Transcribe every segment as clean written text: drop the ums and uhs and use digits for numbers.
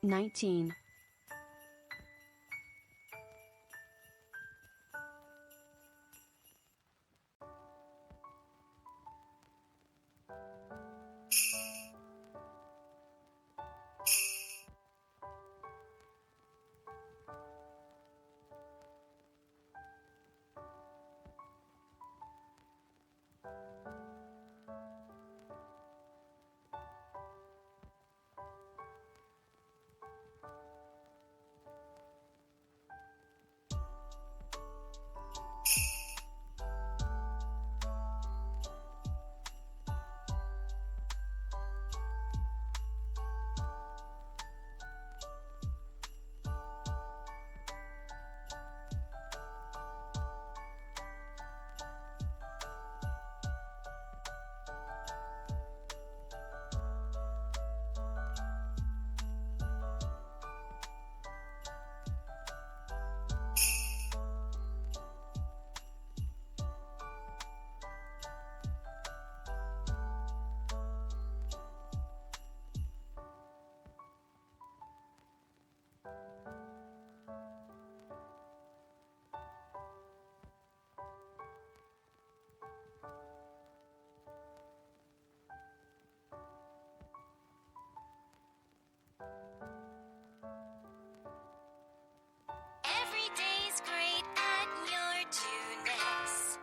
19. Every day's great at your tuneness.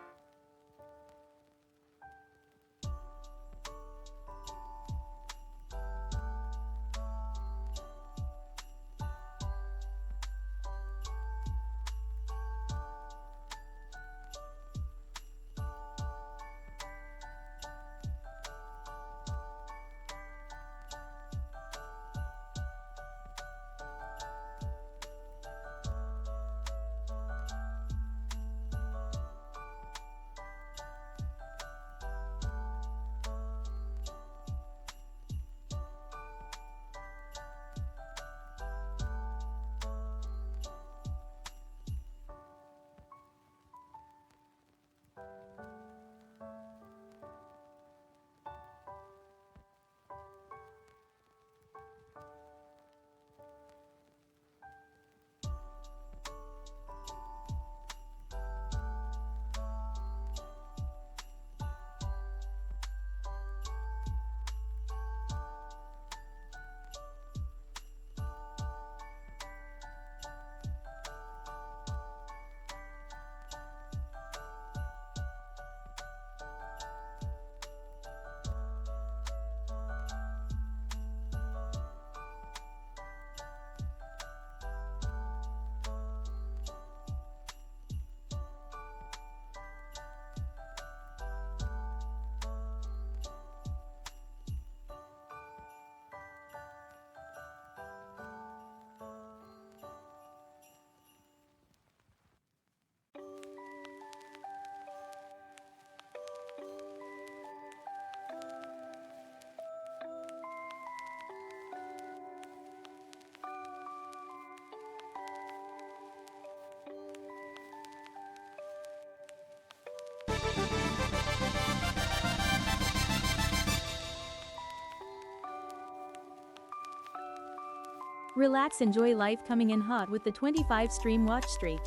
Relax, enjoy life coming in hot with the 25 stream watch streak.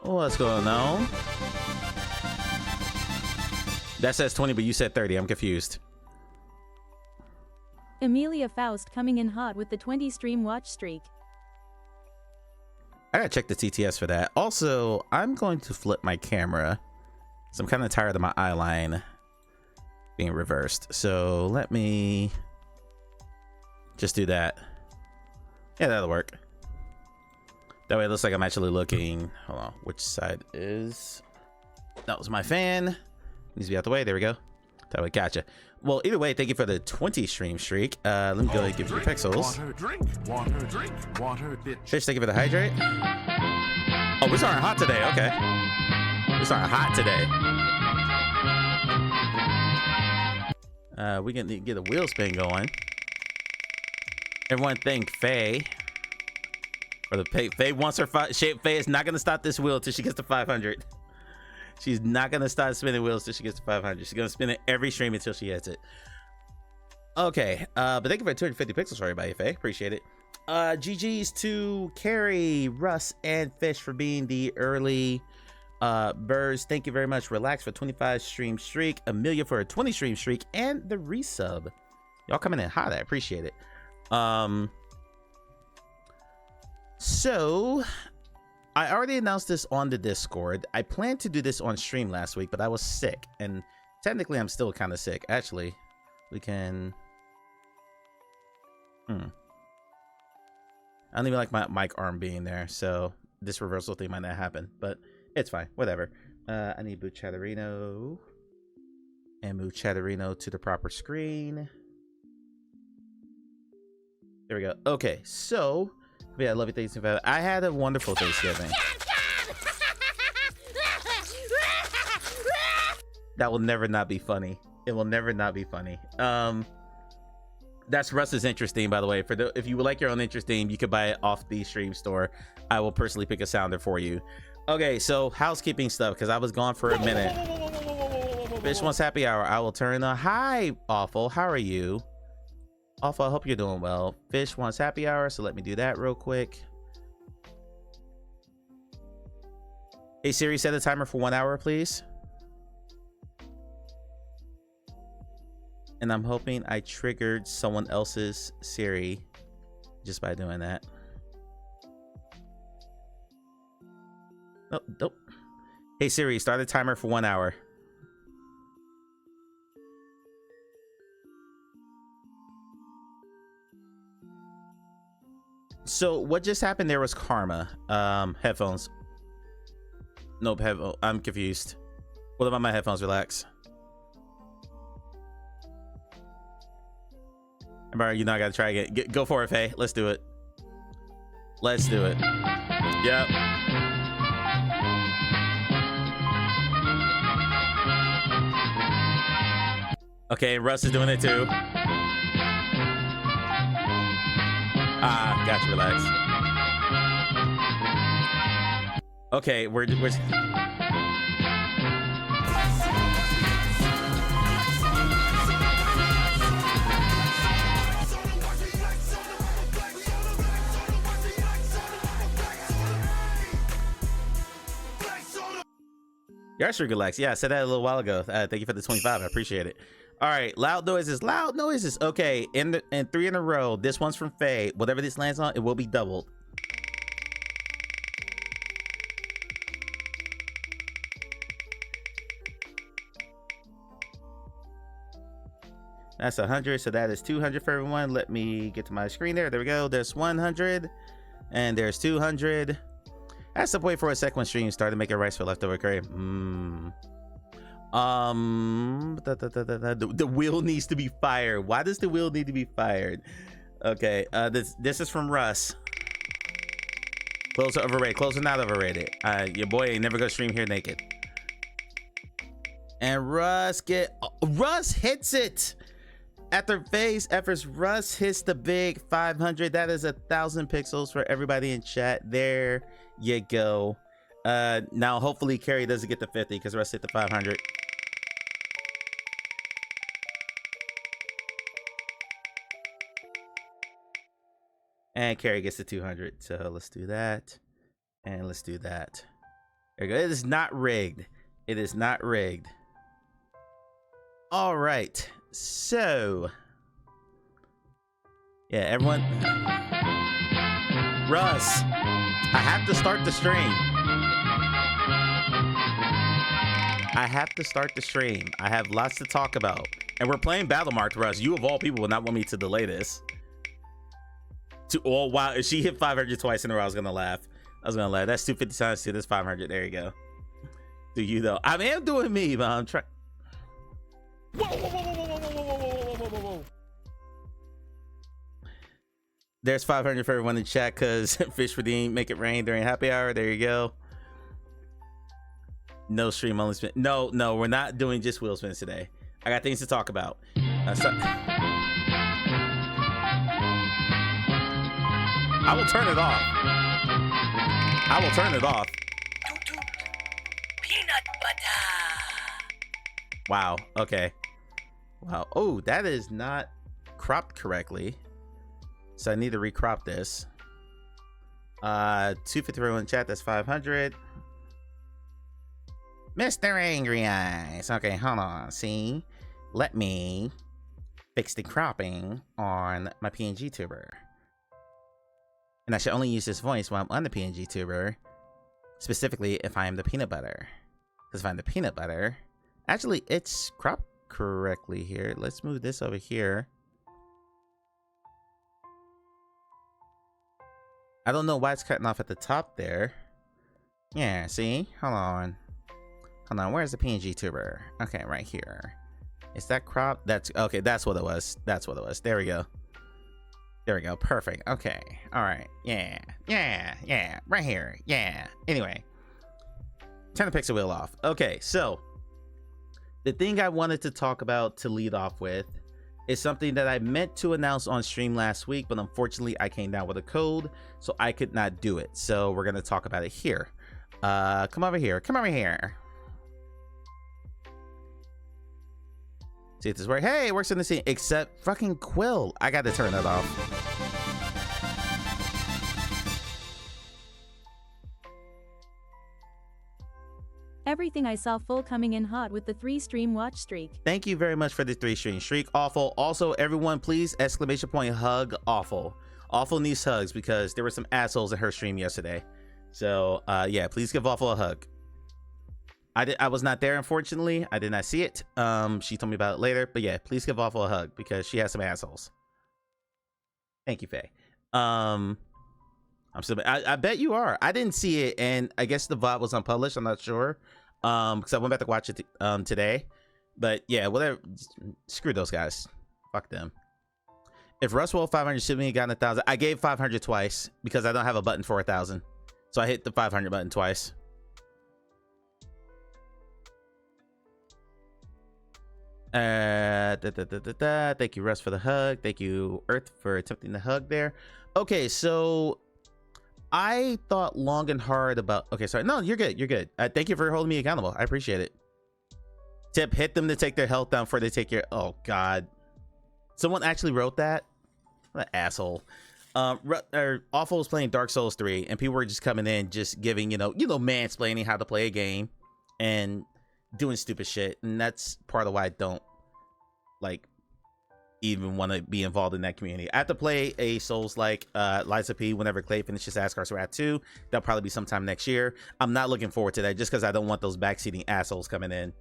What's going on? That says 20, but you said 30. I'm confused. Amelia Faust coming in hot with the 20 stream watch streak. I gotta check the TTS for that. Also, I'm going to flip my camera, so I'm kind of tired of my eye line being reversed. So let me Just do that. Yeah, that'll work. That way it looks like I'm actually looking. Hold on, which side is... That was my fan. Needs to be out the way. There we go. That way, gotcha. Well, either way, thank you for the 20 stream streak. Let me go and give you the pixels. Water, drink, water, drink, water, bitch. Fish, thank you for the hydrate. Oh, we're starting hot today. Okay. We're starting hot today. We can get a wheel spin going. Everyone thank Faye. For the pay. Faye wants her Faye is not gonna stop this wheel till she gets to 500. She's not gonna stop spinning wheels till she gets to 500. She's gonna spin it every stream until she hits it. Okay, but thank you for 250 pixels for everybody, Faye. Appreciate it. GG's to Carrie, Russ, and Fish for being the early birds. Thank you very much. Relax for 25 stream streak. Amelia for a 20 stream streak, and the resub. Y'all coming in hot. I appreciate it. So I already announced this on the Discord. I planned to do this on stream last week, but I was sick, and technically I'm still kind of sick. Actually, we can I don't even like my mic arm being there, so this reversal thing might not happen, but it's fine. Whatever. I need boot Chatterino and move Chatterino to the proper screen. There we go. Okay, so yeah, I love you. Thanksgiving. I had a wonderful Thanksgiving. That will never not be funny. It will never not be funny. That's Russ's interest theme, by the way. If you would like your own interest theme, you could buy it off the stream store. I will personally pick a sounder for you. Okay, so housekeeping stuff, because I was gone for a minute. Fish wants happy hour. I will turn on. Hi, Awful. How are you? Awful, I hope you're doing well. Fish wants happy hour, so let me do that real quick. Hey Siri, set a timer for 1 hour, please. And I'm hoping I triggered someone else's Siri just by doing that. Nope, nope. Hey Siri, start a timer for 1 hour. So what just happened there was karma. Headphones. Nope, I'm confused. What about my headphones? Relax. Remember, you know I gotta try again. Go for it, Faye. Let's do it. Let's do it. Yep. Okay, Russ is doing it too. Ah, gotcha, relax. Okay, we're You're actually relaxed. Yeah, I said that a little while ago. Thank you for the 25. I appreciate it. All right, loud noises, loud noises. Okay, in 3 in a row. This one's from Faye. Whatever this lands on, it will be doubled. That's 100, so that is 200 for everyone. Let me get to my screen there. There we go. There's 100, and there's 200. That's the point for a second stream started to make a rice for leftover curry. The wheel needs to be fired. Why does the wheel need to be fired? Okay, this is from Russ. Clothes are overrated. Clothes are not overrated. Your boy ain't never gonna stream here naked. And Russ hits it after Faye's efforts. Russ hits the big 500. That is 1,000 pixels for everybody in chat. There you go. Now hopefully Carrie doesn't get the 50 because Russ hit the 500. And Carrie gets the 200. So let's do that. And let's do that. There you go. It is not rigged. It is not rigged. All right. So yeah, everyone. Russ, I have to start the stream. I have to start the stream. I have lots to talk about. And we're playing Battlemarked, Russ. You of all people will not want me to delay this. Oh wow, if she hit 500 twice in a row, I was gonna laugh. That's 250 times 2. That's 500. There you go. Do you though? I mean, I'm doing me, but I'm trying. Whoa. There's 500 for everyone in chat because fish redeem, make it rain during happy hour. There you go. No stream, only spin. No, we're not doing just wheel spins today. I got things to talk about. I will turn it off. Peanut butter. Wow. Okay. Wow. Oh, that is not cropped correctly. So I need to recrop this. 250 in chat. That's 500. Mr. Angry Eyes. Okay, hold on. See, let me fix the cropping on my PNG tuber. And I should only use this voice while I'm on the PNG tuber, specifically if I am the peanut butter. Because if I'm the peanut butter, actually it's cropped correctly here. Let's move this over here. I don't know why it's cutting off at the top there. Yeah, see? Hold on. Where's the PNG tuber? Okay, right here. Is that crop? That's okay. That's what it was. There we go. Perfect. Okay. All right. Yeah. Right here. Yeah. Anyway, turn the pixel wheel off. Okay. So the thing I wanted to talk about to lead off with is something that I meant to announce on stream last week, but unfortunately I came down with a code, so I could not do it. So we're gonna talk about it here. Come over here. See if this works. Hey, it works in the scene, except fucking Quill. I got to turn that off. Everything I saw full coming in hot with the 3 stream watch streak. Thank you very much for the 3 stream streak. Awful. Also, everyone, please, exclamation point, hug Awful. Awful needs hugs because there were some assholes in her stream yesterday. So, yeah, please give Awful a hug. I was not there, unfortunately. I did not see it. She told me about it later. But yeah, please give Awful a hug because she has some assholes. Thank you, Faye. I bet you are. I didn't see it, and I guess the VOD was unpublished. I'm not sure. Because I went back to watch it today. But yeah, whatever. Screw those guys. Fuck them. If Roswell 500 shipped me got 1,000, I gave 500 twice because I don't have a button for 1,000. So I hit the 500 button twice. Thank you, Russ, for the hug. Thank you, Earth, for attempting the hug there. Okay, so I thought long and hard about. Okay, sorry. No, you're good. Thank you for holding me accountable. I appreciate it. Tip: hit them to take their health down before they take your. Oh God, someone actually wrote that. What an asshole. Awful was playing Dark Souls 3, and people were just coming in, just giving mansplaining how to play a game, and doing stupid shit. And that's part of why I don't even want to be involved in that community. I have to play a Souls like Liza P whenever Clay finishes Asgard's Wrath 2. That'll probably be sometime next year. I'm not looking forward to that just because I don't want those backseating assholes coming in.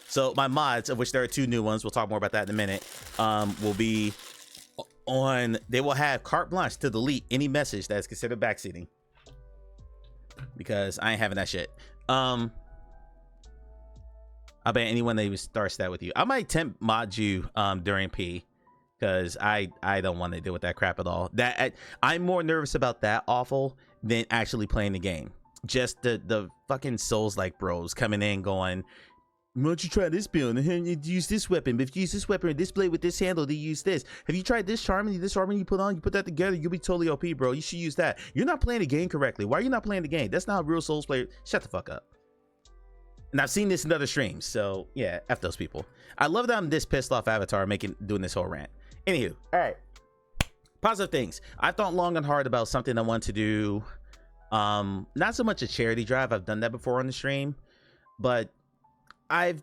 So my mods, of which there are 2 new ones, we'll talk more about that in a minute, will be on. They will have carte blanche to delete any message that is considered backseating because I ain't having that shit. I bet anyone that even starts that with you, I might temp mod you during P, because I don't want to deal with that crap at all. I'm more nervous about that Awful than actually playing the game. Just the fucking Souls like bros coming in going, why don't you try this build and use this weapon? But if you use this weapon or this blade with this handle, they use this. Have you tried this charm and this armor you put on? You put that together, you'll be totally OP, bro. You should use that. You're not playing the game correctly. Why are you not playing the game? That's not a real Souls player. Shut the fuck up. And I've seen this in other streams, so yeah, F those people. I love that I'm this pissed off Avatar doing this whole rant. Anywho, all right. Positive things. I thought long and hard about something I want to do. Not so much a charity drive. I've done that before on the stream, but I've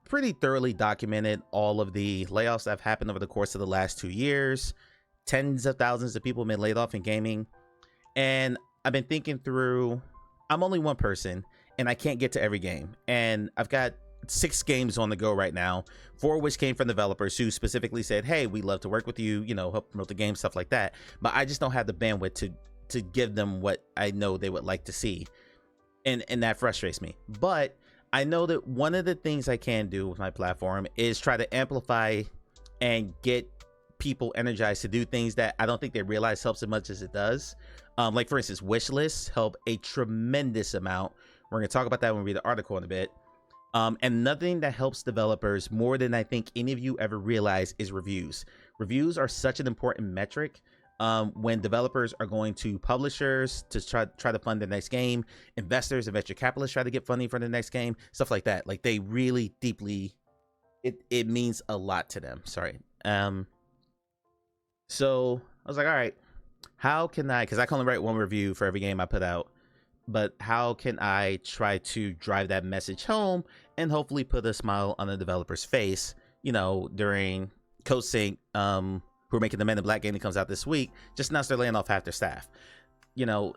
pretty thoroughly documented all of the layoffs that have happened over the course of the last 2 years. Tens of thousands of people have been laid off in gaming. And I've been thinking through, I'm only one person, and I can't get to every game. And I've got 6 games on the go right now, 4 of which came from developers who specifically said, hey, we'd love to work with you, you know, help promote the game, stuff like that. But I just don't have the bandwidth to give them what I know they would like to see. And that frustrates me. But I know that one of the things I can do with my platform is try to amplify and get people energized to do things that I don't think they realize helps as much as it does. Like, for instance, wish lists help a tremendous amount. We're going to talk about that when we read the article in a bit. And nothing that helps developers more than I think any of you ever realize is reviews. Reviews are such an important metric when developers are going to publishers to try to fund the next game, investors and venture capitalists try to get funding for the next game, stuff like that. Like, they really deeply, it means a lot to them. Sorry. So I was like, all right, how can I, because I can only write 1 review for every game I put out, but how can I try to drive that message home and hopefully put a smile on the developer's face, you know, during Code Sync, who are making the Men in Black game that comes out this week, just announced they're laying off half their staff. You know,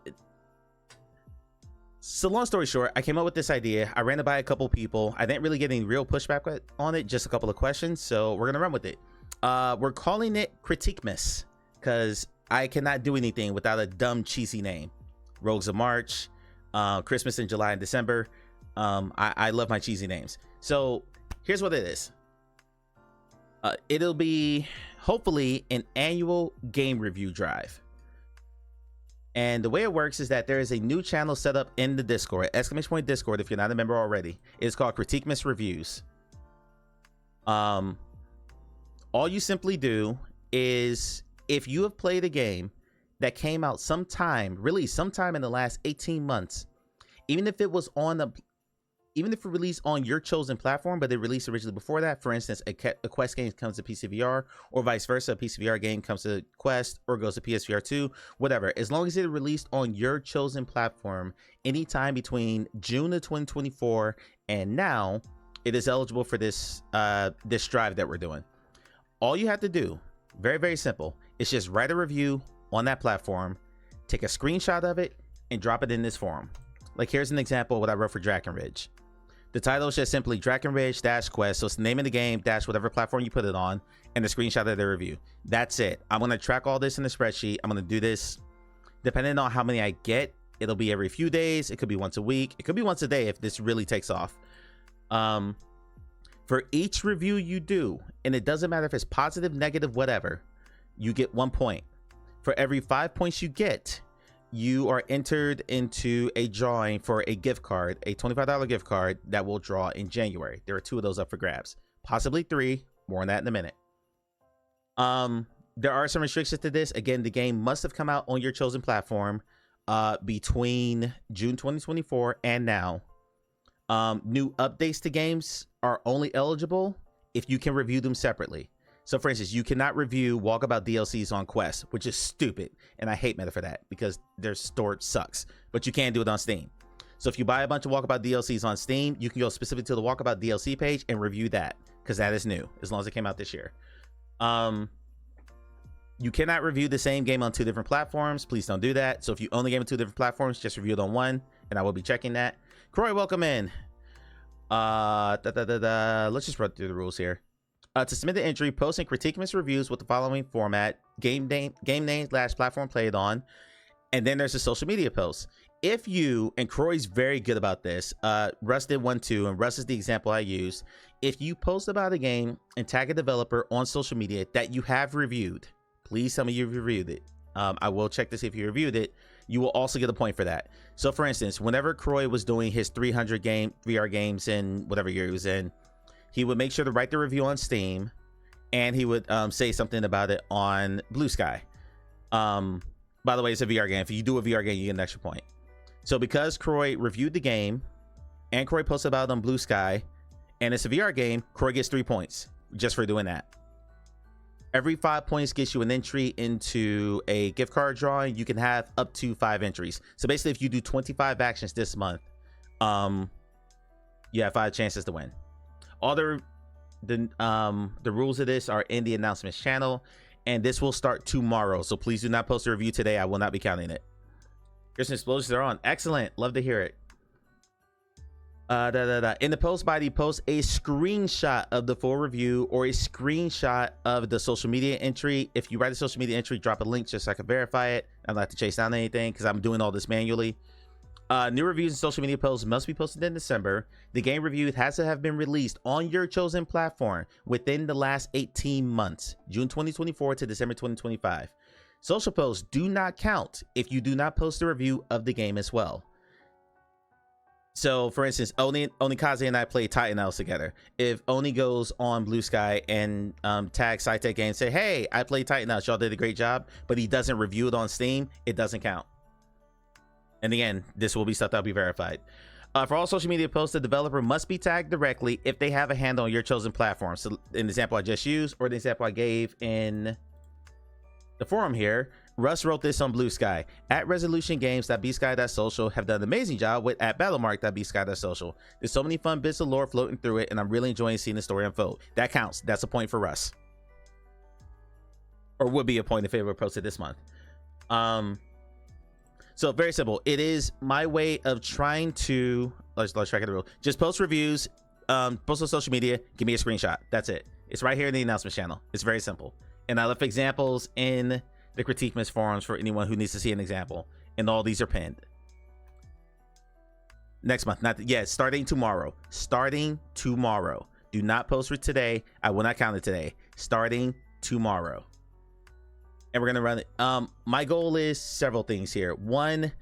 so long story short, I came up with this idea. I ran it by a couple people. I didn't really get any real pushback on it, just a couple of questions. So we're going to run with it. We're calling it Critique Miss because I cannot do anything without a dumb, cheesy name. Rogues of March, Christmas in July and December. I love my cheesy names. So here's what it is. It'll be hopefully an annual game review drive. And the way it works is that there is a new channel set up in the Discord, !Discord, if you're not a member already. It's called Critique Miss Reviews. All you simply do is, if you have played a game that came out sometime in the last 18 months, even if it released on your chosen platform, but they released originally before that, for instance, a Quest game comes to PCVR, or vice versa, a PCVR game comes to Quest or goes to PSVR 2, whatever, as long as it released on your chosen platform anytime between June of 2024 and now, it is eligible for this drive that we're doing. All you have to do, very, very simple, is just write a review on that platform, take a screenshot of it, and drop it in this forum. Like, here's an example of what I wrote for Drakenridge. The title is just simply Drakenridge Quest, so it's the name of the game dash whatever platform you put it on, and the screenshot of the review. That's it. I'm going to track all this in the spreadsheet. I'm going to do this depending on how many I get. It'll be every few days. It could be once a week. It could be once a day if this really takes off. For each review you do, and it doesn't matter if it's positive, negative, whatever, you get 1 point. For every 5 points you get, you are entered into a drawing for a gift card, a $25 gift card that will draw in January. There are 2 of those up for grabs, possibly 3. More on that in a minute. There are some restrictions to this. Again, the game must have come out on your chosen platform between June 2024 and now. New updates to games are only eligible if you can review them separately. So, for instance, you cannot review Walkabout DLCs on Quest, which is stupid, and I hate Meta for that because their store sucks. But you can do it on Steam. So if you buy a bunch of Walkabout DLCs on Steam, you can go specifically to the Walkabout DLC page and review that, because that is new, as long as it came out this year. You cannot review the same game on 2 different platforms. Please don't do that. So if you own the game on 2 different platforms, just review it on 1, and I will be checking that. Croy, welcome in. Let's just run through the rules here. To submit the entry, post and critique Miss reviews with the following format: game name / platform played on, and then there's a social media post. If you, and Croy's very good about this, Russ did one too, and Russ is the example I use. If you post about a game and tag a developer on social media that you have reviewed, please tell me you've reviewed it. I will check to see if you reviewed it. You will also get a point for that. So for instance, whenever Croy was doing his 300 VR games in whatever year he was in, he would make sure to write the review on Steam, and he would say something about it on Blue Sky. By the way, it's a VR game. If you do a VR game, you get an extra point. So because Croy reviewed the game and Croy posted about it on Blue Sky, and it's a VR game, Croy gets 3 points just for doing that. Every 5 points gets you an entry into a gift card drawing. You can have up to 5 entries. So basically, if you do 25 actions this month, you have 5 chances to win. All the rules of this are in the announcements channel, and this will start tomorrow. So please do not post a review today. I will not be counting it. Christmas explosions are on. Excellent. Love to hear it. In the post body, post a screenshot of the full review or a screenshot of the social media entry. If you write a social media entry, drop a link just so I can verify it. I don't have to chase down anything because I'm doing all this manually. New reviews and social media posts must be posted in December. The game review has to have been released on your chosen platform within the last 18 months, June 2024 to December 2025. Social posts do not count if you do not post a review of the game as well. So, for instance, Onikaze and I played Titan Else together. If Oni goes on Blue Sky and tags SciTech Games, say, hey, I played Titan Else, y'all did a great job, but he doesn't review it on Steam, it doesn't count. And again, this will be stuff that'll be verified. For all social media posts, the developer must be tagged directly if they have a handle on your chosen platform. So, in the example I just used, or the example I gave in the forum here, Russ wrote this on Blue Sky. At resolutiongames.bsky.social have done an amazing job with at battlemarked.bsky.social. There's so many fun bits of lore floating through it, and I'm really enjoying seeing the story unfold. That counts. That's a point for Russ. Or would be a point if it were posted this month. So very simple. It is my way of trying to let's track of the rule. Just post reviews, post on social media, give me a screenshot. That's it. It's right here in the announcement channel. It's very simple. And I left examples in the Critique Miss forums for anyone who needs to see an example, and all these are pinned. Next month, starting tomorrow. Do not post for today. I will not count it today. Starting tomorrow, and we're gonna run it. My goal is several things here. One,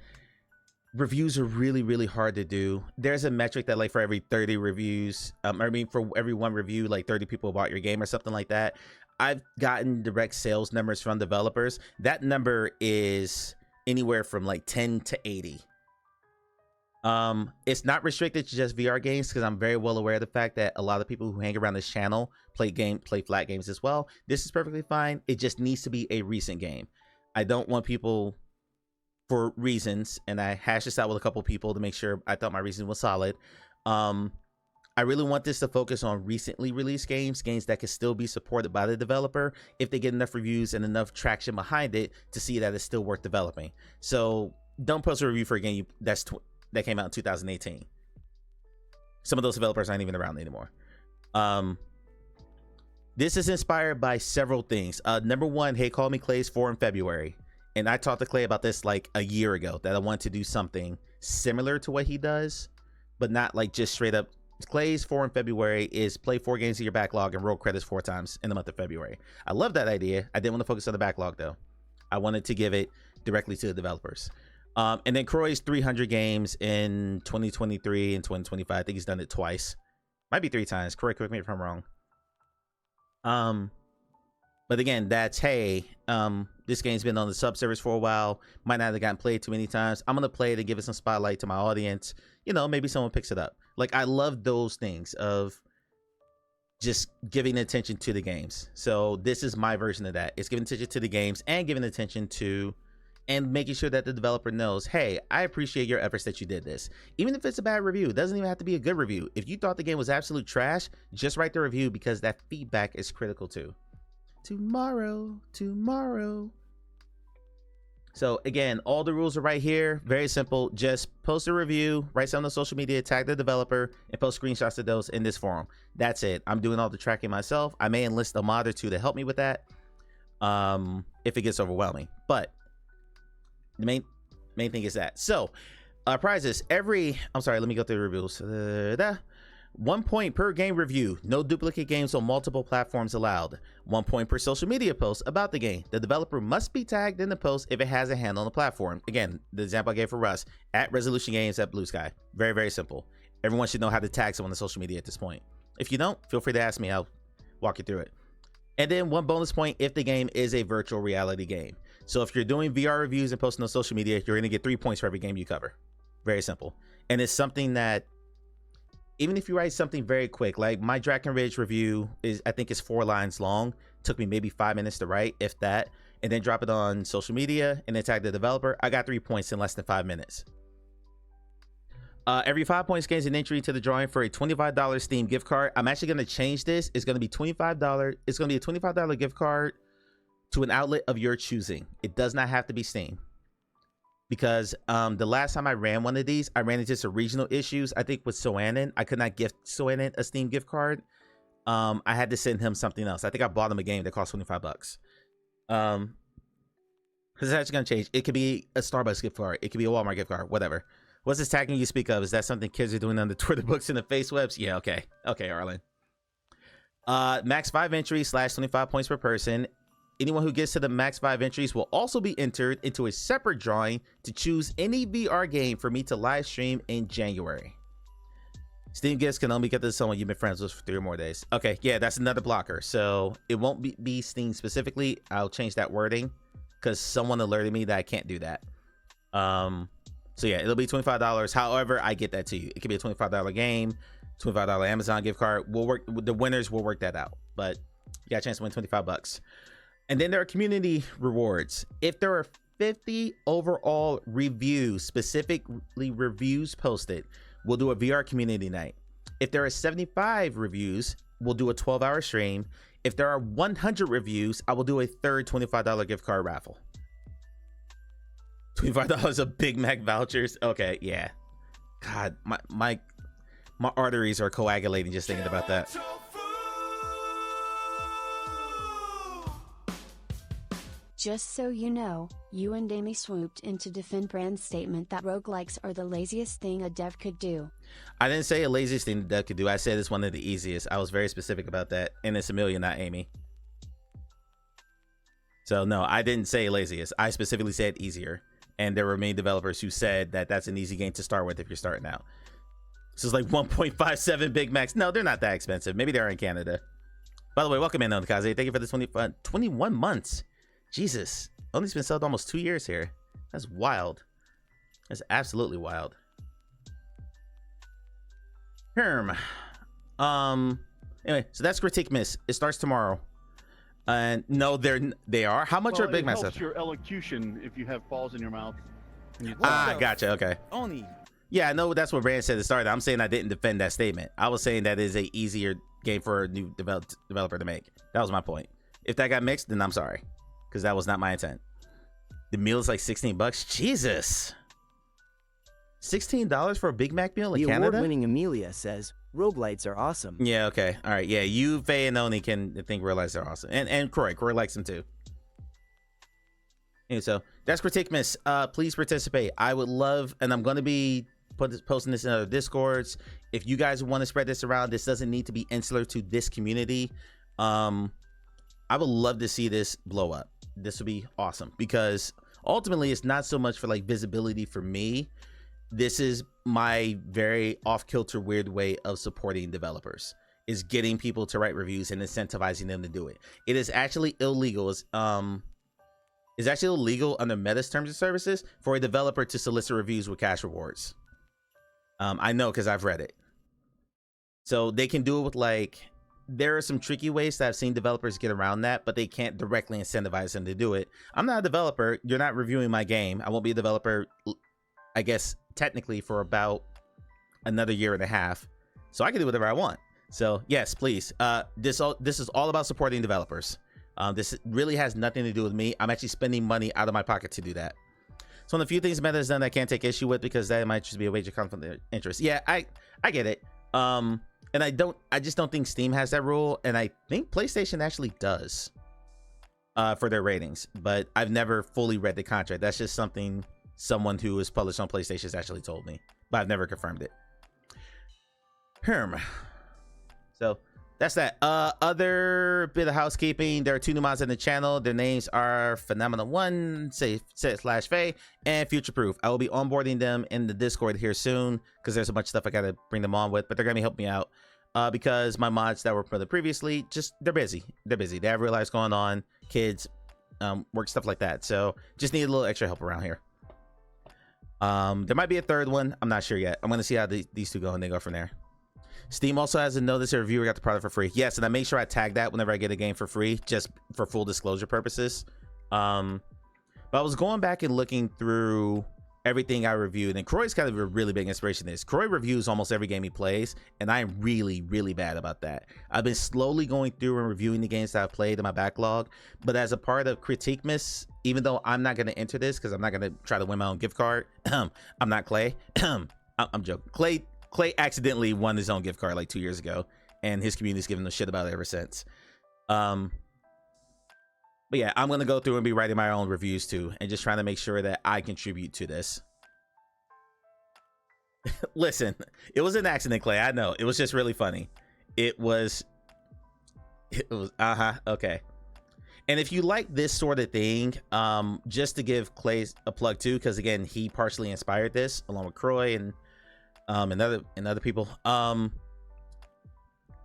reviews are really hard to do. There's a metric that like for every 30 reviews, for every one review, like 30 people bought your game or something like that. I've gotten direct sales numbers from developers. That number is anywhere from like 10 to 80. It's not restricted to just VR games because I'm very well aware of the fact that a lot of people who hang around this channel play flat games as well. This is perfectly fine. It just needs to be a recent game. I don't want people, for reasons, and I hashed this out with a couple people to make sure I thought my reason was solid. I really want this to focus on recently released games that can still be supported by the developer if they get enough reviews and enough traction behind it to see that it's still worth developing. So don't post a review for a game that came out in 2018. Some of those developers aren't even around anymore. This is inspired by several things. Number one, Hey Call Me Clay's 4 in February. And I talked to Clay about this like a year ago, that I wanted to do something similar to what he does, but not like just straight up. Clay's 4 in February is play 4 games in your backlog and roll credits 4 times in the month of February. I love that idea. I didn't want to focus on the backlog though. I wanted to give it directly to the developers. And then Croy's 300 games in 2023 and 2025. I think he's done it twice. Might be 3 times. Croy, correct me if I'm wrong. But again, that's, hey, this game's been on the subservice for a while. Might not have gotten played too many times. I'm going to play it and give it some spotlight to my audience. You know, maybe someone picks it up. Like, I love those things of just giving attention to the games. So this is my version of that. It's giving attention to the games and giving attention to and making sure that the developer knows, hey, I appreciate your efforts that you did this. Even if it's a bad review, it doesn't even have to be a good review. If you thought the game was absolute trash, just write the review because that feedback is critical too. Tomorrow. So again, all the rules are right here. Very simple. Just post a review, write something on social media, tag the developer, and post screenshots of those in this forum. That's it. I'm doing all the tracking myself. I may enlist a mod or two to help me with that if it gets overwhelming. But the main thing is that. So prizes I'm sorry, let me go through the reviews. 1 point per game review. No duplicate games on multiple platforms allowed. 1 point per social media post about the game. The developer must be tagged in the post if it has a handle on the platform. Again, the example I gave for Russ, at Resolution Games at Blue Sky. Very, very simple. Everyone should know how to tag someone on social media at this point. If you don't, feel free to ask me. I'll walk you through it. And then 1 bonus point if the game is a virtual reality game. So if you're doing VR reviews and posting on social media, you're going to get 3 points for every game you cover. Very simple. And it's something that, even if you write something very quick, like my Draken Ridge review I think is 4 lines long. Took me maybe 5 minutes to write, if that, and then drop it on social media and then tag the developer. I got 3 points in less than 5 minutes. Every 5 points gains an entry to the drawing for a $25 Steam gift card. I'm actually going to change this. It's going to be $25. It's going to be a $25 gift card to an outlet of your choosing. It does not have to be Steam. because the last time I ran one of these, I ran into some regional issues. I think with Soanen, I could not gift Soanen a Steam gift card. I had to send him something else. I think I bought him a game that cost $25. Because it's actually gonna change. It could be a Starbucks gift card. It could be a Walmart gift card. Whatever. What's this tagging you speak of? Is that something kids are doing on the Twitter books and the face webs? Yeah. Okay. Okay, Arlen. Max 5 entries / 25 points per person. Anyone who gets to the max 5 entries will also be entered into a separate drawing to choose any VR game for me to live stream in January. Steam gifts can only get to someone you've been friends with for 3 or more days. Okay, yeah, that's another blocker. So it won't be Steam specifically. I'll change that wording because someone alerted me that I can't do that. So yeah, it'll be $25. However, I get that to you. It could be a $25 game, $25 Amazon gift card. We'll work. The winners will work that out. But you got a chance to win $25. And then there are community rewards. If there are 50 overall reviews, specifically reviews posted, we'll do a VR community night. If there are 75 reviews, we'll do a 12-hour stream. If there are 100 reviews, I will do a third $25 gift card raffle. $25 of Big Mac vouchers. Okay, yeah. God, my arteries are coagulating just thinking about that. Just so you know, you and Amy swooped in to defend Brand's statement that roguelikes are the laziest thing a dev could do. I didn't say a laziest thing a dev could do. I said it's one of the easiest. I was very specific about that. And it's Amelia, not Amy. So no, I didn't say laziest. I specifically said easier. And there were many developers who said that that's an easy game to start with if you're starting out. This is like 1.57 Big Macs. No, they're not that expensive. Maybe they're in Canada. By the way, welcome in, Onikaze. Thank you for the 21 months. Jesus, only been sold almost 2 years here. That's wild. That's absolutely wild. Anyway, so that's Critique Miss. It starts tomorrow. And no, they are. How much are Big Macs? It helps your elocution if you have balls in your mouth. Gotcha. Okay. Only. Yeah, I know that's what Brand said at the start. I'm saying I didn't defend that statement. I was saying that is a easier game for a new developer to make. That was my point. If that got mixed, then I'm sorry, because that was not my intent. The meal is like $16. Jesus. $16 for a Big Mac meal in Canada? The award-winning Amelia says, roguelites are awesome. Yeah, okay. All right, yeah, you, Faye, and Oni can realize they're awesome. And Croy likes them too. And so, that's Critique Miss. Please participate. I would love, and I'm going to be posting this in other Discords. If you guys want to spread this around, this doesn't need to be insular to this community. I would love to see this blow up. This would be awesome, because ultimately it's not so much for like visibility for me. This is my very off-kilter weird way of supporting developers, is getting people to write reviews and incentivizing them to do it. It is actually illegal. It's actually illegal under Meta's terms of services for a developer to solicit reviews with cash rewards. I know, because I've read it. So they can do it with like, there are some tricky ways that I've seen developers get around that, but they can't directly incentivize them to do it. I'm not a developer. You're not reviewing my game. I won't be a developer, I guess, technically for about another year and a half. So I can do whatever I want. So yes, please. This is all about supporting developers. This really has nothing to do with me. I'm actually spending money out of my pocket to do that. So one of the few things Meta has done I can't take issue with, because that might just be a major conflict of interest. Yeah, I get it. And I just don't think Steam has that rule, and I think PlayStation actually does for their ratings, but I've never fully read the contract. That's just something someone who is published on PlayStation has actually told me, but I've never confirmed it. So that's that. Other bit of housekeeping. There are 2 new mods in the channel. Their names are Phenomenal1, / Faye, and Future Proof. I will be onboarding them in the Discord here soon, because there's a bunch of stuff I gotta bring them on with, but they're gonna help me out because my mods that were put previously, they're busy. They have real lives going on, kids, work, stuff like that. So just need a little extra help around here. There might be a third one. I'm not sure yet. I'm gonna see how these 2 go, and they go from there. Steam also has a notice a reviewer got the product for free. Yes, and I make sure I tag that whenever I get a game for free, just for full disclosure purposes. But I was going back and looking through everything I reviewed, and Croy's kind of a really big inspiration in this. Croy reviews almost every game he plays, and I am really, really bad about that. I've been slowly going through and reviewing the games that I've played in my backlog, but as a part of Critique Miss, even though I'm not going to enter this because I'm not going to try to win my own gift card. I'm not Clay. I'm joking. Clay accidentally won his own gift card like 2 years ago, and his community's given a shit about it ever since. But yeah, I'm going to go through and be writing my own reviews too, and just trying to make sure that I contribute to this. Listen, it was an accident, Clay. I know. It was just really funny. It was okay. And if you like this sort of thing, just to give Clay a plug too, because again, he partially inspired this along with Croy and other people.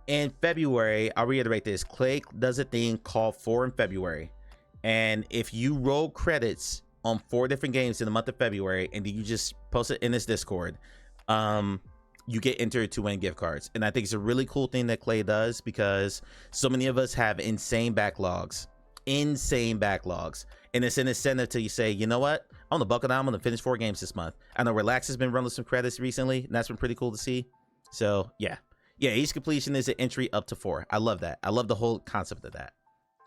In February, I'll reiterate this, Clay does a thing called 4 in February. And if you roll credits on 4 different games in the month of February, and you just post it in this Discord, you get entered to win gift cards. And I think it's a really cool thing that Clay does, because so many of us have insane backlogs, and it's an incentive to you say, you know what, I'm gonna buckle down, I'm gonna finish 4 games this month. I know Relax has been running some credits recently, and that's been pretty cool to see. So yeah, each completion is an entry up to 4. I love that. I love the whole concept of that.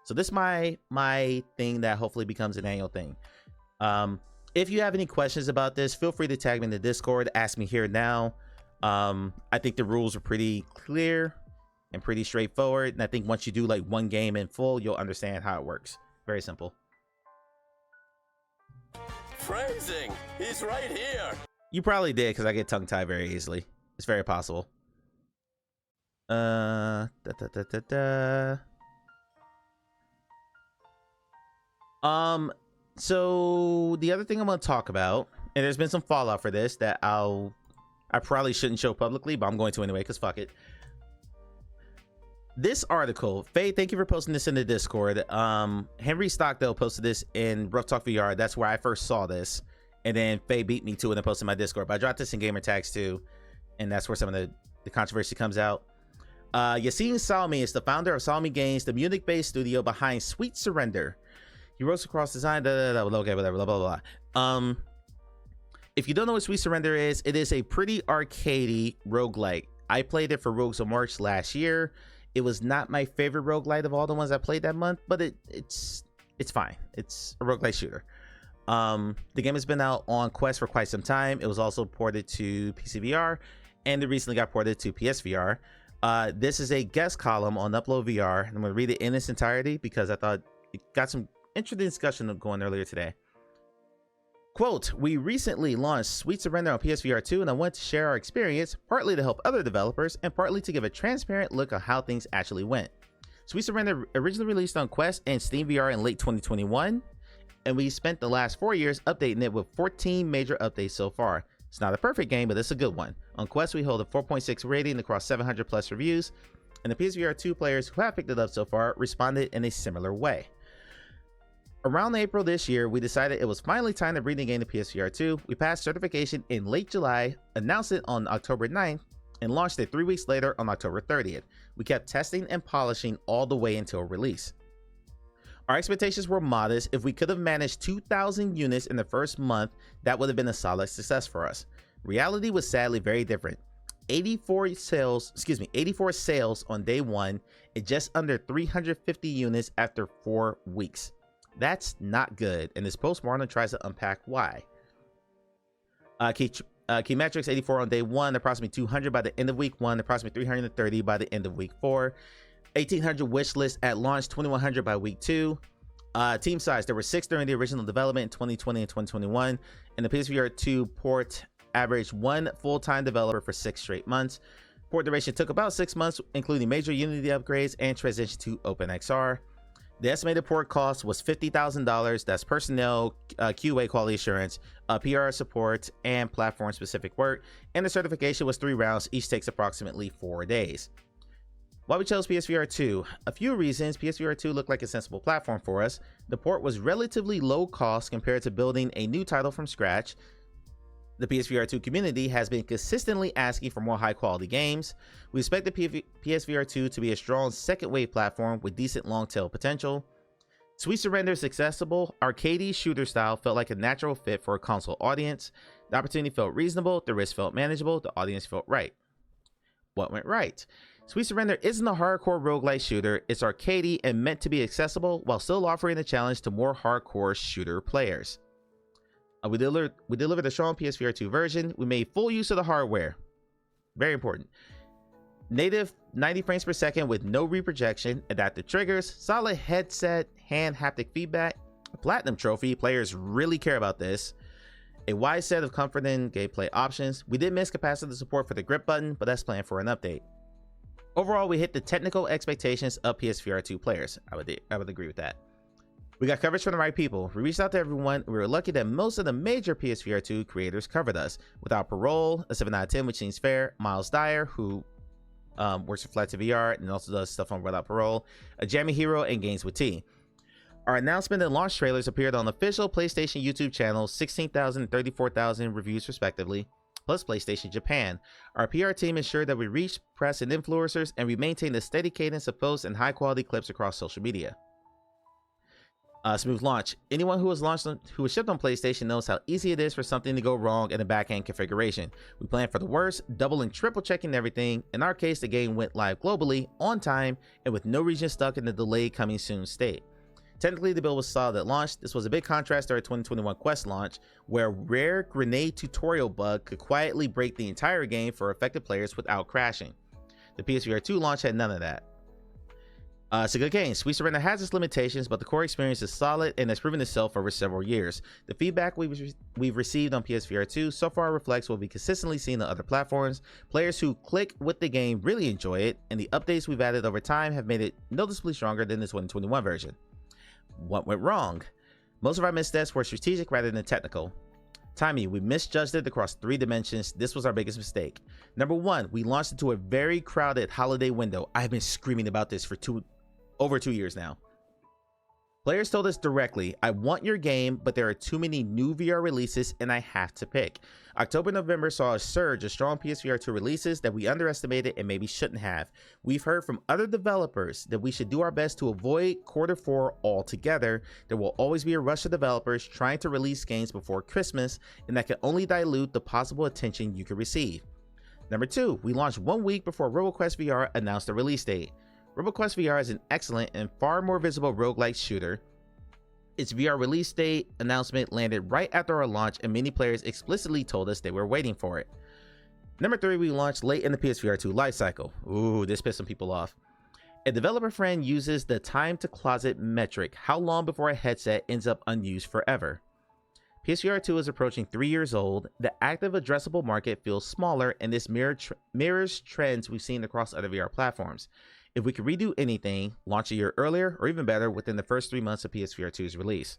So this is my thing that hopefully becomes an annual thing. If you have any questions about this, feel free to tag me in the Discord. Ask me here now. I think the rules are pretty clear and pretty straightforward. And I think once you do like 1 game in full, you'll understand how it works. Very simple. Phrasing! He's right here! You probably did, because I get tongue-tied very easily. It's very possible. So the other thing I'm going to talk about, and there's been some fallout for this that I probably shouldn't show publicly, but I'm going to anyway, because fuck it. This article, Faye, thank you for posting this in the Discord. Henry Stockdale posted this in Rough Talk VR. That's where I first saw this. And then Faye beat me to it and posted in my Discord. But I dropped this in Gamer Tags too. And that's where some of the controversy comes out. Yassine Salmi is the founder of Salmi Games, the Munich-based studio behind Sweet Surrender. He wrote across design, okay, whatever, blah, blah, blah. If you don't know what Sweet Surrender is, it is a pretty arcadey roguelike. I played it for Rogues of March last year. It was not my favorite roguelite of all the ones I played that month, but it's fine. It's a roguelite shooter. The game has been out on Quest for quite some time. It was also ported to PC VR, and it recently got ported to PSVR. This is a guest column on Upload VR. I'm going to read it in its entirety because I thought it got some interesting discussion going earlier today. Quote, we recently launched Sweet Surrender on PSVR 2, and I want to share our experience, partly to help other developers and partly to give a transparent look at how things actually went. Sweet Surrender originally released on Quest and Steam VR in late 2021, and we spent the last 4 years updating it with 14 major updates so far. It's not a perfect game, but it's a good one. On Quest, we hold a 4.6 rating across 700 plus reviews, and the PSVR 2 players who have picked it up so far responded in a similar way. Around April this year, we decided it was finally time to bring the game to PSVR 2. We passed certification in late July, announced it on October 9th, and launched it 3 weeks later on October 30th. We kept testing and polishing all the way until release. Our expectations were modest. If we could have managed 2,000 units in the first month, that would have been a solid success for us. Reality was sadly very different. 84 sales on day 1 and just under 350 units after 4 weeks. That's not good, and this postmortem tries to unpack why. Key metrics: 84 on day 1, approximately 200 by the end of week 1, approximately 330 by the end of week 4. 1,800 wish list at launch, 2,100 by week 2. Team size: there were 6 during the original development in 2020 and 2021, and the PSVR 2 port averaged 1 full-time developer for 6 straight months. Port duration took about 6 months, including major Unity upgrades and transition to OpenXR. The estimated port cost was $50,000. That's personnel, QA quality assurance, PR support, and platform-specific work. And the certification was 3 rounds. Each takes approximately 4 days. Why we chose PSVR 2? A few reasons. PSVR 2 looked like a sensible platform for us. The port was relatively low cost compared to building a new title from scratch. The PSVR 2 community has been consistently asking for more high-quality games. We expect the PSVR 2 to be a strong second-wave platform with decent long-tail potential. Sweet Surrender is accessible. Arcadey shooter style felt like a natural fit for a console audience. The opportunity felt reasonable. The risk felt manageable. The audience felt right. What went right? Sweet Surrender isn't a hardcore roguelike shooter, it's arcadey and meant to be accessible while still offering a challenge to more hardcore shooter players. We delivered a strong PSVR 2 version. We made full use of the hardware. Very important. Native 90 frames per second with no reprojection, adaptive triggers, solid headset, hand haptic feedback, a platinum trophy. Players really care about this. A wide set of comforting gameplay options. We did miss capacitive support for the grip button, but that's planned for an update. Overall, we hit the technical expectations of PSVR 2 players. I would agree with that. We got coverage from the right people. We reached out to everyone. We were lucky that most of the major PSVR 2 creators covered us. Without Parole, a 7 out of 10, which seems fair. Miles Dyer, who works for Flat to VR and also does stuff on Without Parole. A Jammy Hero, and Games with T. Our announcement and launch trailers appeared on the official PlayStation YouTube channel, 16,000 and 34,000 reviews respectively, plus PlayStation Japan. Our PR team ensured that we reached press and influencers, and we maintained a steady cadence of posts and high quality clips across social media. Smooth launch. Anyone who was shipped on PlayStation knows how easy it is for something to go wrong in the back-end configuration. We planned for the worst, double and triple checking everything. In our case, the game went live globally, on time, and with no region stuck in the delayed coming soon state. Technically, the build was solid at launch. This was a big contrast to our 2021 Quest launch, where a rare grenade tutorial bug could quietly break the entire game for affected players without crashing. The PSVR 2 launch had none of that. It's a good game. Sweet Surrender has its limitations, but the core experience is solid and has proven itself over several years. The feedback we've received on PSVR 2 so far reflects what we consistently seen on other platforms. Players who click with the game really enjoy it, and the updates we've added over time have made it noticeably stronger than the 2021 version. What went wrong? Most of our missteps were strategic rather than technical. Timing, we misjudged it across 3 dimensions. This was our biggest mistake. Number 1, we launched into a very crowded holiday window. I have been screaming about this for over 2 years now. Players told us directly, I want your game, but there are too many new VR releases and I have to pick. October and November saw a surge of strong PSVR 2 releases that we underestimated and maybe shouldn't have. We've heard from other developers that we should do our best to avoid Q4 altogether. There will always be a rush of developers trying to release games before Christmas, and that can only dilute the possible attention you could receive. Number 2, we launched 1 week before RoboQuest VR announced the release date. RoboQuest VR is an excellent and far more visible roguelike shooter. Its VR release date announcement landed right after our launch, and many players explicitly told us they were waiting for it. Number 3, we launched late in the PSVR 2 lifecycle. Ooh, this pissed some people off. A developer friend uses the time to closet metric, how long before a headset ends up unused forever. PSVR 2 is approaching 3 years old. The active addressable market feels smaller, and this mirrors trends we've seen across other VR platforms. If we could redo anything, launch a year earlier or even better within the first 3 months of PSVR 2's release.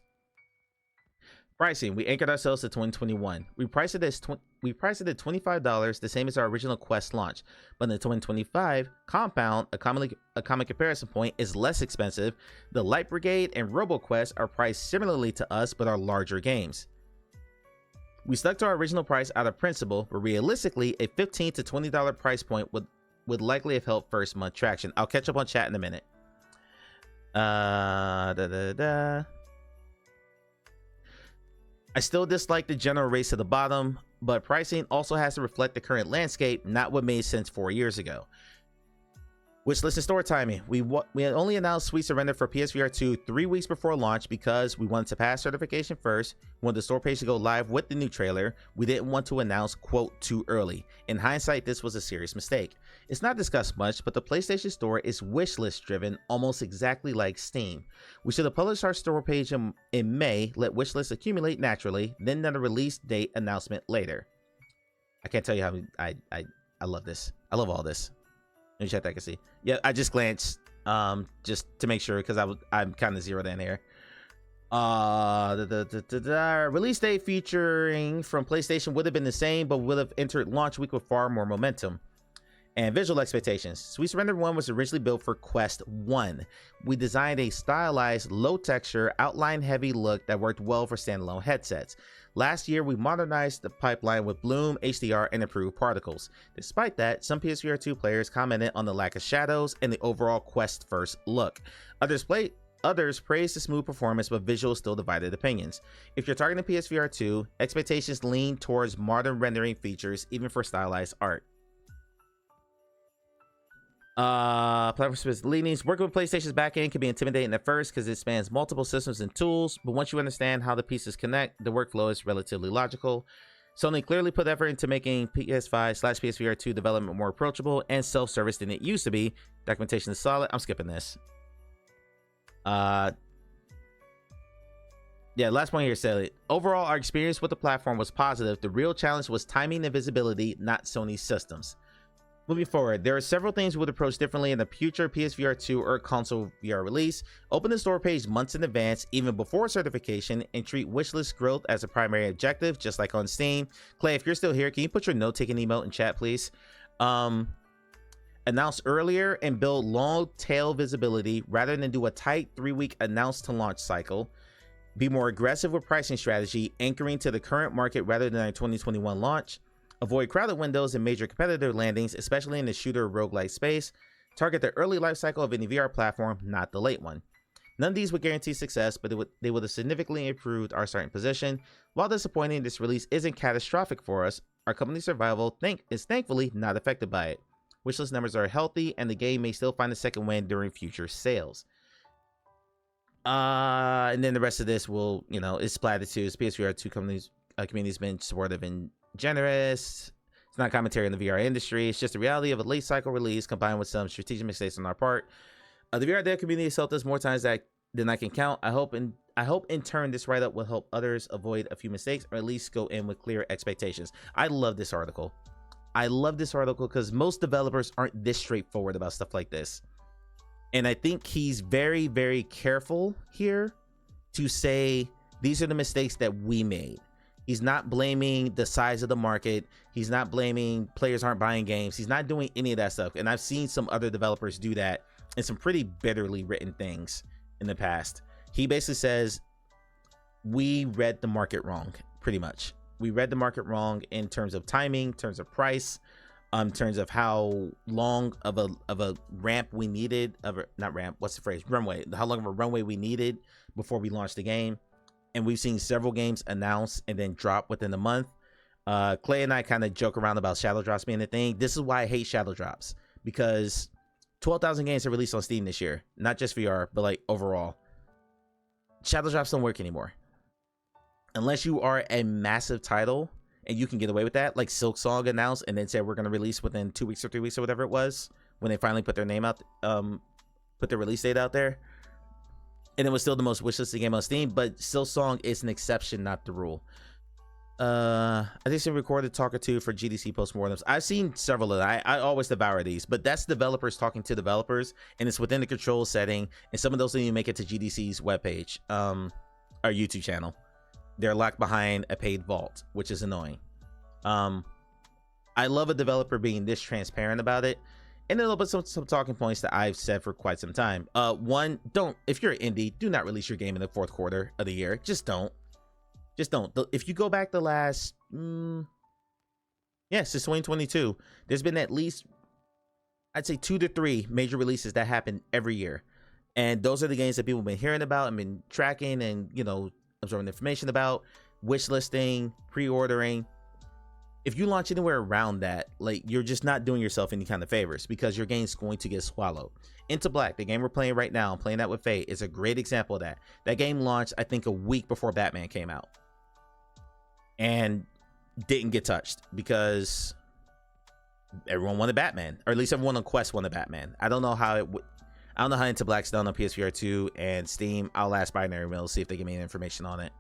Pricing, we anchored ourselves to 2021. We priced it at $25, the same as our original Quest launch. But in the 2025 Compound, a common comparison point, is less expensive. The Light Brigade and RoboQuest are priced similarly to us but are larger games. We stuck to our original price out of principle, but realistically, a $15 to $20 price point would likely have helped first month traction. I'll catch up on chat in a minute. I still dislike the general race to the bottom, but pricing also has to reflect the current landscape, not what made sense 4 years ago. Wishlist and store timing. We had only announced Sweet Surrender for PSVR 2 3 weeks before launch because we wanted to pass certification first. We wanted the store page to go live with the new trailer. We didn't want to announce, quote, too early. In hindsight, this was a serious mistake. It's not discussed much, but the PlayStation Store is wishlist driven, almost exactly like Steam. We should have published our store page in May, let wishlists accumulate naturally, then done a release date announcement later. I can't tell you how I love this. I love all this. Let me check that I can see. Yeah, I just glanced just to make sure because I'm kind of zeroed in here. Release date featuring from PlayStation would have been the same, but would have entered launch week with far more momentum. And visual expectations. Sweet Surrender 1 was originally built for Quest 1. We designed a stylized, low texture, outline heavy look that worked well for standalone headsets. Last year, we modernized the pipeline with Bloom, HDR, and improved particles. Despite that, some PSVR 2 players commented on the lack of shadows and the overall Quest first look. Others praised the smooth performance, but visuals still divided opinions. If you're targeting PSVR 2, expectations lean towards modern rendering features, even for stylized art. Platform-specific leanings. Working with PlayStation's backend can be intimidating at first because it spans multiple systems and tools, but once you understand how the pieces connect, the workflow is relatively logical. Sony clearly put effort into making PS5/PSVR 2 development more approachable and self-service than it used to be. Documentation is solid. I'm skipping this. Yeah, last point here said it. Overall, our experience with the platform was positive. The real challenge was timing and visibility, not Sony's systems. Moving forward, there are several things we would approach differently in the future PSVR 2 or console VR release. Open the store page months in advance, even before certification, and treat wishlist growth as a primary objective, just like on Steam. Clay, if you're still here, can you put your note-taking emote in chat, please? Announce earlier and build long tail visibility rather than do a tight 3-week announce to launch cycle. Be more aggressive with pricing strategy, anchoring to the current market rather than a 2021 launch. Avoid crowded windows and major competitor landings, especially in the shooter roguelike space. Target the early life cycle of any VR platform, not the late one. None of these would guarantee success, but they would have significantly improved our starting position. While disappointing, this release isn't catastrophic for us. Our company's survival is thankfully not affected by it. Wishlist numbers are healthy, and the game may still find a second win during future sales. And then the rest of this will, is platitudes. PSVR 2 community's been supportive and generous. It's not commentary on the VR industry. It's just the reality of a late cycle release combined with some strategic mistakes on our part. The VR dev community has helped us more times than I can count. I hope in turn this write-up will help others avoid a few mistakes, or at least go in with clear expectations. I love this article. I love this article because most developers aren't this straightforward about stuff like this. And I think he's very, very careful here to say these are the mistakes that we made. He's not blaming the size of the market. He's not blaming players aren't buying games. He's not doing any of that stuff. And I've seen some other developers do that in some pretty bitterly written things in the past. He basically says, we read the market wrong, pretty much. We read the market wrong in terms of timing, in terms of price, in terms of how long of a ramp we needed, runway, how long of a runway we needed before we launched the game. And we've seen several games announced and then drop within a month. Clay and I kind of joke around about shadow drops being a thing. This is why I hate shadow drops, because 12,000 games are released on Steam this year, not just VR, but like overall. Shadow drops don't work anymore. Unless you are a massive title and you can get away with that, like Silksong announced and then said we're going to release within 2 weeks or 3 weeks or whatever it was when they finally put their name out, put their release date out there. And it was still the most wishlisted game on Steam, but Silksong is an exception, not the rule. I think she recorded Talk or Two for GDC postmortems. I've seen several of them. I always devour these, but that's developers talking to developers, and it's within the control setting, and some of those didn't even make it to GDC's webpage, our YouTube channel. They're locked behind a paid vault, which is annoying. I love a developer being this transparent about it. And then put some talking points that I've said for quite some time. One, if you're an indie, do not release your game in the fourth quarter of the year. Just don't. If you go back the last, since 2022, there's been at least, I'd say 2 to 3 major releases that happen every year. And those are the games that people have been hearing about and been tracking and, absorbing information about, wish listing, pre-ordering. If you launch anywhere around that, like, you're just not doing yourself any kind of favors, because your game's going to get swallowed. Into Black, the game we're playing right now, I'm playing that with Faye, is a great example of that. That game launched, I think, a week before Batman came out, and didn't get touched because everyone wanted Batman, or at least everyone on Quest wanted Batman. I don't know how Into Black's done on PSVR 2 and Steam. I'll ask Binary Mill, see if they give me any information on it.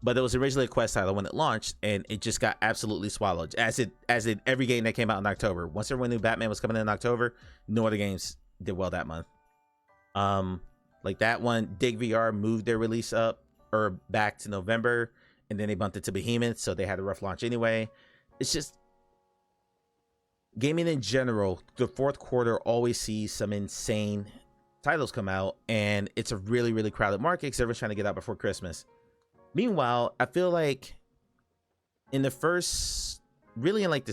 But it was originally a Quest title when it launched, and it just got absolutely swallowed, as it every game that came out in October. Once everyone knew Batman was coming in October, no other games did well that month. Like that one, Dig VR moved their release up or back to November, and then they bumped it to Behemoth, so they had a rough launch anyway. It's just gaming in general. The fourth quarter always sees some insane titles come out, and it's a really, really crowded market because everyone's trying to get out before Christmas. Meanwhile, I feel like in the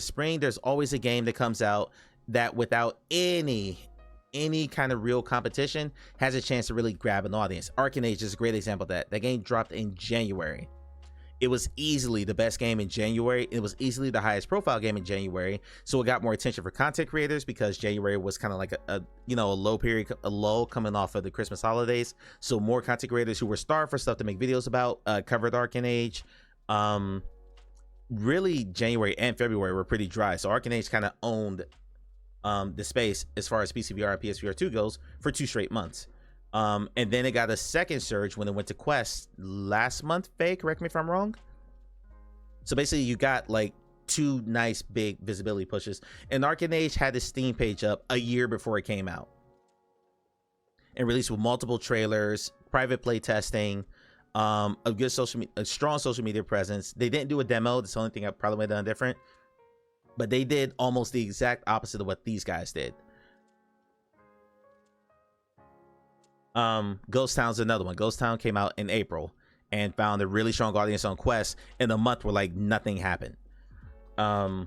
spring, there's always a game that comes out that without any kind of real competition has a chance to really grab an audience. Arcane Age is a great example of that. That game dropped in January, It was easily the best game in January. It was easily the highest profile game in January. So it got more attention for content creators because January was kind of like a low period, a lull coming off of the Christmas holidays. So more content creators who were starved for stuff to make videos about covered Arcane Age. Really, January and February were pretty dry. So Arcane Age kind of owned the space as far as PCVR and PSVR 2 goes for 2 straight months. And then it got a second surge when it went to Quest last month. Faye, correct me if I'm wrong. So basically you got like 2 nice big visibility pushes, and Arcane Age had the Steam page up a year before it came out and released with multiple trailers, private play testing, a strong social media presence. They didn't do a demo. That's the only thing I probably would have done different, but they did almost the exact opposite of what these guys did. Ghost Town's another one. Ghost Town came out in April and found a really strong audience on Quest in a month where like nothing happened, where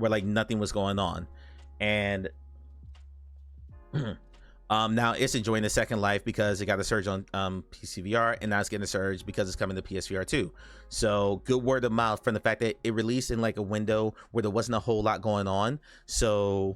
like nothing was going on. And now it's enjoying the second life because it got a surge on PCVR, and now it's getting a surge because it's coming to PSVR 2. So good word of mouth from the fact that it released in like a window where there wasn't a whole lot going on. So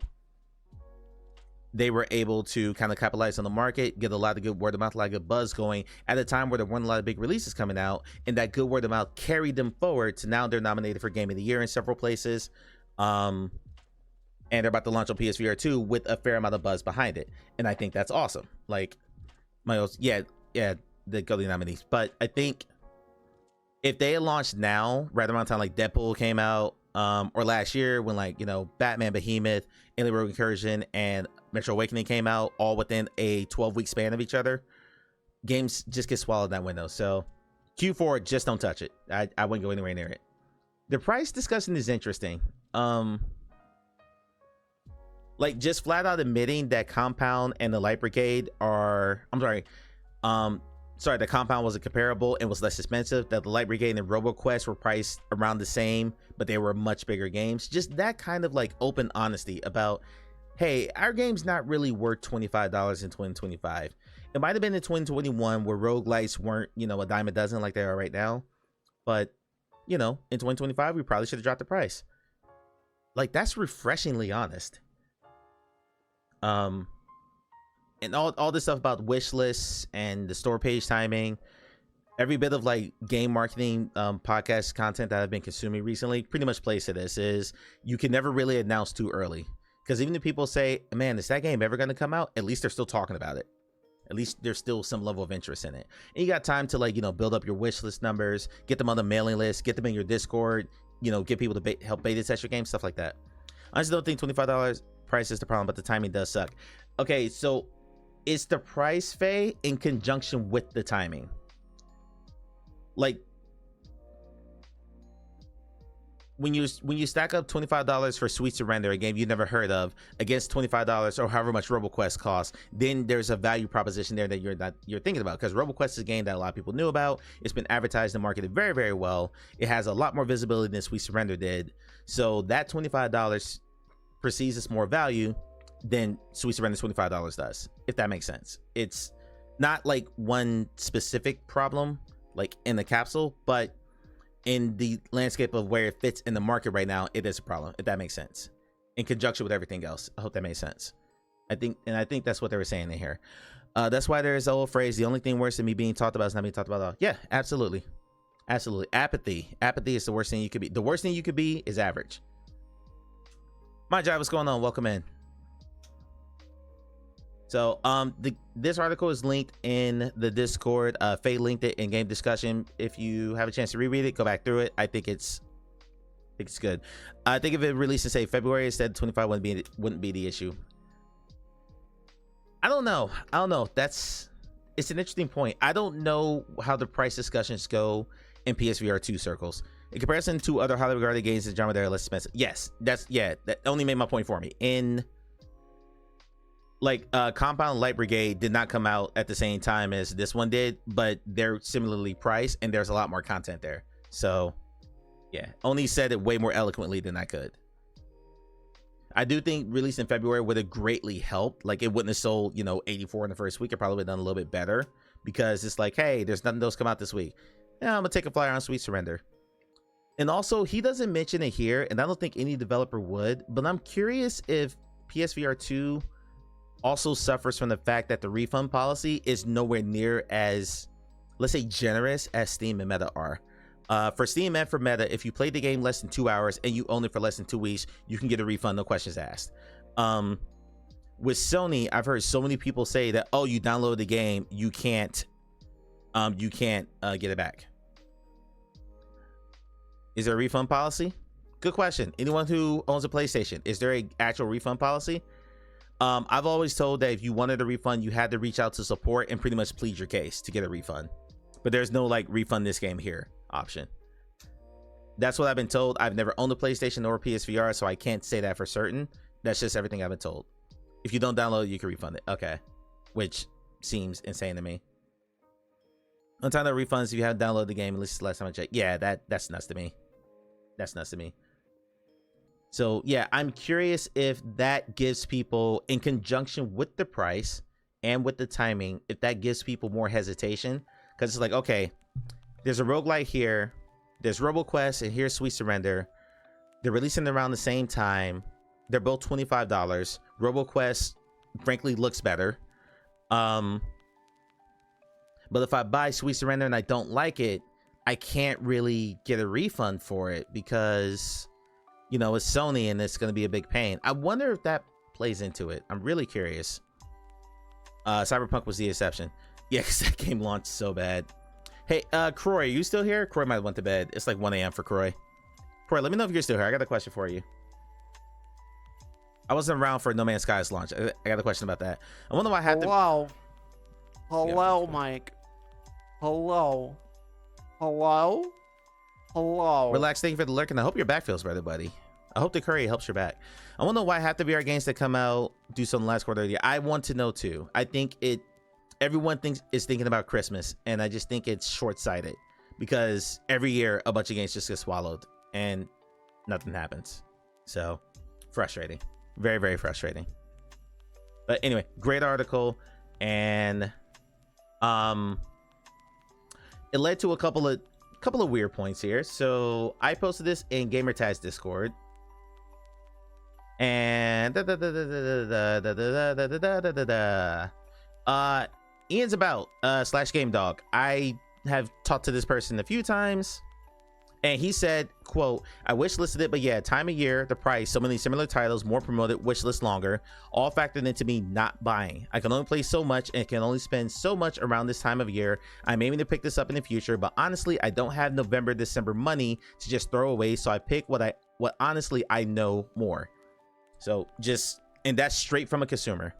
they were able to kind of capitalize on the market, get a lot of good word of mouth, a lot of good buzz going at a time where there weren't a lot of big releases coming out, and that good word of mouth carried them forward to now they're nominated for Game of the Year in several places. And they're about to launch on PSVR 2 with a fair amount of buzz behind it, and I think that's awesome. Like, the Goldie nominees. But I think if they had launched now, right around the time like Deadpool came out, or last year when like Batman Behemoth, Alien Rogue Incursion, and Metro Awakening came out all within a 12-week span of each other, games just get swallowed in that window. So Q4, just don't touch it. I wouldn't go anywhere near it. The price discussion is interesting. Like just flat out admitting that Compound and the Light Brigade are, the Compound wasn't comparable and was less expensive, that the Light Brigade and RoboQuest were priced around the same, but they were much bigger games. Just that kind of like open honesty about, hey, our game's not really worth $25 in 2025. It might have been in 2021 where roguelites weren't, a dime a dozen like they are right now. But, in 2025, we probably should have dropped the price. Like, that's refreshingly honest. And all this stuff about wish lists and the store page timing, every bit of like game marketing podcast content that I've been consuming recently pretty much plays to this, is you can never really announce too early. Because even if people say, man, is that game ever going to come out? At least they're still talking about it. At least there's still some level of interest in it. And you got time to like, build up your wish list numbers, get them on the mailing list, get them in your Discord, get people to help beta test your game, stuff like that. I just don't think $25 price is the problem, but the timing does suck. Okay, so it's the price, Faye, in conjunction with the timing. Like, when you stack up $25 for Sweet Surrender, a game you never heard of, against $25 or however much RoboQuest costs, then there's a value proposition there that you're thinking about, because RoboQuest is a game that a lot of people knew about. It's been advertised and marketed very, very well. It has a lot more visibility than Sweet Surrender did. So that $25 perceives as more value than Sweet Surrender $25 does, if that makes sense. It's not like one specific problem like in the capsule, but in the landscape of where it fits in the market right now, it is a problem, if that makes sense, in conjunction with everything else. I hope that makes sense. I think that's what they were saying in here. That's why there is the old phrase, the only thing worse than me being talked about is not being talked about at all. Yeah, absolutely. Apathy is the worst thing you could be. The worst thing you could be is average. My job, what's going on? Welcome in. So this article is linked in the Discord. Faye linked it in game discussion. If you have a chance to reread it, go back through it. I think it's good. I think if it released in say February instead, 25 wouldn't be the issue. I don't know. It's an interesting point. I don't know how the price discussions go in PSVR 2 circles. In comparison to other highly regarded games in genre, they're less expensive. Yes, that only made my point for me. In like Compound and Light Brigade did not come out at the same time as this one did, but they're similarly priced and there's a lot more content there. So yeah, only said it way more eloquently than I could. I do think release in February would have greatly helped. Like, it wouldn't have sold 84 in the first week. It probably would have done a little bit better, because it's like, hey, there's nothing else come out this week. Yeah, I'm gonna take a flyer on Sweet Surrender. And also, he doesn't mention it here, and I don't think any developer would, but I'm curious if PSVR 2 also suffers from the fact that the refund policy is nowhere near as, let's say, generous as Steam and Meta are. For Steam and for Meta, if you play the game less than 2 hours and you own it for less than 2 weeks, you can get a refund, no questions asked. With Sony, I've heard so many people say that, oh, you download the game, you can't get it back. Is there a refund policy? Good question. Anyone who owns a PlayStation, is there an actual refund policy? I've always told that if you wanted a refund, you had to reach out to support and pretty much plead your case to get a refund. But there's no like refund this game here option. That's what I've been told. I've never owned a PlayStation or a PSVR, so I can't say that for certain. That's just everything I've been told. If you don't download it, you can refund it. Okay. Which seems insane to me. On time, no refunds if you haven't downloaded the game, at least the last time I checked. Yeah, that's nuts to me. That's nuts to me. So yeah, I'm curious if that gives people, in conjunction with the price and with the timing, if that gives people more hesitation. Because it's like, okay, there's a roguelite here, there's RoboQuest, and here's Sweet Surrender. They're releasing around the same time. They're both $25. RoboQuest, frankly, looks better. But if I buy Sweet Surrender and I don't like it, I can't really get a refund for it because, you know, it's Sony and it's going to be a big pain. I wonder if that plays into it. I'm really curious. Cyberpunk was the exception. Yeah, because that game launched so bad. Hey, Croy, are you still here? Croy might have went to bed. It's like 1 a.m. for Croy. Croy, let me know if you're still here. I got a question for you. I wasn't around for No Man's Sky's launch. I got a question about that. I wonder why I had to... Hello, Mike. Hello. Relax, thank you for the lurk, and I hope your back feels better, buddy. I hope the curry helps your back. I want to know why half the VR games that come out do something last quarter of the year. I want to know too. I think everyone is thinking about Christmas, and I just think it's short-sighted because every year a bunch of games just get swallowed and nothing happens. So frustrating, very, very frustrating. But anyway, great article, and it led to a couple of weird points here. So I posted this in Gamertag's Discord, and Ian's about slash Game Dog. I have talked to this person a few times, and he said, quote, I wish listed it, but yeah, time of year, the price, so many similar titles, more promoted, wish list longer, all factored into me not buying. I can only play so much and can only spend so much around this time of year. I'm aiming to pick this up in the future, but honestly, I don't have November, December money to just throw away, so I pick what honestly I know more. So just, and that's straight from a consumer.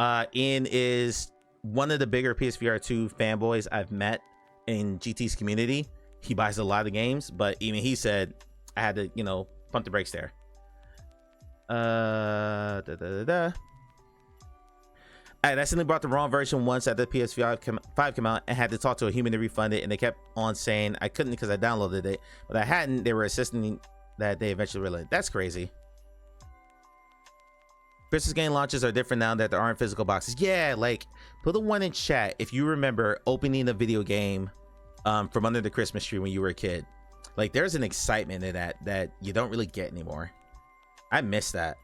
Ian is one of the bigger PSVR 2 fanboys I've met in GT's community. He buys a lot of games, but even he said I had to, you know, pump the brakes there. I accidentally bought the wrong version once after the PS5 came out and had to talk to a human to refund it, and they kept on saying I couldn't because I downloaded it, but I hadn't. They were insisting that they eventually realized. That's crazy. Christmas game launches are different now that there aren't physical boxes. Yeah, like put a one in chat if you remember opening a video game from under the Christmas tree when you were a kid. Like there's an excitement in that you don't really get anymore. I miss that.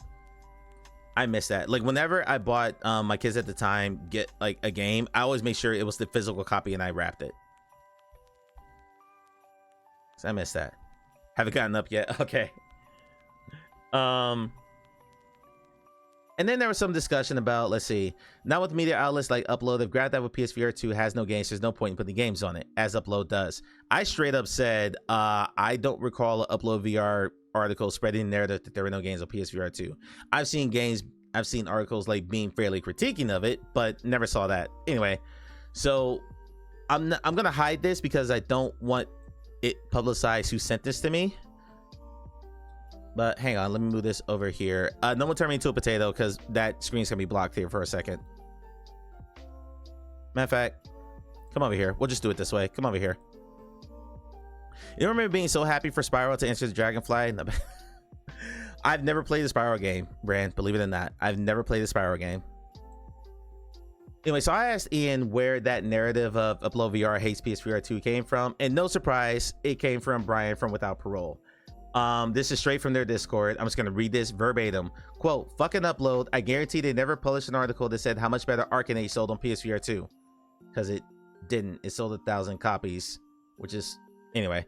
Like whenever I bought my kids at the time get like a game, I always make sure it was the physical copy and I wrapped it. So I miss that. Haven't gotten up yet. Okay. And then there was some discussion about, let's see, now with media outlets like Upload, if Grab That with PSVR 2 has no games, there's no point in putting games on it, as Upload does. I straight up said, I don't recall an Upload VR article spreading the narrative that there were no games on PSVR 2. I've seen articles like being fairly critiquing of it, but never saw that. Anyway, so I'm gonna hide this because I don't want it publicized who sent this to me. But hang on, let me move this over here. No one turn me into a potato because that screen's gonna be blocked here for a second. Matter of fact, come over here. We'll just do it this way. Come over here. You remember being so happy for Spyro to enter the Dragonfly? I've never played the Spyro game, Brand. Believe it or not, I've never played the Spyro game. Anyway, so I asked Ian where that narrative of Upload VR hates PSVR 2 came from, and no surprise, it came from Brian from Without Parole. This is straight from their Discord. I'm just gonna read this verbatim. Quote, fucking Upload. I guarantee they never published an article that said how much better Arcanage sold on PSVR 2. Because it didn't. It sold 1,000 copies, which is, anyway.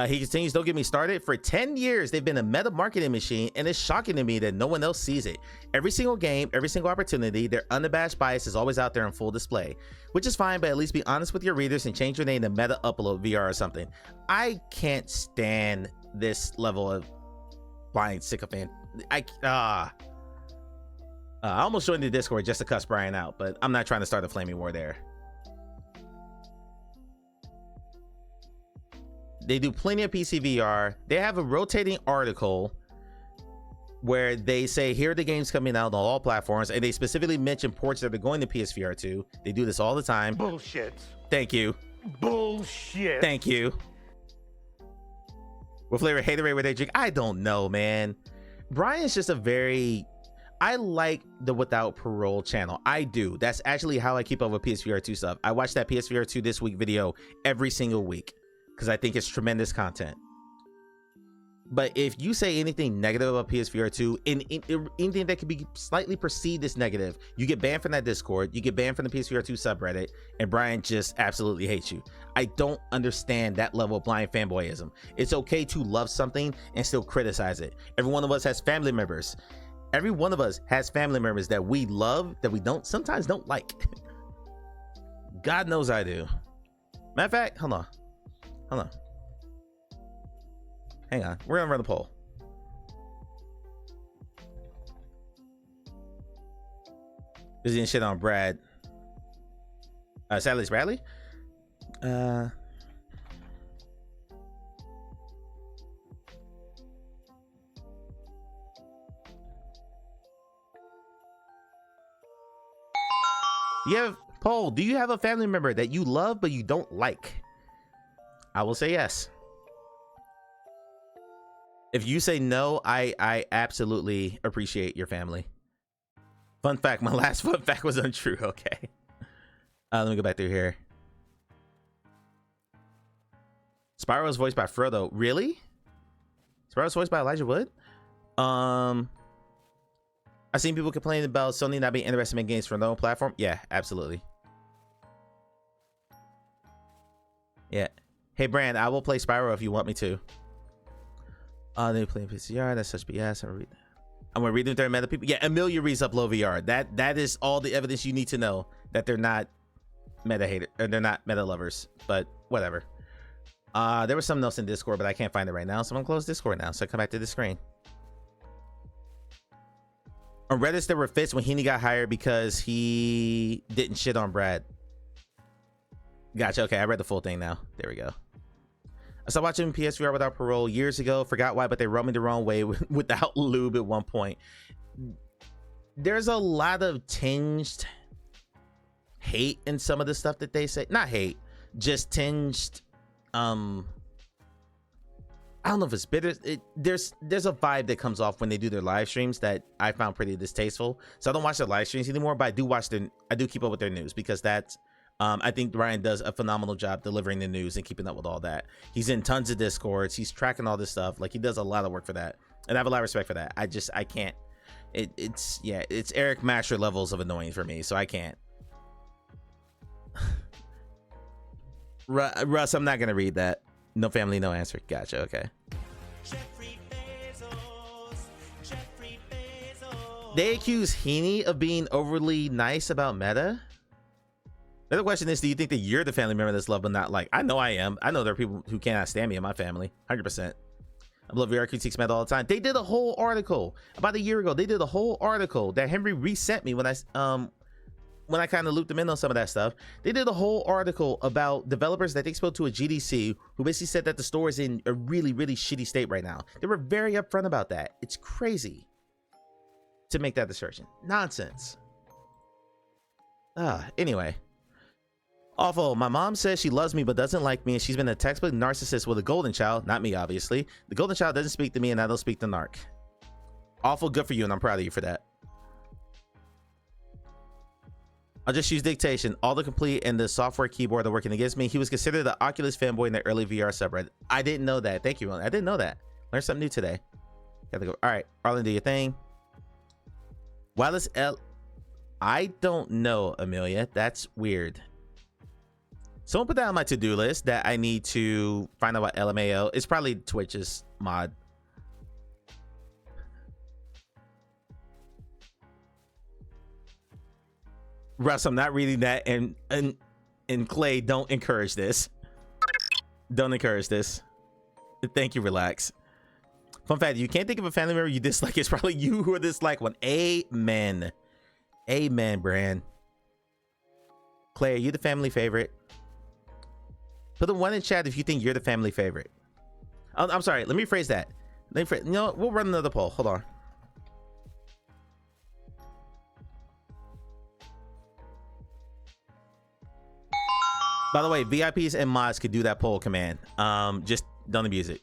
He continues, don't get me started. For 10 years, they've been a meta marketing machine, and it's shocking to me that no one else sees it. Every single game, every single opportunity, their unabashed bias is always out there in full display, which is fine, but at least be honest with your readers and change your name to Meta Upload VR or something. I can't stand this level of blind sycophant. I almost joined the Discord just to cuss Brian out, but I'm not trying to start a flaming war there. They do plenty of PC VR. They have a rotating article where they say, here are the games coming out on all platforms, and they specifically mention ports that are going to PSVR 2. They do this all the time. Bullshit. Thank you. Bullshit. Thank you. What flavor haterade where they drink? I don't know, man. Brian's just a very... I like the Without Parole channel. I do. That's actually how I keep up with PSVR 2 stuff. I watch that PSVR 2 This Week video every single week, because I think it's tremendous content. But if you say anything negative about PSVR 2, anything that could be slightly perceived as negative, you get banned from that Discord, you get banned from the PSVR 2 subreddit, and Brian just absolutely hates you. I don't understand that level of blind fanboyism. It's okay to love something and still criticize it. Every one of us has family members. Every one of us has family members that we love, that we sometimes don't like. God knows I do. Matter of fact, hold on. Hang on. We're gonna run the poll. Is he shit on Brad? Sally's Bradley? Poll, do you have a family member that you love but you don't like? I will say yes. If you say no, I absolutely appreciate your family. Fun fact, my last fun fact was untrue. Okay. Let me go back through here. Spyro is voiced by Frodo. Really? Spyro's voiced by Elijah Wood? I've seen people complaining about Sony not being interested in games for their own platform. Yeah, absolutely. Yeah. Hey, Brand, I will play Spyro if you want me to. They play PCR. That's such BS. I'm gonna read them through meta people. Yeah, Amelia reads Upload VR. That is all the evidence you need to know that they're not meta hater, or they're not meta lovers. But whatever. There was something else in Discord, but I can't find it right now, so I'm gonna close Discord now. So I come back to the screen. On Reddit, there were fits when Heaney got hired because he didn't shit on Brad. Gotcha. Okay, I read the full thing now. There we go. I started watching PSVR Without Parole years ago. Forgot why, but they rubbed me the wrong way without lube at one point. There's a lot of tinged hate in some of the stuff that they say. Not hate, just tinged. I don't know if it's bitter. There's a vibe that comes off when they do their live streams that I found pretty distasteful. So I don't watch their live streams anymore, but I do keep up with their news, because that's I think Ryan does a phenomenal job delivering the news and keeping up with all that. He's in tons of Discords. He's tracking all this stuff. Like, he does a lot of work for that, and I have a lot of respect for that. I can't. It's Eric Masher levels of annoying for me, so I can't. Russ, I'm not gonna read that. No family, no answer. Gotcha. Okay. They accuse Heaney of being overly nice about meta. The other question is, do you think that you're the family member that's loved but not like? I know I am. I know there are people who cannot stand me in my family. 100%. I love VR critiques meta all the time. They did a whole article about a year ago. They did a whole article that Henry resent me when I kind of looped them in on some of that stuff. They did a whole article about developers that they spoke to at GDC who basically said that the store is in a really, really shitty state right now. They were very upfront about that. It's crazy to make that assertion. Nonsense. Anyway. Awful. My mom says she loves me but doesn't like me, and she's been a textbook narcissist with a golden child. Not me, obviously. The golden child doesn't speak to me, and I don't speak to Narc. Awful. Good for you, and I'm proud of you for that. I'll just use dictation. All the complete and the software keyboard are working against me. He was considered the Oculus fanboy in the early VR subreddit. I didn't know that. Thank you, Ron. I didn't know that. Learned something new today. Gotta go. All right, Arlen, do your thing. Wireless L. I don't know, Amelia. That's weird. Someone put that on my to-do list that I need to find out what LMAO. It's probably Twitch's mod. Russ, I'm not reading that, and Clay, don't encourage this. Don't encourage this. Thank you, relax. Fun fact, you can't think of a family member you dislike. It's probably you who dislike one. Amen. Amen, Bran. Clay, are you the family favorite? Put the one in chat if you think you're the family favorite. I'm sorry, let me rephrase that. You know, we'll run another poll. Hold on. By the way, VIPs and mods could do that poll command. Just don't abuse it.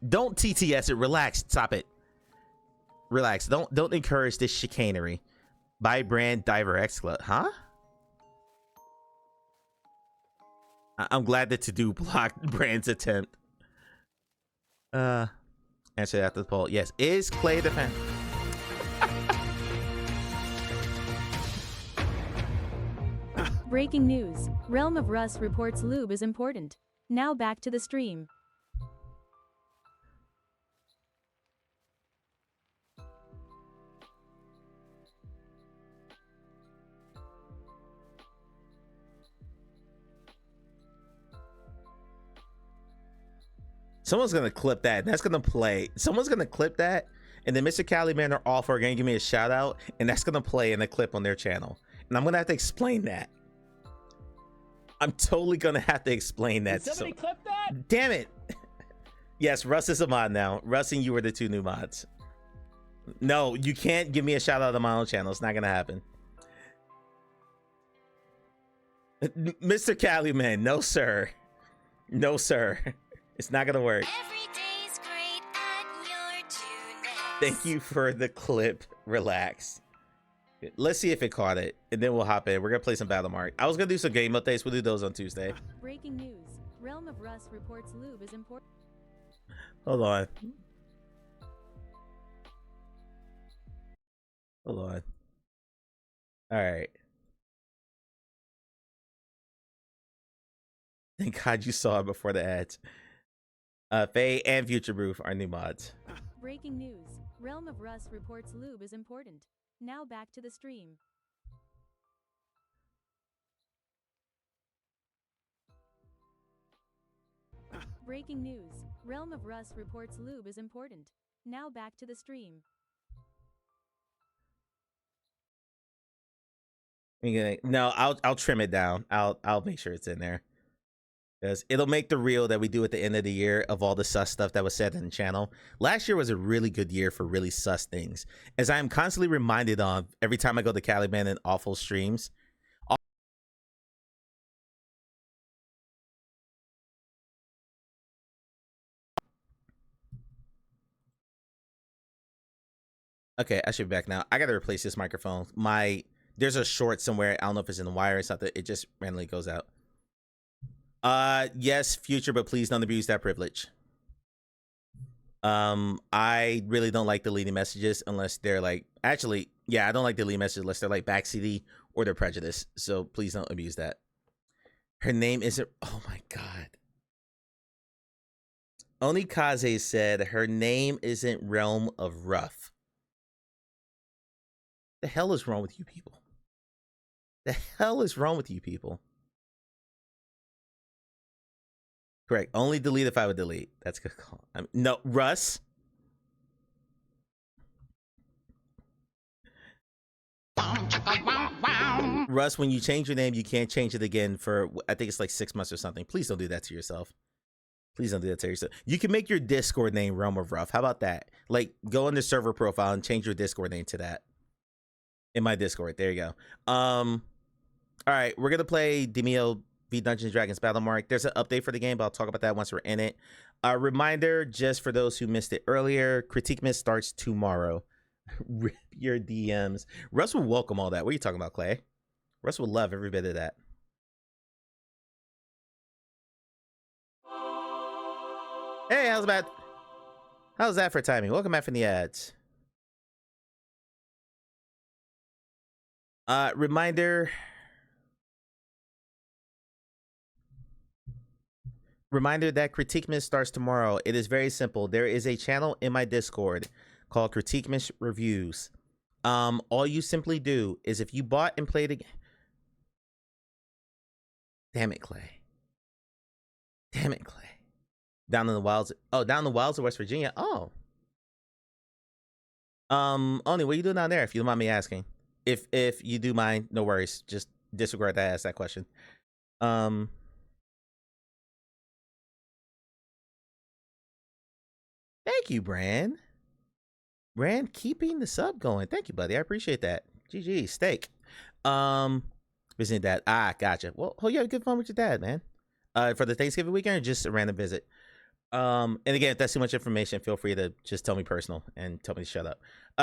Don't TTS it. Relax. Stop it. Relax. Don't encourage this chicanery. By Brand Diver X Club. Huh? I'm glad that to do blocked Brand's attempt. Answer after the poll. Yes. Is Clay the fan? Breaking news. Realm of Russ reports lube is important. Now back to the stream. Someone's gonna clip that. That's gonna play. Someone's gonna clip that, and then Mr. Caliban or Offer are gonna give me a shout out, and that's gonna play in a clip on their channel. And I'm gonna have to explain that. I'm totally gonna have to explain that. Did somebody clip that? Damn it. Yes, Russ is a mod now. Russ and you are the two new mods. No, you can't give me a shout out on my own channel. It's not gonna happen. Mr. Caliban, no sir. No sir. It's not gonna work. Every day's great at your tuners. Thank you for the clip. Relax. Let's see if it caught it, and then we'll hop in. We're gonna play some Battlemarked. I was gonna do some game updates. We'll do those on Tuesday. Breaking news. Realm of Russ reports lube is important. Hold on. Hold on. All right. Thank God you saw it before the ads. Faye and Future Proof are new mods. Breaking news. Realm of Russ reports lube is important. Now back to the stream. Breaking news. Realm of Russ reports lube is important. Now back to the stream. No, I'll trim it down. I'll make sure it's in there. Because it'll make the reel that we do at the end of the year of all the sus stuff that was said in the channel. Last year was a really good year for really sus things. As I am constantly reminded of every time I go to Caliban and Awful streams. Okay, I should be back now. I gotta replace this microphone. There's a short somewhere. I don't know if it's in the wire or something. It just randomly goes out. Yes, Future, but please don't abuse that privilege. I really don't like deleting messages unless they're like, actually, yeah, I don't like deleting messages unless they're like backseaty or they're prejudiced. So please don't abuse that. Her name isn't, oh my God. Only Kaze said her name isn't Realm of Rough. The hell is wrong with you people? The hell is wrong with you people? Correct. Only delete if I would delete. That's a good call. No, Russ. Russ, when you change your name, you can't change it again for, I think it's like 6 months or something. Please don't do that to yourself. Please don't do that to yourself. You can make your Discord name Realm of Rough. How about that? Like, go into server profile and change your Discord name to that. In my Discord. There you go. All right, we're going to play Demeo v Dungeons & Dragons Battlemarked. There's an update for the game, but I'll talk about that once we're in it. A reminder, just for those who missed it earlier, Critique Miss starts tomorrow. Rip your DMs. Russ will welcome all that. What are you talking about, Clay? Russ would love every bit of that. Hey, how's that for timing? Welcome back from the ads. Reminder that Critique Miss starts tomorrow. It is very simple. There is a channel in my Discord called Critique Miss Reviews. All you simply do is if you bought and played a... Damn it, Clay. Damn it, Clay. Down in the wilds. Oh, down in the wilds of West Virginia. Oh. Oni, what are you doing down there, if you don't mind me asking? If you do mind, no worries. Just disregard that I asked that question. Thank you, Bran. Bran, keeping the sub going. Thank you, buddy. I appreciate that. GG, steak. Visiting dad. Ah, gotcha. Well, hope you have good fun with your dad, man. For the Thanksgiving weekend or just a random visit? And again, if that's too much information, feel free to just tell me personal and tell me to shut up.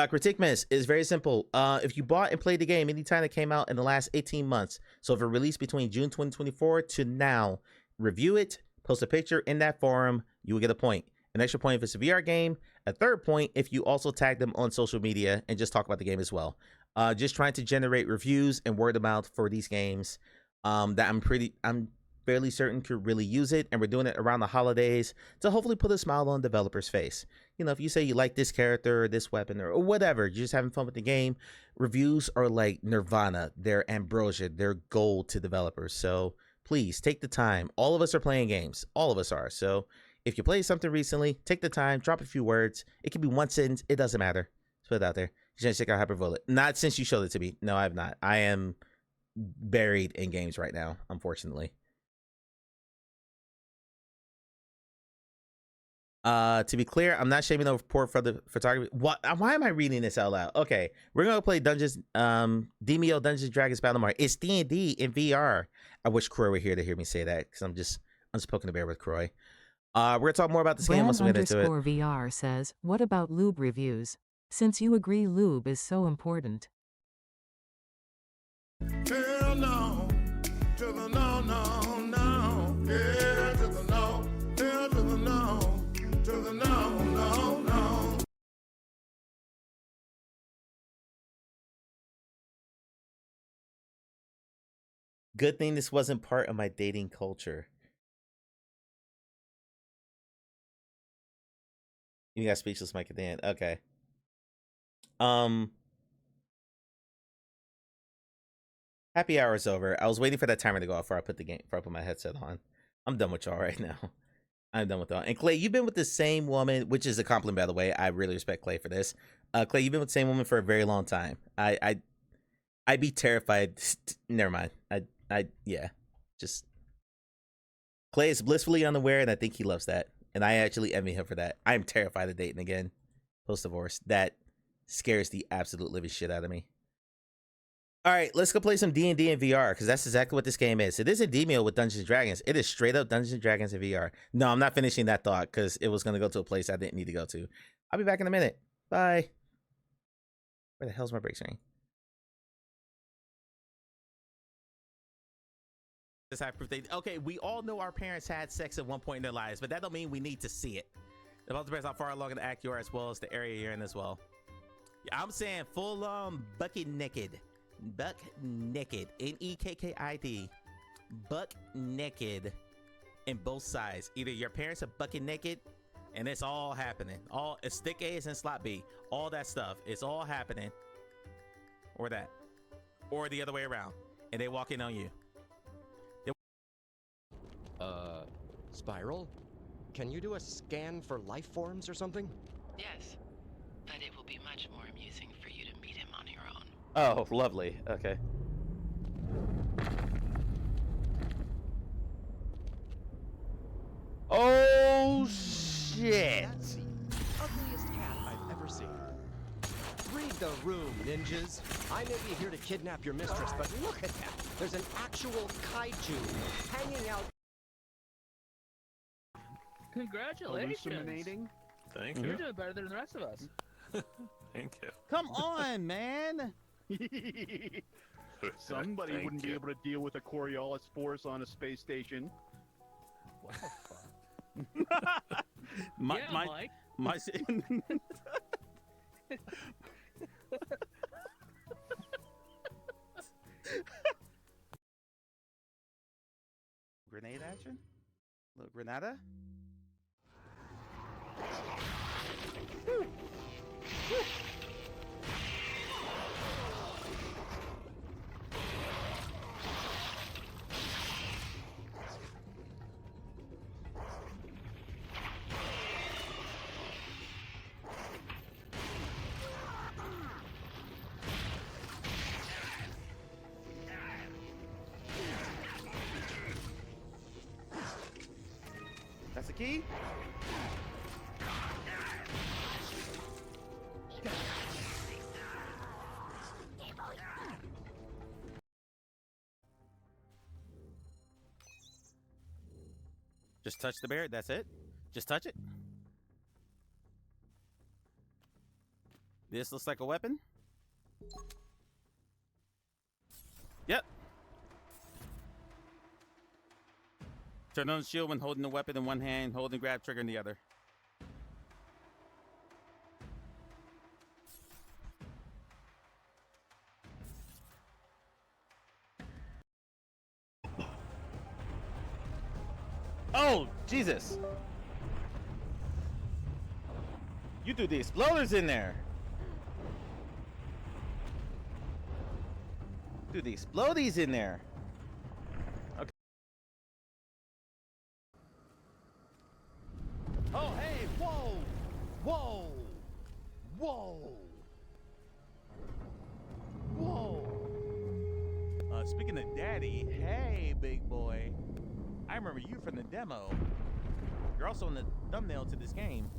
Critique Miss is very simple. If you bought and played the game anytime it came out in the last 18 months, so if it released between June 2024 to now, review it, post a picture in that forum, you will get a point. An extra point if it's a VR game. A third point if you also tag them on social media and just talk about the game as well. Just trying to generate reviews and word of mouth for these games that I'm fairly certain could really use it, and we're doing it around the holidays to hopefully put a smile on developers' face. You know, if you say you like this character or this weapon or whatever, you're just having fun with the game, reviews are like nirvana. They're ambrosia. They're gold to developers. So please take the time. All of us are playing games. All of us are. So if you played something recently, take the time, drop a few words. It can be one sentence. It doesn't matter. Just put it out there. You should check out Hypervolt. Not since you showed it to me. No, I have not. I am buried in games right now, unfortunately. To be clear, I'm not shaming the report for the photography. What? Why am I reading this out loud? Okay, we're gonna play Demeo Dungeons Dragons Battlemarked. It's D&D in VR. I wish Croy were here to hear me say that because I'm just poking the bear with Croy. We're gonna talk more about this game once we get into it. VR says, what about lube reviews? Since you agree lube is so important. Hell no, to the no, no, no. Yeah, to the no, hell to the no, to the no, no, no. Good thing this wasn't part of my dating culture. You got speechless mic at the end. Okay. Happy hour is over. I was waiting for that timer to go off before I put my headset on. I'm done with y'all right now. I'm done with y'all. And Clay, you've been with the same woman, which is a compliment, by the way. I really respect Clay for this. Clay, you've been with the same woman for a very long time. I'd be terrified. Never mind. Yeah. Just Clay is blissfully unaware, and I think he loves that. And I actually envy him for that. I am terrified of dating again post-divorce. That scares the absolute living shit out of me. All right, let's go play some D&D in VR, because that's exactly what this game is. It isn't Demeo with Dungeons & Dragons. It is straight up Dungeons & Dragons in VR. No, I'm not finishing that thought, because it was going to go to a place I didn't need to go to. I'll be back in a minute. Bye. Where the hell's my break screen? Okay, we all know our parents had sex at one point in their lives, but that don't mean we need to see it. About depends how far along in the act you are, as well as the area you're in as well. Yeah, I'm saying full bucket naked. Buck naked. N-E-K-K-I-D. Buck naked in both sides. Either your parents are bucket naked and it's all happening. All stick A's and slot B. All that stuff. It's all happening. Or that. Or the other way around. And they walk in on you. Spiral? Can you do a scan for life forms or something? Yes, but it will be much more amusing for you to meet him on your own. Oh, lovely. Okay. Oh, shit. That's the ugliest cat I've ever seen. Read the room, ninjas. I may be here to kidnap your mistress, but look at that. There's an actual kaiju hanging out. Congratulations. Thank You're doing better than the rest of us. Thank you. Come on, man. Somebody Thank wouldn't be you. able to deal with a Coriolis force on a space station. What the fuck? my grenade action? Little grenada? That's the key? Just touch the bear, that's it? Just touch it? This looks like a weapon? Yep. Turn on the shield when holding the weapon in one hand, hold and grab trigger in the other. Oh, Jesus. You threw the exploders in there. Threw the explodies in there. Okay. Oh, hey, whoa, whoa, whoa, whoa. Speaking of daddy, hey, big boy. I remember you from the demo. You're also in the thumbnail to this game.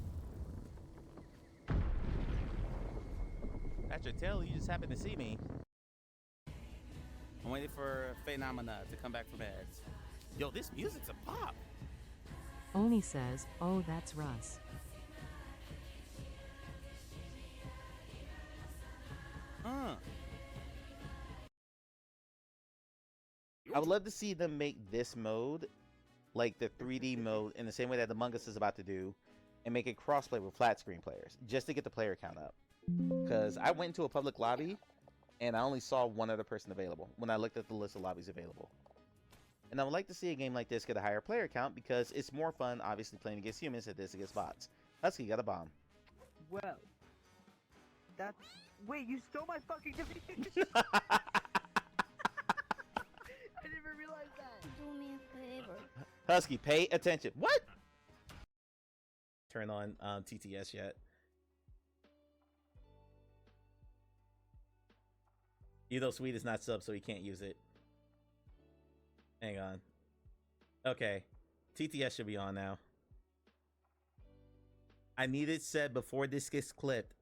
At your tail, you just happened to see me. I'm waiting for Phenomena to come back from ads. Yo, this music's a pop. Oni says, oh, that's Russ. I would love to see them make this mode like the 3D mode in the same way that Among Us is about to do, and make it crossplay with flat screen players just to get the player count up. Because I went into a public lobby and I only saw one other person available when I looked at the list of lobbies available. And I would like to see a game like this get a higher player count because it's more fun, obviously, playing against humans than this against bots. Husky got a bomb. Well, that's... Wait, you stole my fucking defeat! I never realized that. Do me a favor. Husky, pay attention. What? Turn on TTS yet. Either Sweet is not sub, so he can't use it. Hang on. Okay. TTS should be on now. I need it said before this gets clipped.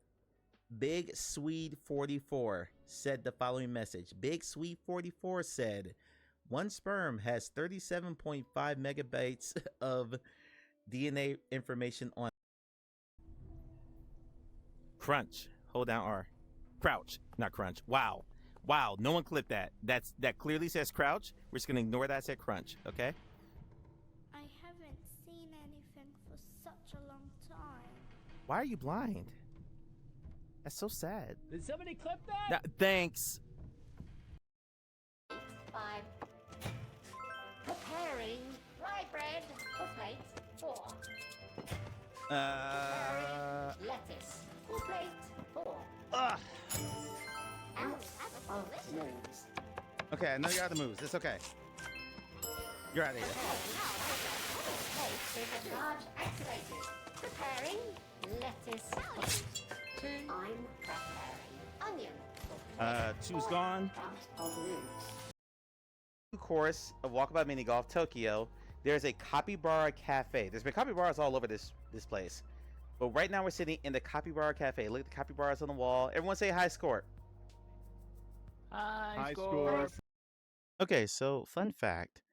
Big Swede 44 said the following message. Big Swede 44 said, one sperm has 37.5 megabytes of DNA information on. Crunch. Hold down R. Crouch, not crunch. Wow. Wow, no one clipped that. That clearly says crouch. We're just gonna ignore that said crunch, okay? I haven't seen anything for such a long time. Why are you blind? That's so sad. Did somebody clip that? Thanks. 5. Preparing rye bread for plate 4. Lettuce for plate 4. Ugh. Out of this moves. Okay, I know you're out of the moves. It's okay. You're out of here. Plate is large activated. Preparing lettuce. 2. I'm preparing onion. 2's gone. Of moves. Chorus of Walkabout Mini Golf Tokyo. There's a Capybara Cafe. There's been capybaras all over this place. But right now we're sitting in the Capybara Cafe. Look at the capybaras on the wall. Everyone say hi, Score. High score. Okay, so fun fact.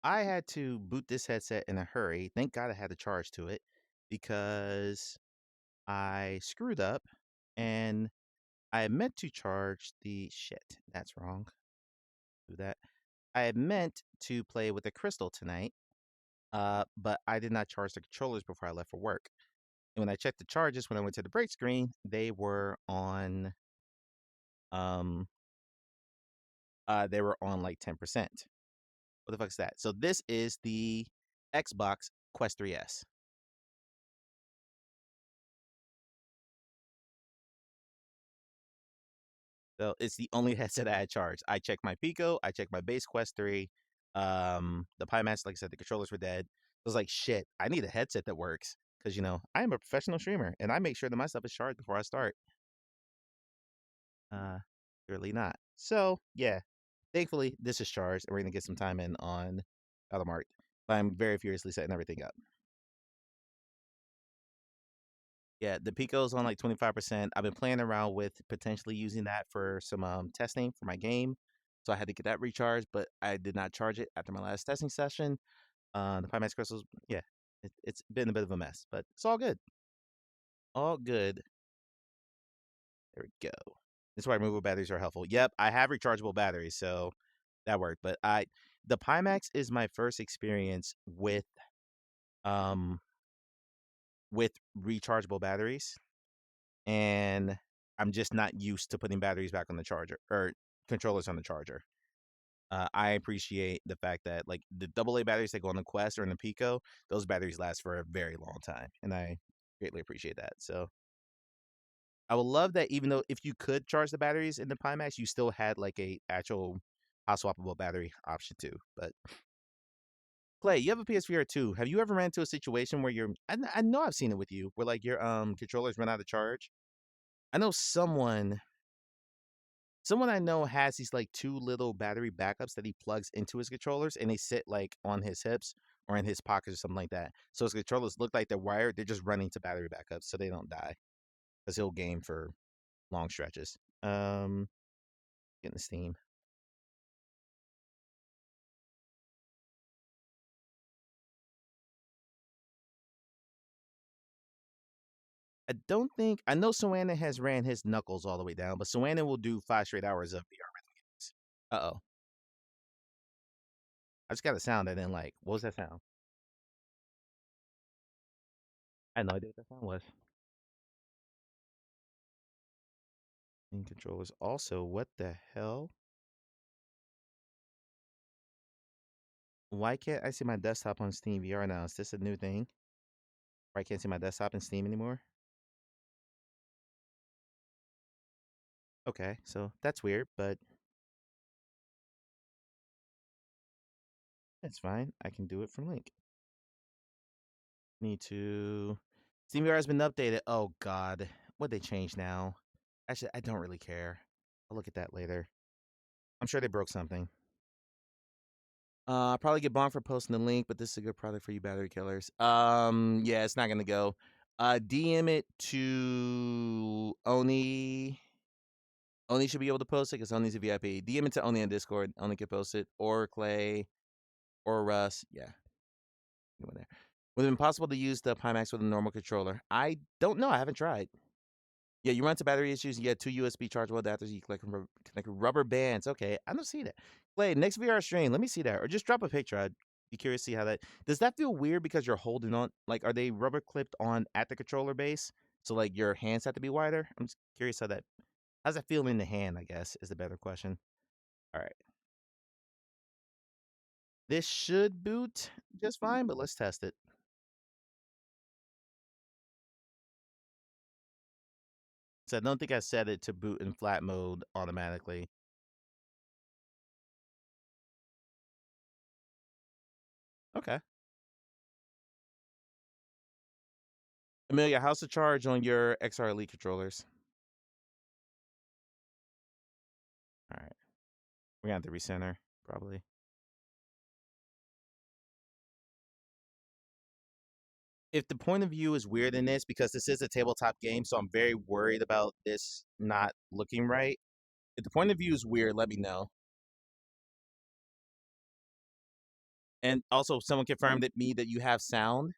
I had to boot this headset in a hurry. Thank God I had a charge to it because I screwed up and I meant to charge the shit. That's wrong. Do that. I had meant to play with the crystal tonight, but I did not charge the controllers before I left for work. And when I checked the charges, when I went to the break screen, they were on, like 10%. What the fuck is that? So this is the Xbox Quest 3S. So it's the only headset I had charged. I checked my Pico, I checked my base Quest 3. The Pimax, like I said, the controllers were dead. I was like, shit, I need a headset that works. Because, you know, I am a professional streamer and I make sure that my stuff is charged before I start. Clearly not. So, yeah. Thankfully, this is charged and we're going to get some time in on Battlemarked. But I'm very furiously setting everything up. Yeah, the Pico's on like 25%. I've been playing around with potentially using that for some testing for my game. So I had to get that recharged, but I did not charge it after my last testing session. The Pimax crystals, yeah, it's been a bit of a mess, but it's all good. All good. There we go. That's why removable batteries are helpful. Yep, I have rechargeable batteries, so that worked. But the Pimax is my first experience with rechargeable batteries, and I'm just not used to putting batteries back on the charger or controllers on the charger. I appreciate the fact that like the AA batteries that go on the Quest or in the Pico, those batteries last for a very long time, and I greatly appreciate that. So I would love that even though if you could charge the batteries in the Pimax, you still had like a actual hot swappable battery option too. But Clay, you have a PSVR 2. Have you ever ran into a situation where I know I've seen it with you, where like your controllers run out of charge? I know someone I know has these like two little battery backups that he plugs into his controllers and they sit like on his hips or in his pockets or something like that. So his controllers look like they're wired, they're just running to battery backups so they don't die. Because he'll game for long stretches. Getting the Steam. I know Soana has ran his knuckles all the way down, but Soana will do 5 straight hours of VR rhythm games. Uh-oh. I just got a sound I didn't like. What was that sound? I had no idea what that sound was. In controllers. Also, what the hell? Why can't I see my desktop on Steam VR now? Is this a new thing? Why can't see my desktop in Steam anymore? Okay, so that's weird, but that's fine. I can do it from Link. Need to... SteamVR has been updated. Oh, God. What'd they change now? Actually, I don't really care. I'll look at that later. I'm sure they broke something. I'll probably get bombed for posting the link, but this is a good product for you battery killers. Yeah, it's not gonna go. DM it to Oni. Oni should be able to post it because Oni's a VIP. DM it to Oni on Discord. Oni can post it. Or Clay. Or Russ. Yeah. Anyone there. Would it be possible to use the Pimax with a normal controller? I don't know. I haven't tried. Yeah, you run into battery issues. You get 2 USB chargeable adapters. You connect rubber bands. Okay, I don't see that. Play next VR stream. Let me see that, or just drop a picture. I'd be curious to see how that. Does that feel weird because you're holding on? Like, are they rubber clipped on at the controller base? So like your hands have to be wider. I'm just curious how that. How's that feel in the hand? I guess is the better question. All right. This should boot just fine, but let's test it. So I don't think I set it to boot in flat mode automatically. Okay. Amelia, how's the charge on your XR Elite controllers? All right. We're going to have to recenter, probably. If the point of view is weird in this, because this is a tabletop game, so I'm very worried about this not looking right. If the point of view is weird, let me know. And also, someone confirmed at me that you have sound.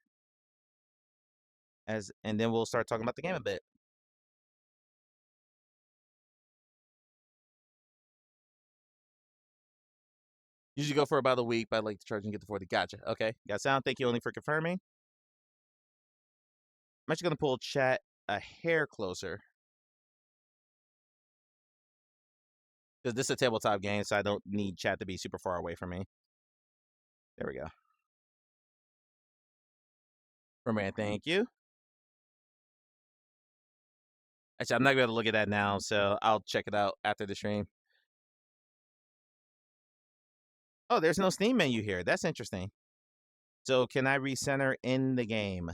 And then we'll start talking about the game a bit. Usually go for about a week, but I like to charge and get the 40. Gotcha. Okay. Got sound. Thank you only for confirming. I'm actually going to pull chat a hair closer. Because this is a tabletop game, so I don't need chat to be super far away from me. There we go. Roman, thank you. Actually, I'm not going to be able to look at that now, so I'll check it out after the stream. Oh, there's no Steam menu here. That's interesting. So can I recenter in the game?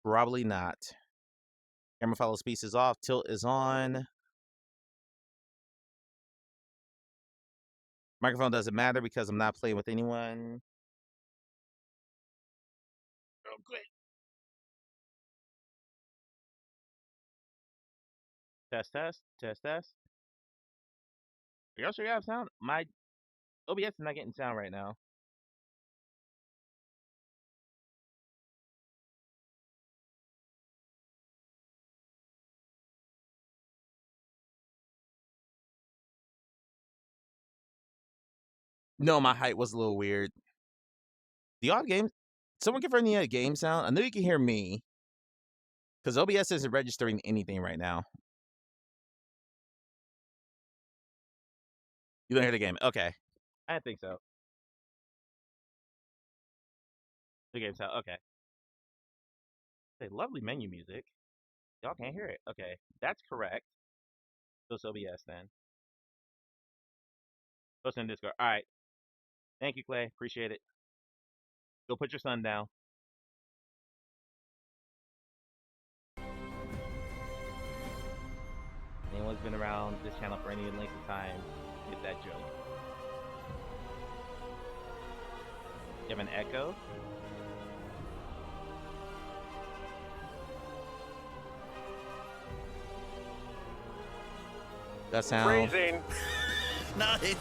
Probably not. Camera follow speed is off. Tilt is on. Microphone doesn't matter because I'm not playing with anyone. Oh, great. Test, test, test, test. Are y'all sure you have sound? My OBS is not getting sound right now. No, my height was a little weird. The odd game. Someone confirm the game sound. I know you can hear me. Because OBS isn't registering anything right now. You don't hear the game. Okay. I think so. The game sound. Okay. Hey, lovely menu music. Y'all can't hear it. Okay. That's correct. So it's OBS then. Post in Discord. All right. Thank you, Clay. Appreciate it. Go put your son down. Anyone's been around this channel for any length of time, get that joke. You have an echo? That sound. Freezing. Nice.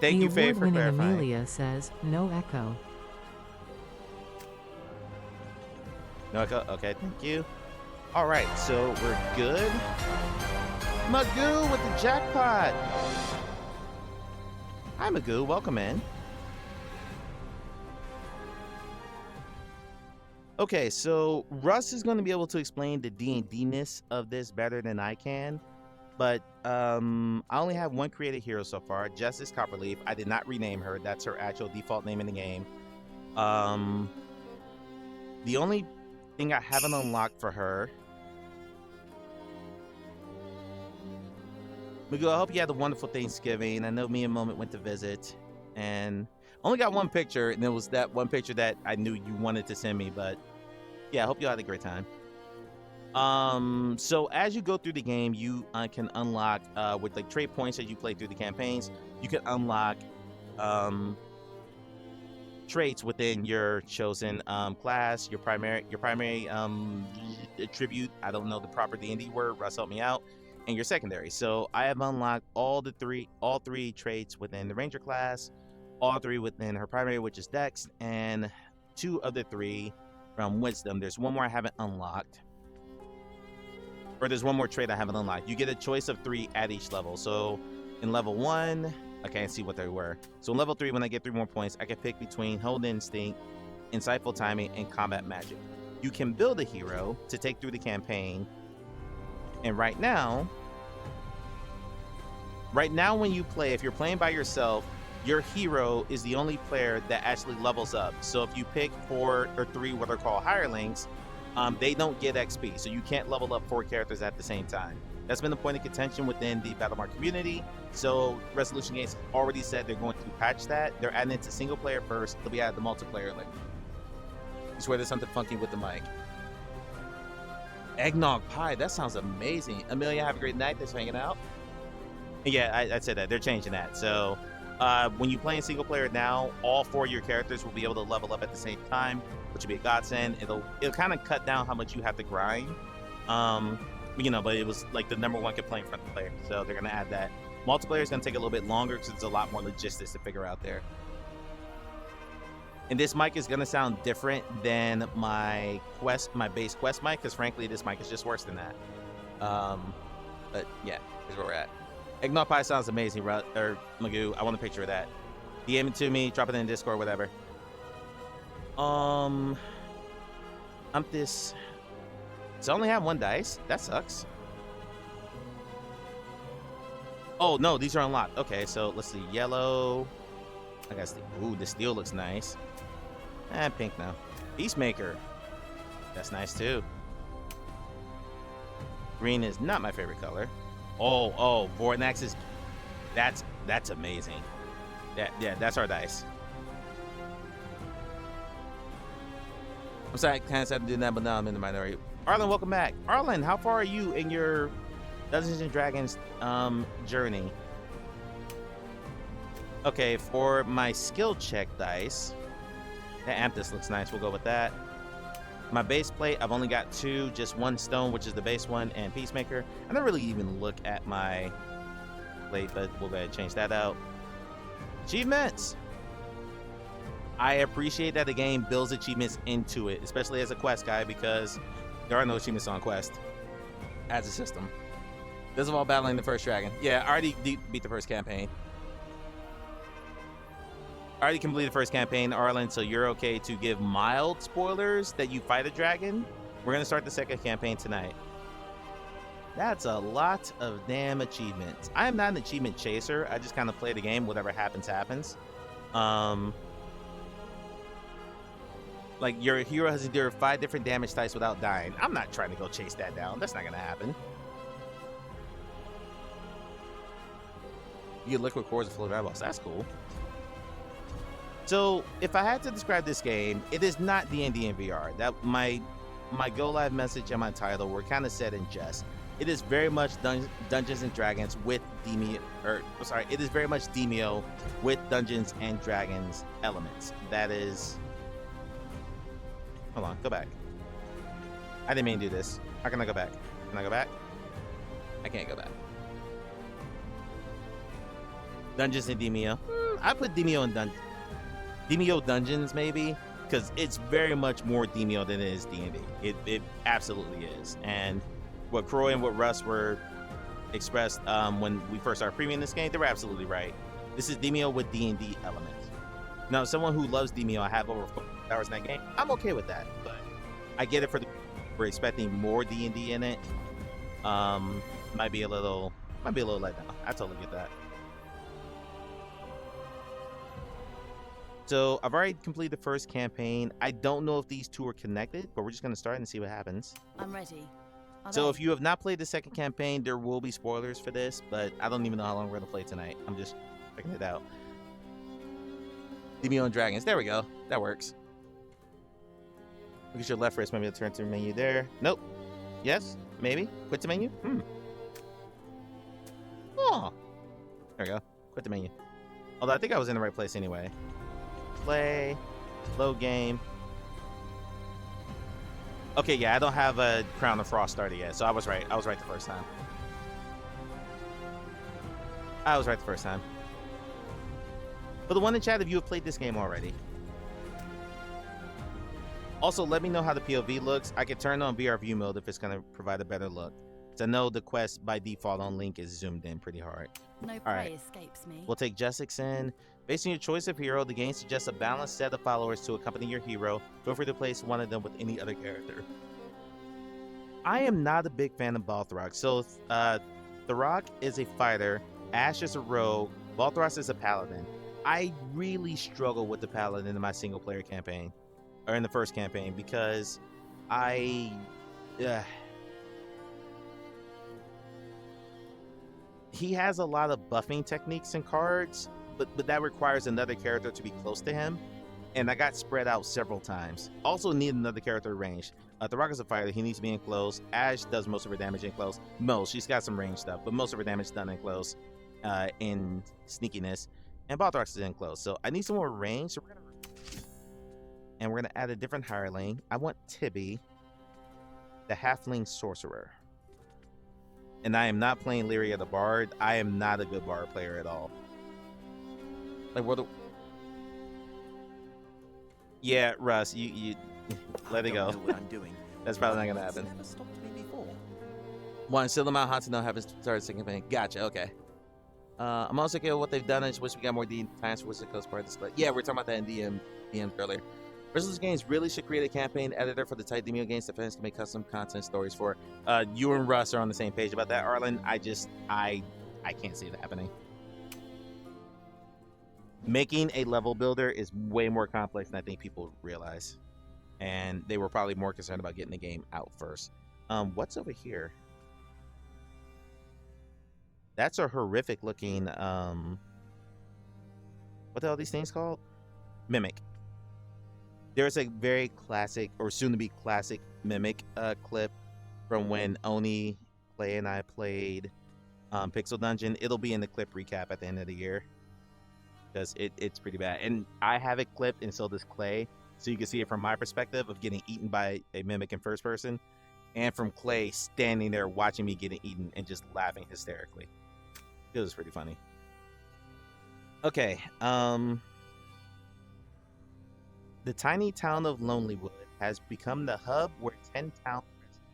Thank you, Faye, for award-winning clarifying. Amelia says, no echo. No echo? Okay, thank you. All right, so we're good. Magoo with the jackpot. Hi, Magoo. Welcome in. Okay, so Russ is going to be able to explain the D&D-ness of this better than I can. But I only have one created hero so far, Justice Copperleaf. I did not rename her. That's her actual default name in the game. The only thing I haven't unlocked for her. Miguel, I hope you had a wonderful Thanksgiving. I know me and Moment went to visit. And only got one picture, and it was that one picture that I knew you wanted to send me. But yeah, I hope you had a great time. So as you go through the game, you can unlock with like trade points as you play through the campaigns, you can unlock traits within your chosen class, your primary attribute. I don't know the proper D&D word. Russ, help me out. And your secondary. So I have unlocked all three traits within the ranger class, all three within her primary, which is Dex, and 2 of the 3 from Wisdom. There's one more I haven't unlocked. Or there's one more trait I haven't unlocked. You get a choice of 3 at each level. So in level 1, I can't see what they were. So in level 3, when I get 3 more points, I can pick between Hold Instinct, Insightful Timing, and Combat Magic. You can build a hero to take through the campaign. And right now when you play, if you're playing by yourself, your hero is the only player that actually levels up. So if you pick 4 or 3 what are called hirelings, they don't get XP, so you can't level up 4 characters at the same time. That's been the point of contention within the Battlemarked community. So Resolution Games already said they're going to patch that. They're adding it to single player first. They'll be added to multiplayer later. I swear there's something funky with the mic. Eggnog pie, that sounds amazing. Amelia, have a great night. Thanks for hanging out. And yeah, I said that. They're changing that. So when you play in single player now, all 4 of your characters will be able to level up at the same time, which will be a godsend. It'll kind of cut down how much you have to grind. But it was like the #1 complaint from the player. So they're gonna add that. Multiplayer is gonna take a little bit longer because it's a lot more logistics to figure out there. And this mic is gonna sound different than my base Quest mic, because frankly, this mic is just worse than that. But yeah, here's where we're at. Eggnog pie sounds amazing, or Magoo. I want a picture of that. DM it to me, drop it in Discord, whatever. I'm this. So I only have 1 dice. That sucks. Oh no, these are unlocked. Okay, so let's see. Yellow. I got steel. Ooh, the steel looks nice. And pink now. Peacemaker. That's nice too. Green is not my favorite color. Oh, Vortex is. That's amazing. Yeah, that's our dice. I'm sorry, I kind of had to do that, but now I'm in the minority. Arlen, welcome back. Arlen, how far are you in your Dungeons and Dragons journey? Okay, for my skill check dice, that Amethyst looks nice. We'll go with that. My base plate, I've only got 2, just 1 stone, which is the base one, and Peacemaker. I don't really even look at my plate, but we'll go ahead and change that out. Achievements! I appreciate that the game builds achievements into it, especially as a quest guy, because there are no achievements on quest as a system. This is all battling the first dragon. Yeah, I already beat the first campaign. I already completed the first campaign, Arlen, so you're okay to give mild spoilers that you fight a dragon. We're going to start the second campaign tonight. That's a lot of damn achievements. I am not an achievement chaser. I just kind of play the game. Whatever happens, happens. Like, your hero has endured 5 different damage types without dying. I'm not trying to go chase that down. That's not going to happen. You get liquid cores and floating eyeballs. That's cool. So, if I had to describe this game, it is not D&D in VR. That my go live message and my title were kind of said in jest. It is very much Dungeons and Dragons with Demeo, it is very much Demeo with Dungeons and Dragons elements. That is. Hold on, go back. I didn't mean to do this. How can I go back? Can I go back? I can't go back. Dungeons and Demeo. I put Demeo in Demeo Dungeons, maybe, because it's very much more Demeo than it is D&D. It absolutely is. And what Croy and what Russ were expressed when we first started previewing this game, they were absolutely right. This is Demeo with D&D elements. Now, someone who loves Demeo, I have over 4 hours in that game. I'm okay with that, but I get it for expecting more D&D in it. Might be a little let down. I totally get that. So I've already completed the first campaign. I don't know if these 2 are connected, but we're just going to start and see what happens. I'm ready. So if you have not played the second campaign, there will be spoilers for this, but I don't even know how long we're going to play tonight. I'm just checking it out. Demeo and Dragons. There we go. That works. Look at your left wrist. Maybe I'll turn to the menu there. Nope. Yes? Maybe? Quit the menu? Oh. There we go. Quit the menu. Although I think I was in the right place anyway. Play. Load game. Okay, yeah, I don't have a Crown of Frost started yet, so I was right. I was right the first time. But the one in chat, if you have played this game already. Also, let me know how the POV looks. I can turn on VR view mode if it's going to provide a better look. So I know the quest by default on Link is zoomed in pretty hard. No prey escapes me. We'll take Jessix in. Based on your choice of hero, the game suggests a balanced set of followers to accompany your hero. Feel free to place one of them with any other character. I am not a big fan of Balthrog. So, Tharok is a fighter, Ash is a rogue, Balthras is a paladin. I really struggle with the paladin in my single player campaign, or in the first campaign, because he has a lot of buffing techniques and cards, but that requires another character to be close to him, and I got spread out several times. Also need another character range. Tharok is a fighter, he needs to be in close. Ash does most of her damage in close. She's got some range stuff, but most of her damage done in close, in sneakiness. And Balthras is in close, so I need some more range. So we're gonna add a different hireling. I want Tibby, the halfling sorcerer. And I am not playing Lyria the Bard. I am not a good Bard player at all. Like, what? Yeah, Russ, you let it go. What I'm doing. That's probably not gonna happen. Never stopped me before. One, still amount hot to know haven't started second campaign. Gotcha, okay. I'm also okay with what they've done. I just wish we got more times for Wizard Coast part of this. But yeah, we're talking about that in DMs earlier. Versus Games really should create a campaign editor for the tight Demeo games that fans can make custom content stories for. You and Russ are on the same page about that, Arlen. I can't see it happening. Making a level builder is way more complex than I think people realize. And they were probably more concerned about getting the game out first. What's over here? That's a horrific looking, what the hell are these things called? Mimic. There's a very classic, or soon to be classic, Mimic clip from when Oni, Clay, and I played Pixel Dungeon. It'll be in the clip recap at the end of the year. Because it's pretty bad. And I have it clipped, and so does Clay. So you can see it from my perspective of getting eaten by a Mimic in first person. And from Clay standing there watching me getting eaten and just laughing hysterically. It was pretty funny. Okay. The tiny town of Lonelywood has become the hub where 10 town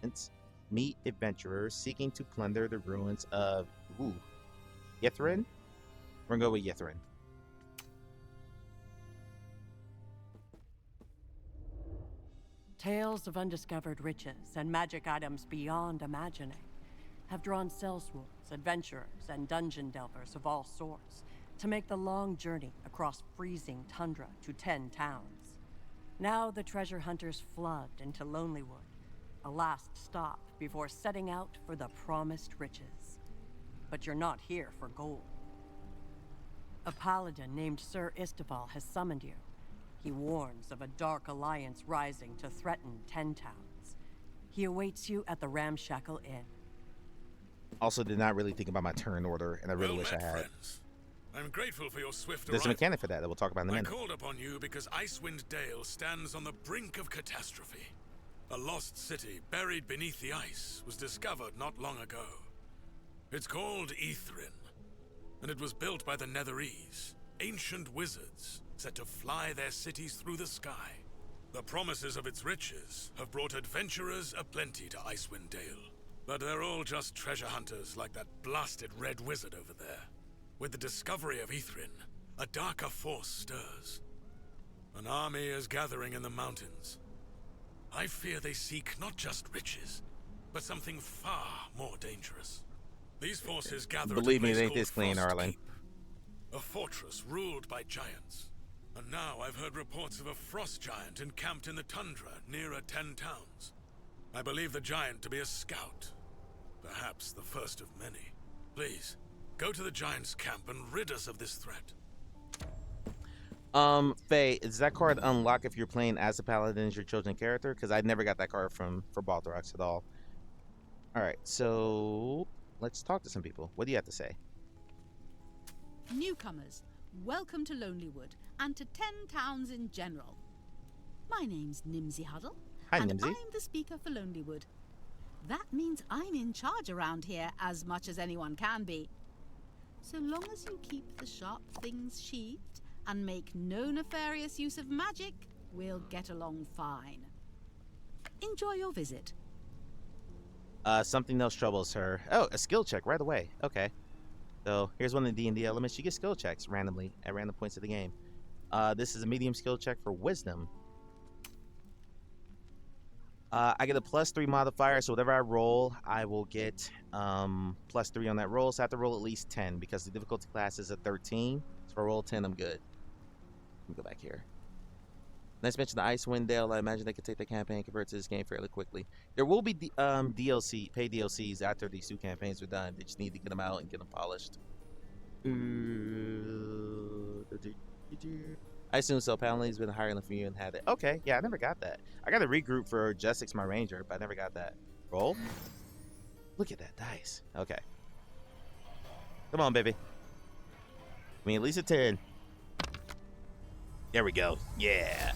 residents meet adventurers seeking to plunder the ruins of Yithrin? We're going to go with Yithrin. Tales of undiscovered riches and magic items beyond imagining have drawn sellswords, adventurers, and dungeon delvers of all sorts to make the long journey across freezing tundra to 10 towns. Now the treasure hunters flood into Lonelywood, a last stop before setting out for the promised riches. But you're not here for gold. A paladin named Sir Isteval has summoned you. He warns of a dark alliance rising to threaten 10 towns. He awaits you at the Ramshackle Inn. Also did not really think about my turn order, and I really wish I had. Friends. I'm grateful for your swift There's a arrival. mechanic for that we'll talk about in a minute. I called upon you because Icewind Dale stands on the brink of catastrophe. A lost city buried beneath the ice was discovered not long ago. It's called Yithrin, and it was built by the Netherese, ancient wizards set to fly their cities through the sky. The promises of its riches have brought adventurers aplenty to Icewind Dale. But they're all just treasure hunters like that blasted red wizard over there. With the discovery of Yithrin, a darker force stirs. An army is gathering in the mountains. I fear they seek not just riches, but something far more dangerous. These forces gather Believe at a me, place it ain't called this clean, Frost Arlen. Keep, a fortress ruled by giants. And now I've heard reports of a frost giant encamped in the tundra nearer 10 towns. I believe the giant to be a scout. Perhaps the first of many. Please, go to the giant's camp and rid us of this threat. Faye, does that card unlock if you're playing as a paladin as your chosen character? Because I never got that card for Balthorox at all. Alright, so let's talk to some people. What do you have to say? Newcomers, welcome to Lonelywood and to 10 towns in general. My name's Nimsy Huddle, Hi, and Nimsy. I'm the speaker for Lonelywood. That means I'm in charge around here as much as anyone can be. So long as you keep the sharp things sheathed and make no nefarious use of magic, we'll get along fine. Enjoy your visit. Something else troubles her. Oh, a skill check right away. Okay. So here's one of the D&D elements. You get skill checks randomly at random points of the game. This is a medium skill check for wisdom. I get a +3 modifier, so whatever I roll, I will get +3 on that roll. So I have to roll at least 10 because the difficulty class is a 13. So if I roll 10, I'm good. Let me go back here. Let's mention the Icewind Dale. I imagine they could take the campaign and convert to this game fairly quickly. There will be DLC, paid DLCs after these 2 campaigns are done. They just need to get them out and get them polished. I assume so. Paladin's been higher from you and had it. Okay, yeah, I never got that. I got a regroup for Justix, my ranger, but I never got that. Roll. Look at that dice. Okay. Come on, baby. I mean, at least a 10. There we go. Yeah.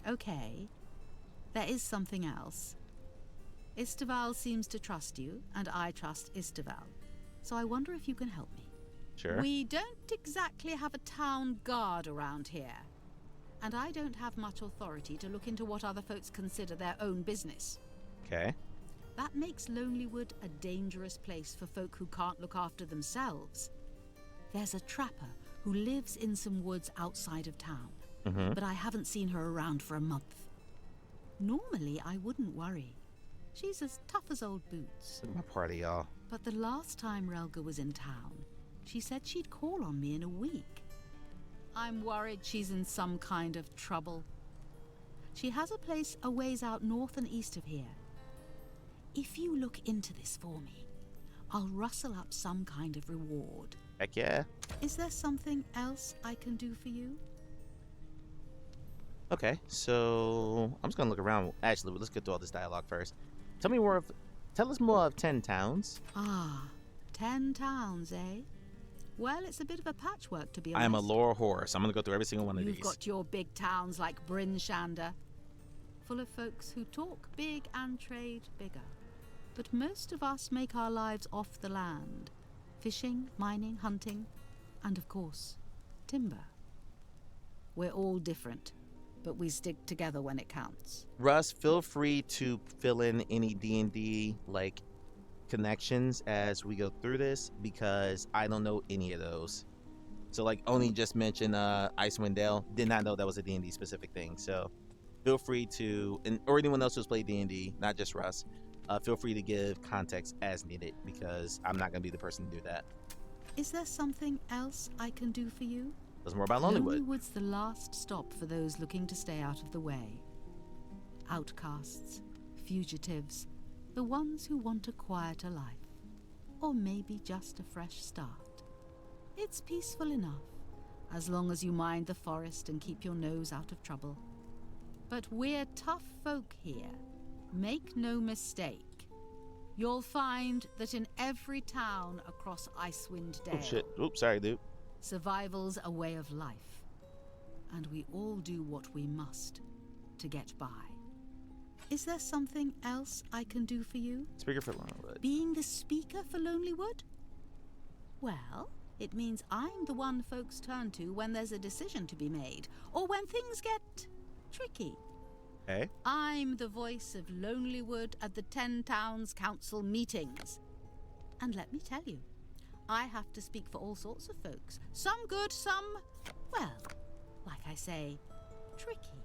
Okay. There is something else. Isteval seems to trust you, and I trust Isteval. So I wonder if you can help me. Sure. We don't exactly have a town guard around here. And I don't have much authority to look into what other folks consider their own business. Okay. That makes Lonelywood a dangerous place for folk who can't look after themselves. There's a trapper who lives in some woods outside of town, but I haven't seen her around for a month. Normally, I wouldn't worry. She's as tough as old boots. Look at my party, y'all. But the last time Relga was in town, she said she'd call on me in a week. I'm worried she's in some kind of trouble. She has a place a ways out north and east of here. If you look into this for me, I'll rustle up some kind of reward. Heck yeah. Is there something else I can do for you? Okay, so I'm just gonna look around. Actually, let's get through all this dialogue first. Tell us more of 10 towns. Ah, 10 towns, eh? Well, it's a bit of a patchwork, to be honest. I am a lore horse. I'm gonna go through every single one of You've these. got your big towns like Bryn Shander, full of folks who talk big and trade bigger. But most of us make our lives off the land. Fishing, mining, hunting, and of course, timber. We're all different, but we stick together when it counts. Russ, feel free to fill in any D&D like connections as we go through this, because I don't know any of those. So like only just mentioned Icewind Dale. Did not know that was a D&D specific thing. So feel free to, or anyone else who's played D&D, not just Russ, feel free to give context as needed, because I'm not going to be the person to do that. Is there something else I can do for you? There's more about Lonelywood. Lonelywood's the last stop for those looking to stay out of the way. Outcasts, fugitives, the ones who want a quieter life, or maybe just a fresh start. It's peaceful enough, as long as you mind the forest and keep your nose out of trouble. But we're tough folk here. Make no mistake. You'll find that in every town across Icewind Dale... Oh shit. Oops, sorry, dude. Survival's a way of life, and we all do what we must to get by. Is there something else I can do for you? Speaker for Lonelywood. Being the speaker for Lonelywood? Well, it means I'm the one folks turn to when there's a decision to be made, or when things get tricky. Okay. I'm the voice of Lonelywood at the 10 Towns Council meetings. And let me tell you, I have to speak for all sorts of folks. Some good, some, well, like I say, tricky.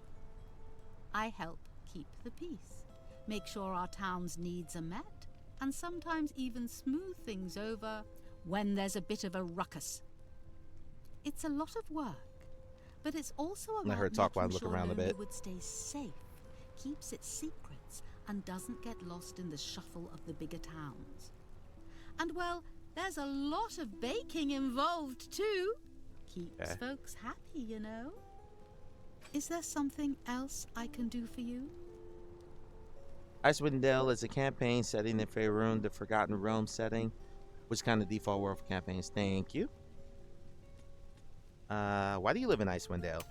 I help keep the peace, make sure our town's needs are met, and sometimes even smooth things over when there's a bit of a ruckus. It's a lot of work, but it's also about Let her talk while I making look sure around a bit. Lonelywood stays safe, keeps its secrets, and doesn't get lost in the shuffle of the bigger towns. And well, there's a lot of baking involved too. Keeps folks happy, you know. Is there something else I can do for you? Icewind Dale is a campaign setting in Faerun, the Forgotten Realm setting, which kind of default world for campaigns. Thank you. Why do you live in Icewind Dale?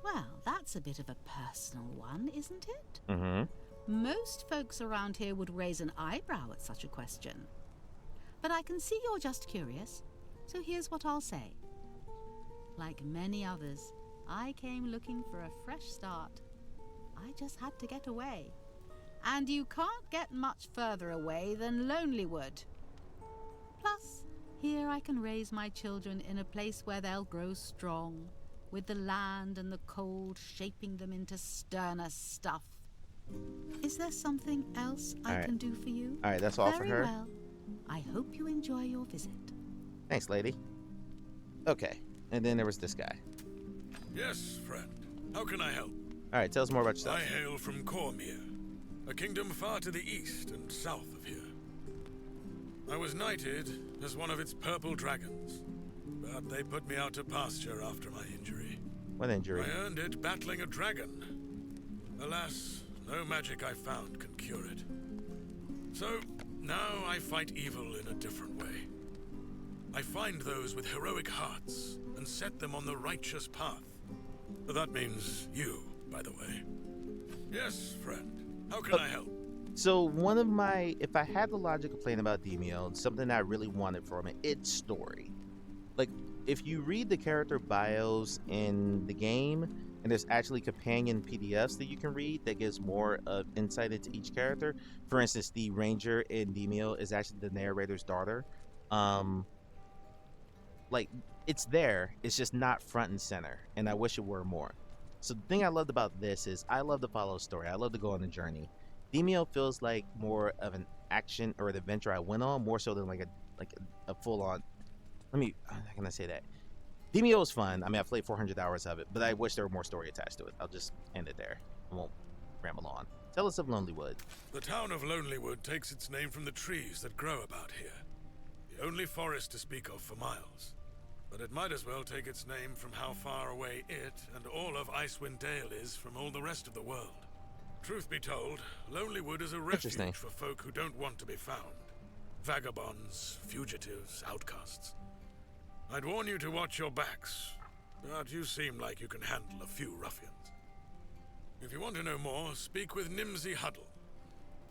Well, that's a bit of a personal one, isn't it? Mm-hmm. Most folks around here would raise an eyebrow at such a question. But I can see you're just curious, so here's what I'll say. Like many others, I came looking for a fresh start. I just had to get away. And you can't get much further away than Lonelywood. Plus, here I can raise my children in a place where they'll grow strong, with the land and the cold shaping them into sterner stuff. Is there something else I can do for you? All right, that's all Very for her. well. I hope you enjoy your visit. Thanks, lady. Okay, and then there was this guy. Yes, friend. How can I help? All right, tell us more about yourself. I hail from Cormyr, a kingdom far to the east and south of here. I was knighted as one of its purple dragons, but they put me out to pasture after my injury. What injury? I earned it battling a dragon. Alas, no magic I found can cure it. So, now I fight evil in a different way. I find those with heroic hearts and set them on the righteous path. That means you, by the way. Yes, friend. How can I help? So one of my, if I had the logic of playing about Demeo, something I really wanted from it, it's story. Like, if you read the character bios in the game, and there's actually companion PDFs that you can read that gives more of insight into each character. For instance, the ranger in Demeo is actually the narrator's daughter. Like, it's there, it's just not front and center, and I wish it were more. So the thing I loved about this is I love to follow a story. I love to go on a journey. Demeo feels like more of an action or an adventure I went on, more so than like a full on. How can I say that? Demeo is fun. I mean, I played 400 hours of it, but I wish there were more story attached to it. I'll just end it there. I won't ramble on. Tell us of Lonelywood. The town of Lonelywood takes its name from the trees that grow about here. The only forest to speak of for miles. But it might as well take its name from how far away it and all of Icewind Dale is from all the rest of the world. Truth be told, Lonelywood is a refuge for folk who don't want to be found. Vagabonds, fugitives, outcasts. I'd warn you to watch your backs, but you seem like you can handle a few ruffians. If you want to know more, speak with Nimsy Huddle.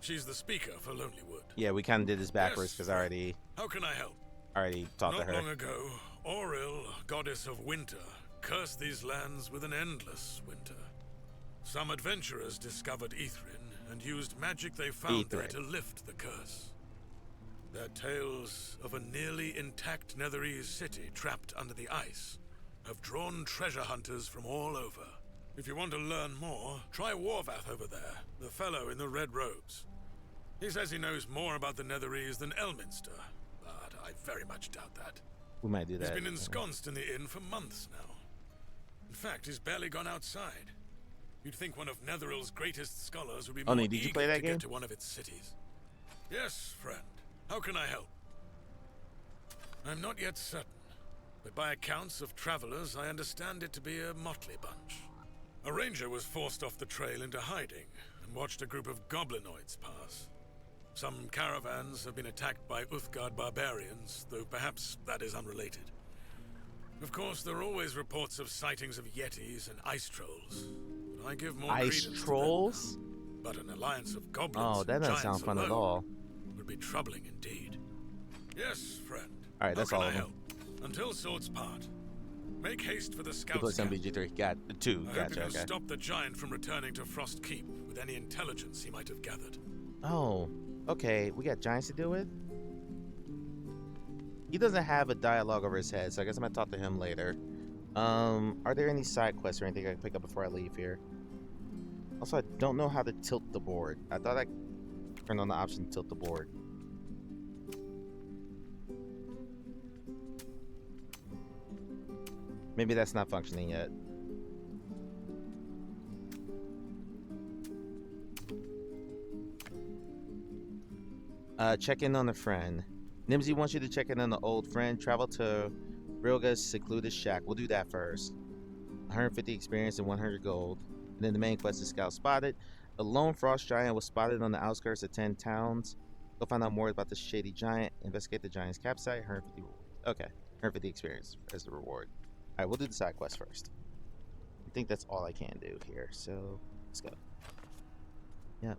She's the speaker for Lonelywood. Yeah, we kind of did this backwards because I already... How can I help? Already talked to her. Not long ago, Auril, goddess of winter, cursed these lands with an endless winter. Some adventurers discovered Ithrin and used magic they found there to lift the curse. Their tales of a nearly intact Netherese city trapped under the ice have drawn treasure hunters from all over. If you want to learn more, try Warvath over there, the fellow in the red robes. He says he knows more about the Netherese than Elminster, but I very much doubt that. We might do that. He's been ensconced in the inn for months now. In fact, he's barely gone outside. You'd think one of Netheril's greatest scholars would be more did you play that game? Get to one of its cities. Yes, friend. How can I help? I'm not yet certain, but by accounts of travelers, I understand it to be a motley bunch. A ranger was forced off the trail into hiding and watched a group of goblinoids pass. Some caravans have been attacked by Uthgard barbarians, though perhaps that is unrelated. Of course, there are always reports of sightings of yetis and ice trolls. But I give more ice trolls? But an alliance of goblins oh, that doesn't sound fun at all. Would be troubling indeed. Yes, friend. All right, that's all of them. Until swords part. Make haste for the scout. MBG3. Got 2. I Gotcha. hope you stop the giant from returning to Frost Keep with any intelligence he might have gathered. Oh, okay. We got giants to deal with. He doesn't have a dialogue over his head, so I guess I'm gonna talk to him later. Are there any side quests or anything I can pick up before I leave here? Also, I don't know how to tilt the board. I thought I turned on the option to tilt the board. Maybe that's not functioning yet. Check in on a friend. Nimsy wants you to check in on an old friend. Travel to Rilga's secluded shack. We'll do that first. 150 experience and 100 gold. And then the main quest is Scout Spotted. A lone frost giant was spotted on the outskirts of 10 towns. Go find out more about the shady giant. Investigate the giant's campsite. 150. Okay, 150 experience as the reward. All right, we'll do the side quest first. I think that's all I can do here. So let's go. Yeah.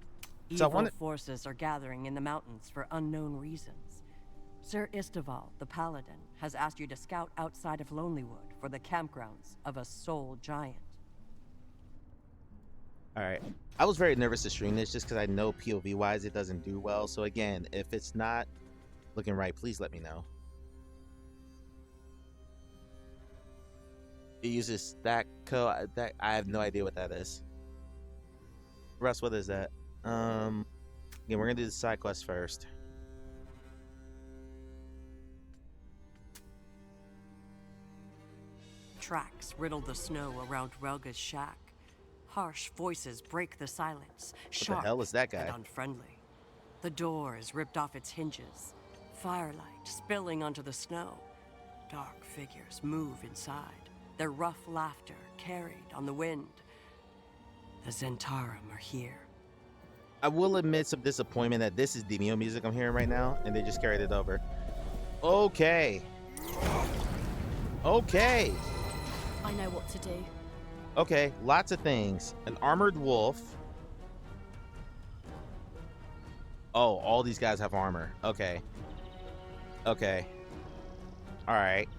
Evil forces are gathering in the mountains for unknown reasons. Sir Istival, the Paladin, has asked you to scout outside of Lonelywood for the campgrounds of a soul giant. Alright. I was very nervous to stream this just because I know POV-wise it doesn't do well. So again, if it's not looking right, please let me know. It uses stack code. I have no idea what that is. Russ, what is that? Again, we're gonna do the side quest first. Tracks riddle the snow around Relga's shack. Harsh voices break the silence, sharp what the hell is that guy? And unfriendly. The door is ripped off its hinges. Firelight spilling onto the snow. Dark figures move inside, their rough laughter carried on the wind. The Zentarum are here. I will admit some disappointment that this is Demeo music I'm hearing right now, and they just carried it over. Okay. Okay. I know what to do. Okay, lots of things. An armored wolf. Oh, all these guys have armor. Okay. Okay. Alright.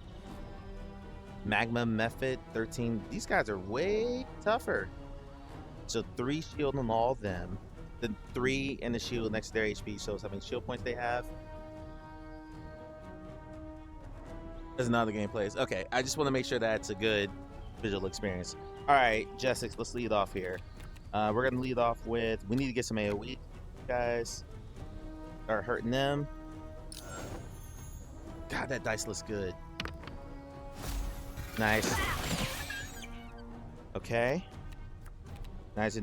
Magma Method 13. These guys are way tougher. So 3 shield on all of them. The 3 and the shield next to their HP shows how many shield points they have. There's another game plays. Okay, I just want to make sure that's a good visual experience. All right, Jessica, let's lead off here. We're gonna lead off with, we need to get some AoE. Guys are hurting them. God, that dice looks good. Nice. Okay. Nice.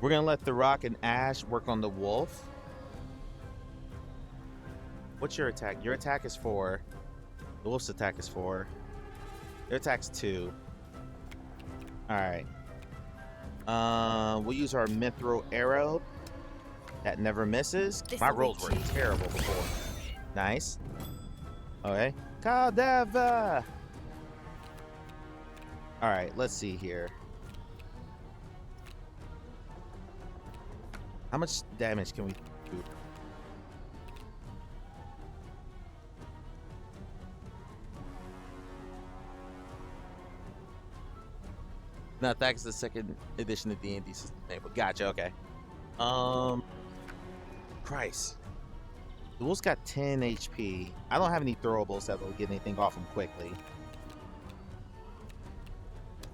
We're gonna let The Rock and Ash work on the wolf. What's your attack? Your attack is 4. The wolf's attack is 4. Their attack's 2. Alright. We'll use our Mithril Arrow. That never misses. My rolls were terrible before. Nice. Okay. Cadaver! Alright, let's see here. How much damage can we do? No, that's the second edition of D&D system. But gotcha, okay. Christ. The wolf's got 10 HP. I don't have any throwables that will get anything off him quickly.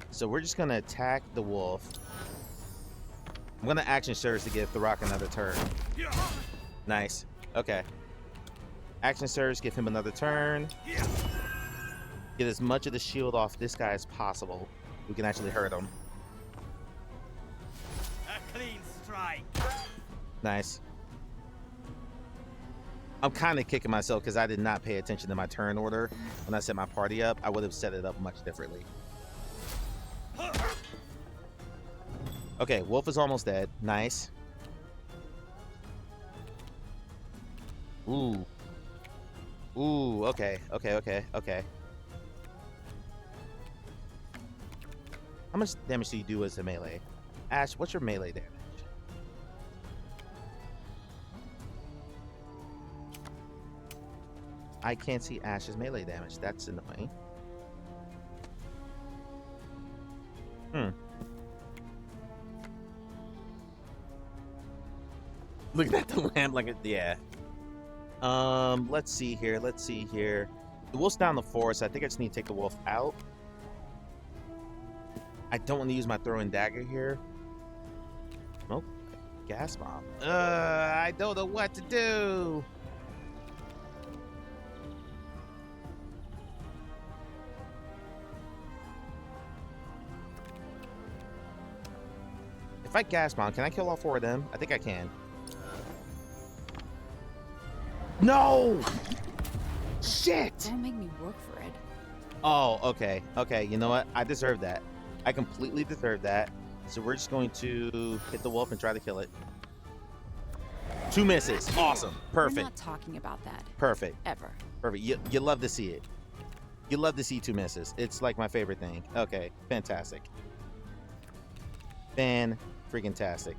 So we're just gonna attack the wolf. I'm gonna action surge to give The Rock another turn. Nice. Okay. Action surge, give him another turn. Get as much of the shield off this guy as possible. We can actually hurt him. A clean strike. Nice. I'm kind of kicking myself because I did not pay attention to my turn order when I set my party up. I would have set it up much differently. Okay, wolf is almost dead. Nice. Ooh. Ooh, okay. How much damage do you do as a melee? Ash, what's your melee damage? I can't see Ash's melee damage. That's annoying. Look at the lamp like it, yeah. Let's see here. The wolf's down the 4, so I think I just need to take the wolf out. I don't want to use my throwing dagger here. Nope. Gas bomb. I don't know what to do. If I gas bomb, can I kill all 4 of them? I think I can. No! Shit! Don't make me work for it. Oh, okay. Okay, you know what? I deserve that. I completely deserve that. So we're just going to hit the wolf and try to kill it. 2 misses. Awesome. Perfect. We're not talking about that. Perfect. Ever. Perfect. You love to see it. You love to see 2 misses. It's like my favorite thing. Okay. Fantastic. Fan-freaking-tastic.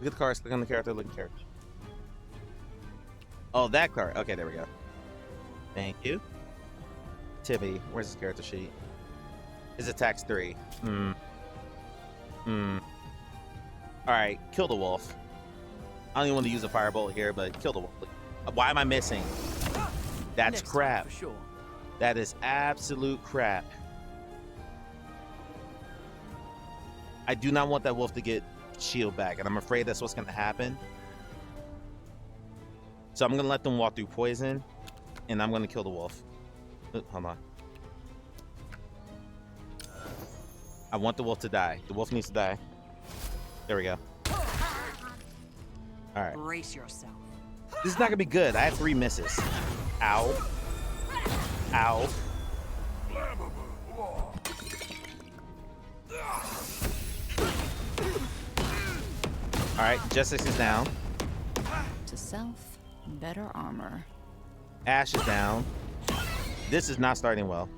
Look at the cards. Click on the character. Look at the character. Oh, that card. Okay, there we go. Thank you. Tibby, where's his character sheet? His attack's 3. Alright, kill the wolf. I don't even want to use a firebolt here, but kill the wolf. Why am I missing? That's Next crap. time for sure. That is absolute crap. I do not want that wolf to get shield back, and I'm afraid that's what's going to happen. So I'm going to let them walk through poison, and I'm going to kill the wolf. Hold on. I want the wolf to die. The wolf needs to die. There we go. All right. Brace yourself. This is not going to be good. I had 3 misses. Ow. Ow. All right, Justice is down. To self, better armor. Ash is down. This is not starting well.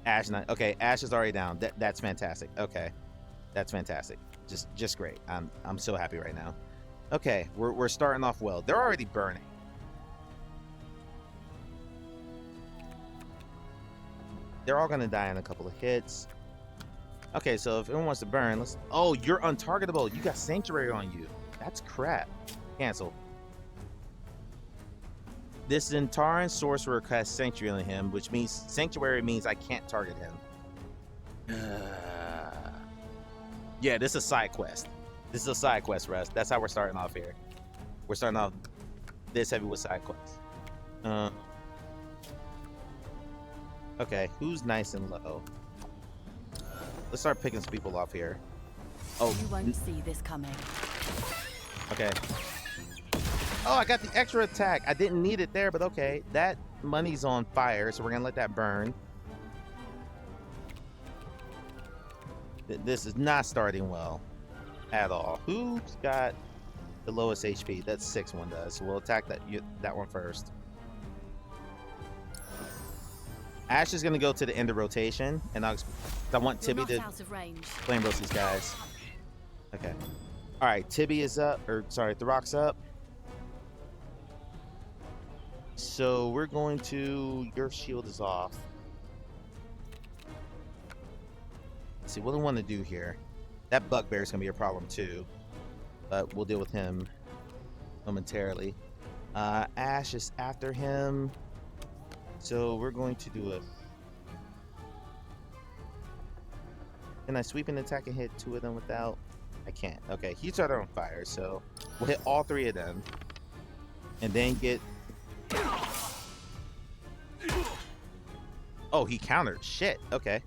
Ash not okay. Ash is already down. That's fantastic. Okay, that's fantastic. Just great. I'm so happy right now. Okay, we're starting off well. They're already burning. They're all gonna die in a couple of hits. Okay, so if everyone wants to burn, let's. Oh, you're untargetable. You got Sanctuary on you. That's crap. Cancel. This Zentaran sorcerer casts Sanctuary on him, which means Sanctuary means I can't target him. Yeah, this is a side quest. This is a side quest, Russ. That's how we're starting off here. We're starting off this heavy with side quests. Okay, who's nice and low? Let's start picking some people off here. Oh, you won't see this coming. Okay. Oh, I got the extra attack. I didn't need it there, but okay. That money's on fire, so we're gonna let that burn. This is not starting well at all. Who's got the lowest HP? That 6 one does. So we'll attack that one first. Ash is gonna go to the end of rotation, and I want Tibby to flame roast these guys. Okay. All right, Tibby is up, or sorry, the rock's up. So we're going to. Your shield is off. Let's see what do I want to do here. That bugbear is gonna be a problem too, but we'll deal with him momentarily. Ash is after him. So we're going to do a. Can I sweep and attack and hit 2 of them without? I can't. Okay, he started on fire, so we'll hit all 3 of them, and then get. Oh, he countered. Shit. Okay.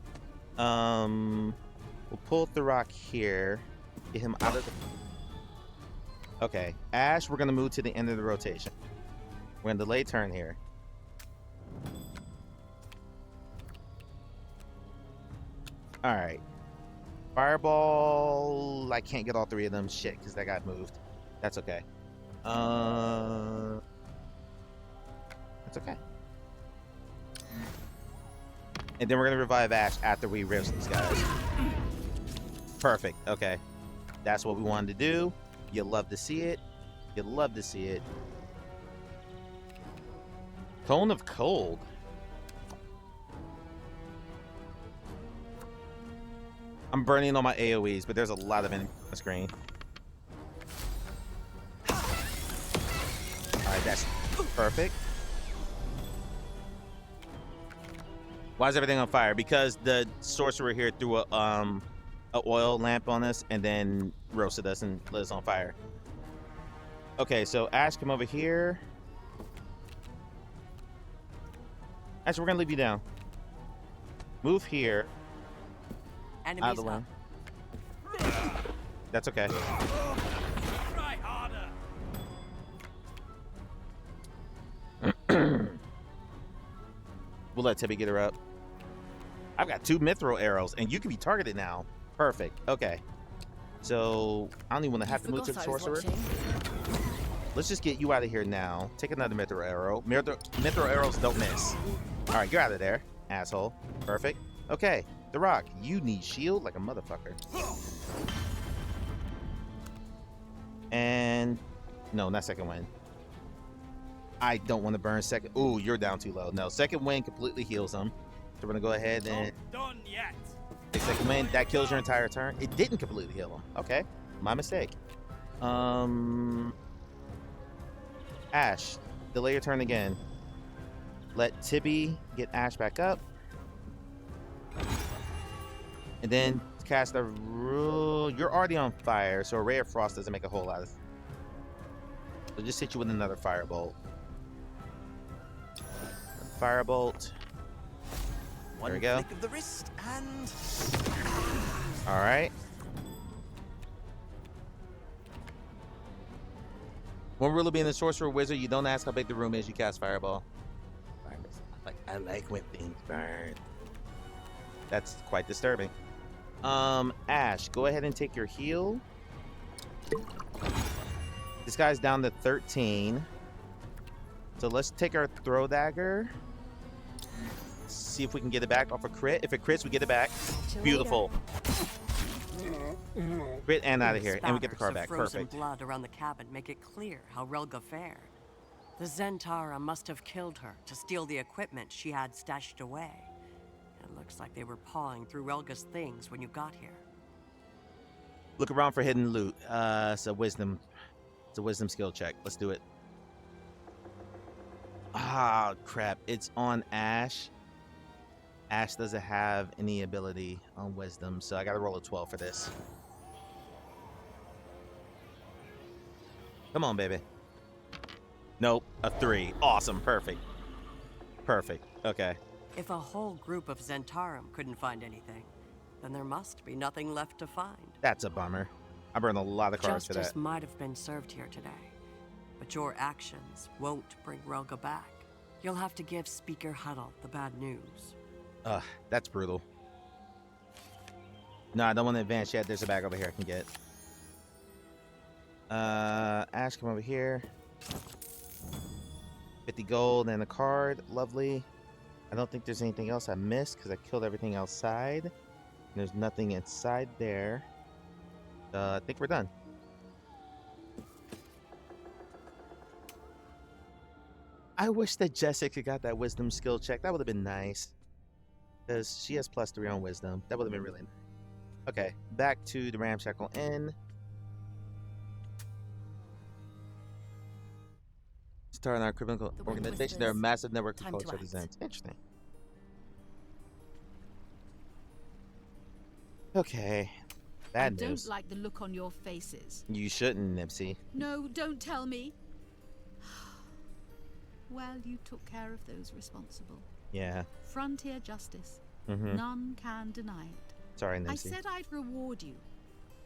We'll pull the rock here. Get him out of the. Okay, Ash. We're gonna move to the end of the rotation. We're gonna delay turn here. All right. Fireball. I can't get all 3 of them. Shit, because that got moved. That's okay. That's okay. And then we're gonna revive Ash after we roast these guys. Perfect. Okay. That's what we wanted to do. You love to see it. You love to see it. Cone of Cold. I'm burning all my AoEs, but there's a lot of enemies on the screen. Alright, that's perfect. Why is everything on fire? Because the sorcerer here threw a oil lamp on us and then roasted us and lit us on fire. Okay, so Ash, come over here. Ash, we're gonna leave you down. Move here. Enemies out of the way. That's okay. Try harder. We'll let Tibby get her up. I've got 2 mithril arrows, and you can be targeted now. Perfect. Okay. So I don't even want to have to move to the sorcerer. Let's just get you out of here now. Take another mithril arrow. Mithril arrows don't miss. All right, you're out of there, asshole. Perfect. Okay. The Rock, you need shield like a motherfucker. And no, not second wind. I don't want to burn second. Ooh, you're down too low. No, second wind completely heals them. So we're gonna go ahead and Done yet. take second wind. That kills your entire turn. It didn't completely heal them. Okay, my mistake. Ash, delay your turn again. Let Tibby get Ash back up. And then cast a rule. You're already on fire, so a ray of frost doesn't make a whole lot of. So just hit you with another firebolt. Firebolt. There we go. Flick of the wrist and. All right. One rule of being a sorcerer wizard: you don't ask how big the room is. You cast fireball. I like when things burn. That's quite disturbing. Ash, go ahead and take your heal. This guy's down to 13. So let's take our throw dagger. Let's see if we can get it back off a crit. If it crits, we get it back. Beautiful. Crit and out of here, and we get the car back. Frozen Perfect. blood around the cabin make it clear how Relga fared. The Zentara must have killed her to steal the equipment she had stashed away. It looks like they were pawing through Relga's things when you got here. Look around for hidden loot. It's a wisdom skill check. Let's do it. Ah, crap. It's on Ash. Ash doesn't have any ability on wisdom, so I gotta roll a 12 for this. Come on, baby. Nope, a 3. Awesome, perfect. Perfect, okay. If a whole group of Zentarum couldn't find anything, then there must be nothing left to find. That's a bummer. I burned a lot of cards for Justice that. might have been served here today, but your actions won't bring Relga back. You'll have to give Speaker Huddle the bad news. Ugh, that's brutal. No, I don't want to advance yet. There's a bag over here I can get. Ash, come over here. 50 gold and a card. Lovely. I don't think there's anything else I missed because I killed everything outside. There's nothing inside there. I think we're done. I wish that Jessica got that wisdom skill check. That would have been nice. Because she has +3 on wisdom. That would have been really nice. Okay, back to the Ramshackle Inn. Starting our criminal organization. They're a massive network of culture represents. Interesting. Okay. Bad I news. don't like the look on your faces. You shouldn't, Nipsey. No, don't tell me. Well, you took care of those responsible. Yeah. Frontier justice. Mhm. None can deny it. Sorry, I Nipsey. said I'd reward you.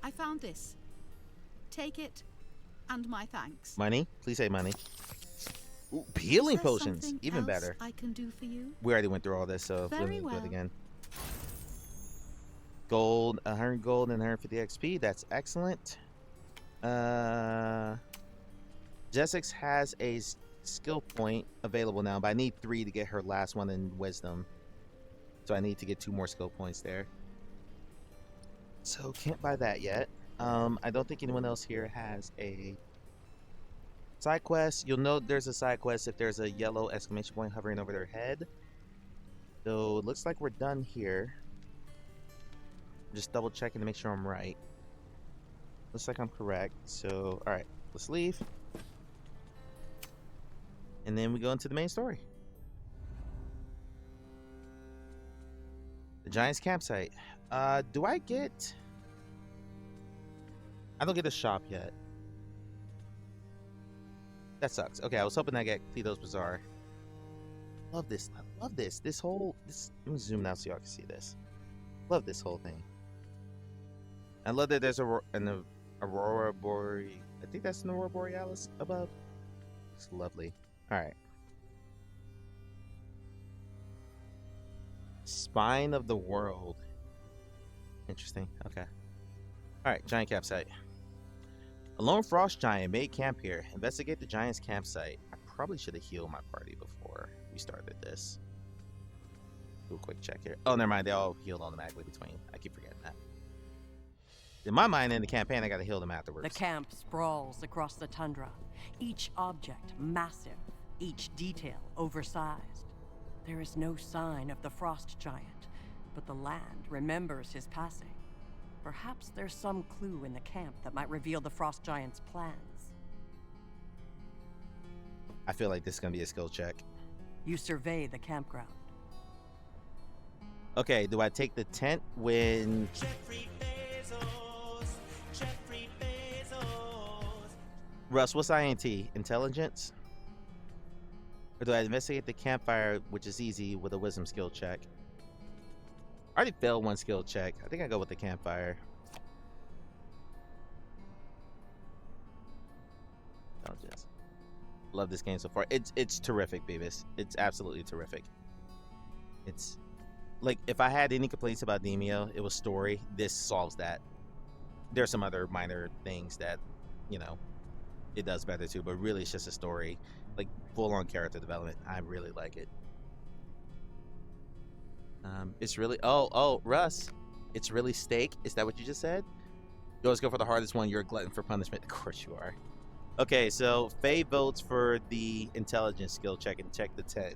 I found this. Take it, and my thanks. Money? Please say money. Ooh, healing Is there potions. something Even else better. I can do for you? We already went through all this, so we don't Very need to do it well. again. Gold, 100 gold and 150 XP. That's excellent. Jessix has a skill point available now, but I need 3 to get her last one in wisdom. So I need to get 2 more skill points there. So can't buy that yet. I don't think anyone else here has a side quest. You'll know there's a side quest if there's a yellow exclamation point hovering over their head. So it looks like we're done here. Just double checking to make sure I'm right. Looks like I'm correct. So, alright, let's leave. And then we go into the main story. The Giants campsite. Do I get... I don't get a shop yet. That sucks. Okay, I was hoping I get Cleto's Bazaar. Love this. I love this. This whole... Let me zoom out so y'all can see this. Love this whole thing. I love that there's an Aurora Borealis. I think that's an Aurora Borealis above. It's lovely. Alright. Spine of the World. Interesting. Okay. Alright, giant campsite. A lone frost giant made camp here. Investigate the giant's campsite. I probably should have healed my party before we started this. Do a quick check here. Oh, never mind. They all healed automatically between. I keep forgetting that. In my mind, in the campaign, I gotta heal them afterwards. The camp sprawls across the tundra, each object massive, each detail oversized. There is no sign of the frost giant, but the land remembers his passing. Perhaps there's some clue in the camp that might reveal the frost giant's plans. I feel like this is gonna be a skill check. You survey the campground. Okay, do I take the tent when... Russ, what's INT? Intelligence? Or do I investigate the campfire, which is easy, with a wisdom skill check? I already failed one skill check. I think I go with the campfire. Intelligence. Love this game so far. It's terrific, Beavis. It's absolutely terrific. It's like, if I had any complaints about Demeo, it was story. This solves that. There's some other minor things that, you know, it does better too, but really it's just a story, like full-on character development. I really like it. It's really oh Russ, it's really steak. Is that what you just said? You always go for the hardest one. You're a glutton for punishment. Of course you are. Okay, so Faye votes for the intelligence skill check and check the tent.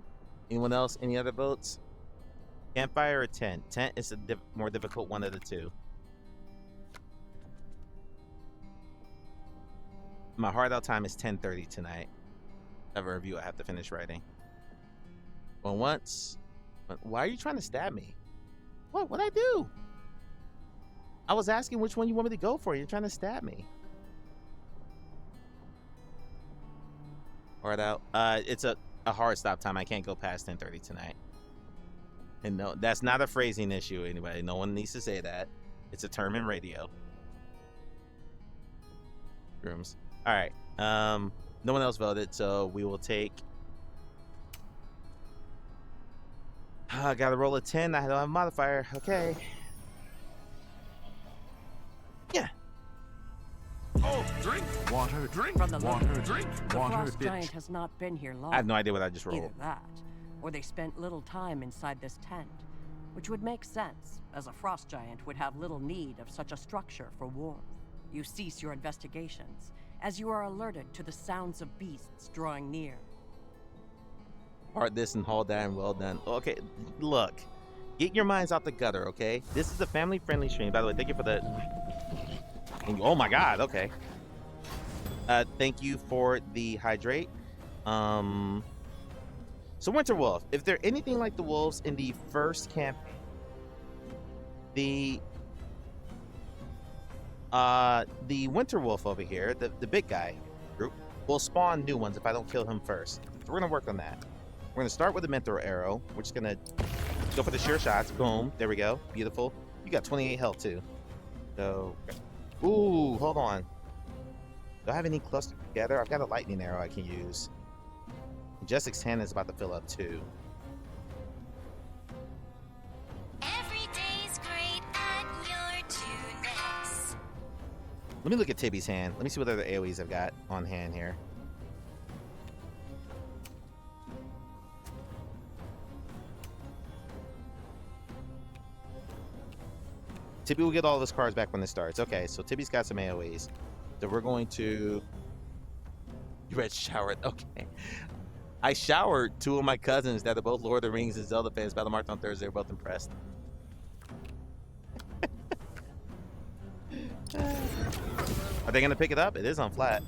Anyone else? Any other votes? Campfire or tent? Tent is a more difficult one of the two. My hard out time is 10:30 tonight. I have a review I have to finish writing. Well, once. Why are you trying to stab me? What'd I do? I was asking which one you want me to go for. You're trying to stab me. Hard out. It's a hard stop time. I can't go past 10:30 tonight. And no, that's not a phrasing issue anyway. No one needs to say that. It's a term in radio. Rooms. All right. No one else voted, so we will take. I gotta roll a 10. I don't have a modifier. Okay. Yeah. Oh, drink water, drink From the water, look, drink the water, Frost bitch. Giant has not been here long. I have no idea what I just rolled. Either that, or they spent little time inside this tent, which would make sense, as a Frost Giant would have little need of such a structure for warmth. You cease your investigations, as you are alerted to the sounds of beasts drawing near. Hard this and haul that and well done. Okay, look. Get your minds out the gutter, okay? This is a family-friendly stream. By the way, thank you for the... Oh my god, okay. Thank you for the hydrate. So Winter Wolf, if they're anything like the wolves in the first campaign, the Winter Wolf over here, the big guy group, will spawn new ones if I don't kill him first. So we're gonna work on that. We're gonna start with the mentor arrow. We're just gonna go for the sure shots. Boom, there we go. Beautiful. You got 28 health too. So, ooh, hold on. Do I have any clustered together? I've got a lightning arrow I can use. Jessic's hand is about to fill up too. Every day's great at your tuneness. Let me look at Tibby's hand. Let me see what other AoEs I've got on hand here. Tibby will get all of his cards back when it starts. Okay, so Tibby's got some AoEs. So we're going to... You read showered. Okay. I showered two of my cousins that are both Lord of the Rings and Zelda fans. Battlemarked on Thursday. They're both impressed. Are they going to pick it up? It is on flat.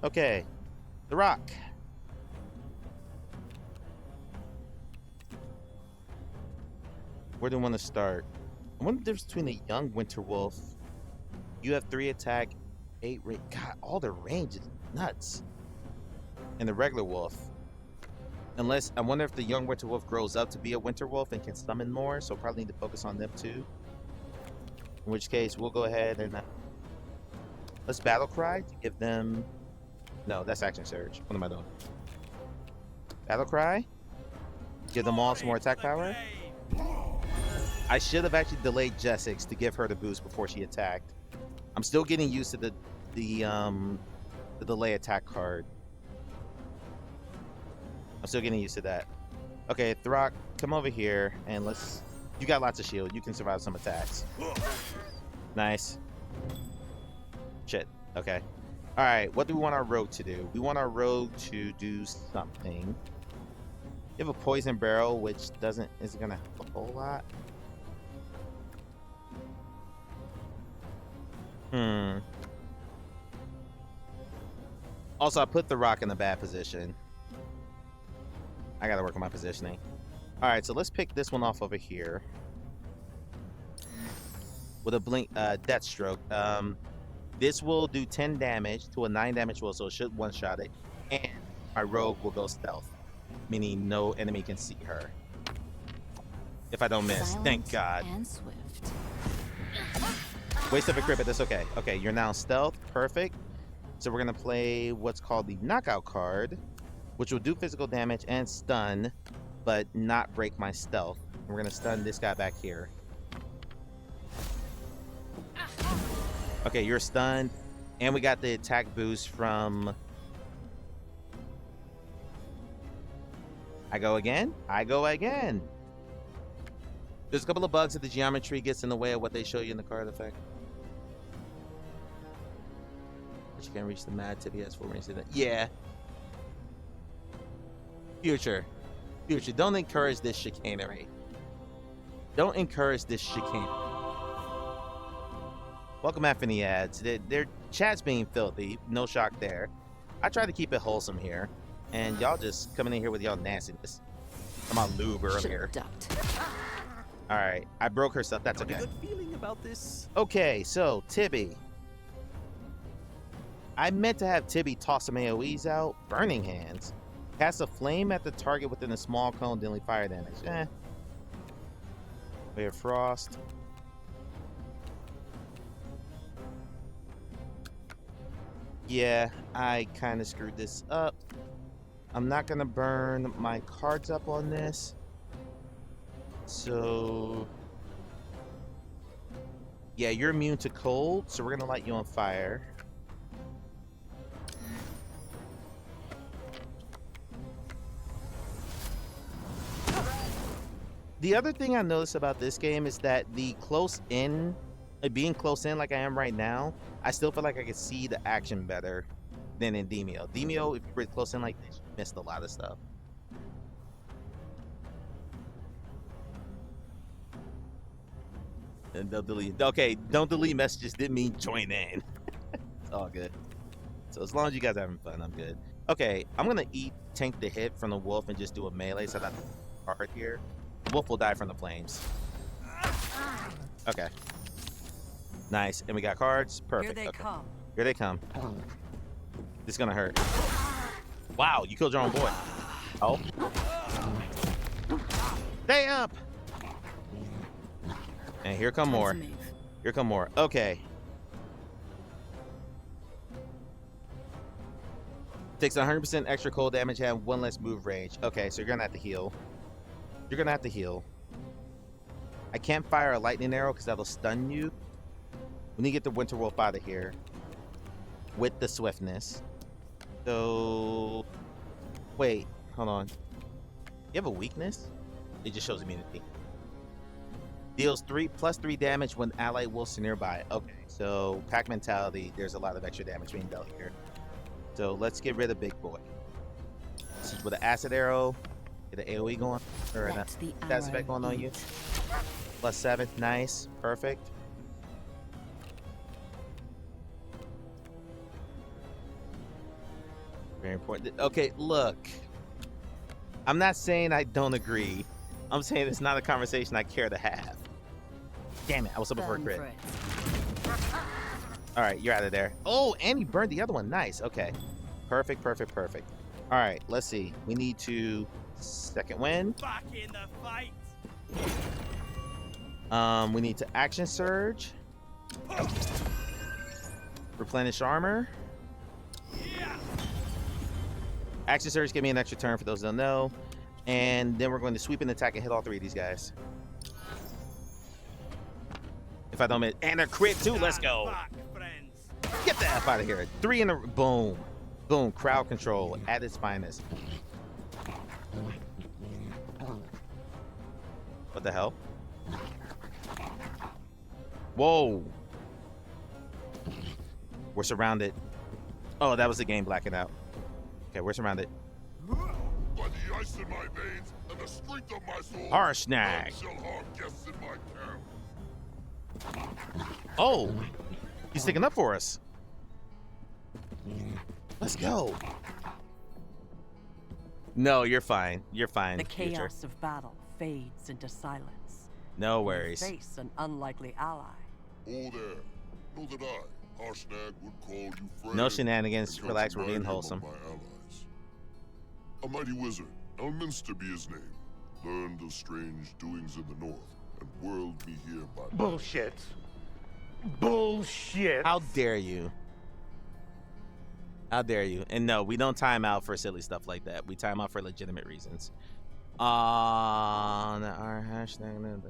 Okay. The Rock. Where do we want to start? I wonder the difference between the young Winter Wolf. You have 3 attack, 8 range. God, all the range is nuts. And the regular wolf. Unless, I wonder if the young Winter Wolf grows up to be a Winter Wolf and can summon more, so probably need to focus on them too. In which case, we'll go ahead and... let's Battle Cry to give them... No, that's Action Surge. What am I doing? Battle Cry? Give them all some more attack power? I should have actually delayed Jessic's to give her the boost before she attacked. I'm still getting used to the delay attack card. I'm still getting used to that. Okay, Throck, come over here and let's... You got lots of shield. You can survive some attacks. Nice. Shit. Okay. All right. What do we want our rogue to do? We want our rogue to do something. You have a poison barrel, which isn't gonna help a whole lot. Also, I put the rock in a bad position. I gotta work on my positioning. All right, so let's pick this one off over here with a blink, Deathstroke. This will do 10 damage to a 9 damage roll, so it should one-shot it. And my rogue will go stealth, meaning no enemy can see her. If I don't miss, thank God. And swift. Waste of a crit, but that's okay. Okay, you're now stealth, perfect. So we're gonna play what's called the knockout card, which will do physical damage and stun, but not break my stealth. We're gonna stun this guy back here. Okay, you're stunned, and we got the attack boost from... I go again? I go again. There's a couple of bugs that the geometry gets in the way of what they show you in the card effect. But you can't reach the mad tip. He has full range. Yeah. Future, don't encourage this chicanery. Don't encourage this chicane. Welcome, Anthony ads. Their chat's being filthy. No shock there. I try to keep it wholesome here, and y'all just coming in here with y'all nastiness. I'm on lube earlier. All right, I broke her stuff. That's okay. Good feeling about this. Okay, so Tibby. I meant to have Tibby toss some AoEs out. Burning Hands. Cast a flame at the target within a small cone, dealing fire damage. Way of Frost. Yeah, I kind of screwed this up. I'm not going to burn my cards up on this. So... yeah, you're immune to cold, so we're going to light you on fire. The other thing I noticed about this game is that the close in, being close in like I am right now, I still feel like I can see the action better than in Demeo. Demeo, if you're close in like this, you missed a lot of stuff. And they'll delete. Okay, don't delete messages. Didn't mean join in. It's all good. So as long as you guys are having fun, I'm good. Okay, I'm gonna tank the hit from the wolf and just do a melee. So I got the card here. Wolf will die from the flames. Okay. Nice. And we got cards. Perfect. Here they come. Here they come. This is gonna hurt. Wow, you killed your own boy. Oh. Stay up! And here come more. Here come more. Okay. Takes 100% extra cold damage and 1 less move range. Okay, so you're gonna have to heal. You're gonna have to heal. I can't fire a lightning arrow because that'll stun you. We need to get the Winter Wolf out of here with the swiftness. So, wait, hold on. You have a weakness? It just shows immunity. Deals +3 damage when allied wolves are nearby. Okay, so pack mentality. There's a lot of extra damage being dealt here. So let's get rid of Big Boy. With an acid arrow. Get an AoE going, or an stats effect going on you. +7, nice, perfect. Very important. Okay, look. I'm not saying I don't agree. I'm saying it's not a conversation I care to have. Damn it, I was hoping for a crit. All right, you're out of there. Oh, and you burned the other one. Nice. Okay, perfect, perfect, perfect. All right, let's see. We need to second win. Back in the fight. We need to action surge. Replenish armor. Action surge give me an extra turn for those who don't know. And then we're going to sweep and attack and hit all 3 of these guys. If I don't miss. And a crit too, let's go. Get the F out of here. 3 in a boom. Boom. Crowd control at its finest. What the hell? Whoa. We're surrounded. Oh, that was the game blacking out. Okay, we're surrounded. By the ice in my veins and the strength of my soul, Harshnag. none shall harm guests in my camp. Oh, he's sticking up for us. Let's go. No, you're fine. You're fine. The Future. chaos of battle fades into silence. No You worries. face an unlikely ally. Oh there, know that I, Harshnag, would call you friend. No shenanigans. and Relax, we're remind being him of wholesome. my allies. A mighty wizard, Elminster be his name, learned of strange doings in the north, and whirled me here by Bullshit. Bullshit. How dare you? How dare you? And no, we don't time out for silly stuff like that. We time out for legitimate reasons. On our hashtag.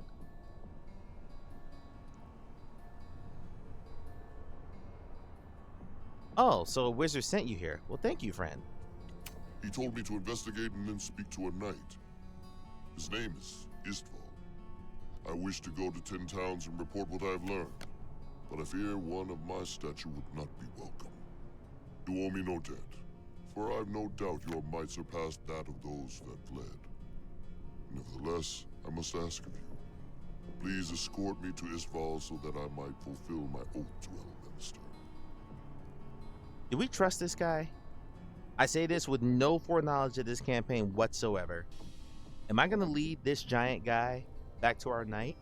Oh, so a wizard sent you here. Well, thank you, friend. He told me to investigate and then speak to a knight. His name is Istval. I wish to go to 10 towns and report what I have learned, but I fear one of my stature would not be welcome. You owe me no debt, for I have no doubt your might surpassed that of those that fled. Nevertheless, I must ask of you, please escort me to Istval so that I might fulfill my oath to Elminster. Do we trust this guy? I say this with no foreknowledge of this campaign whatsoever. Am I going to lead this giant guy back to our knight?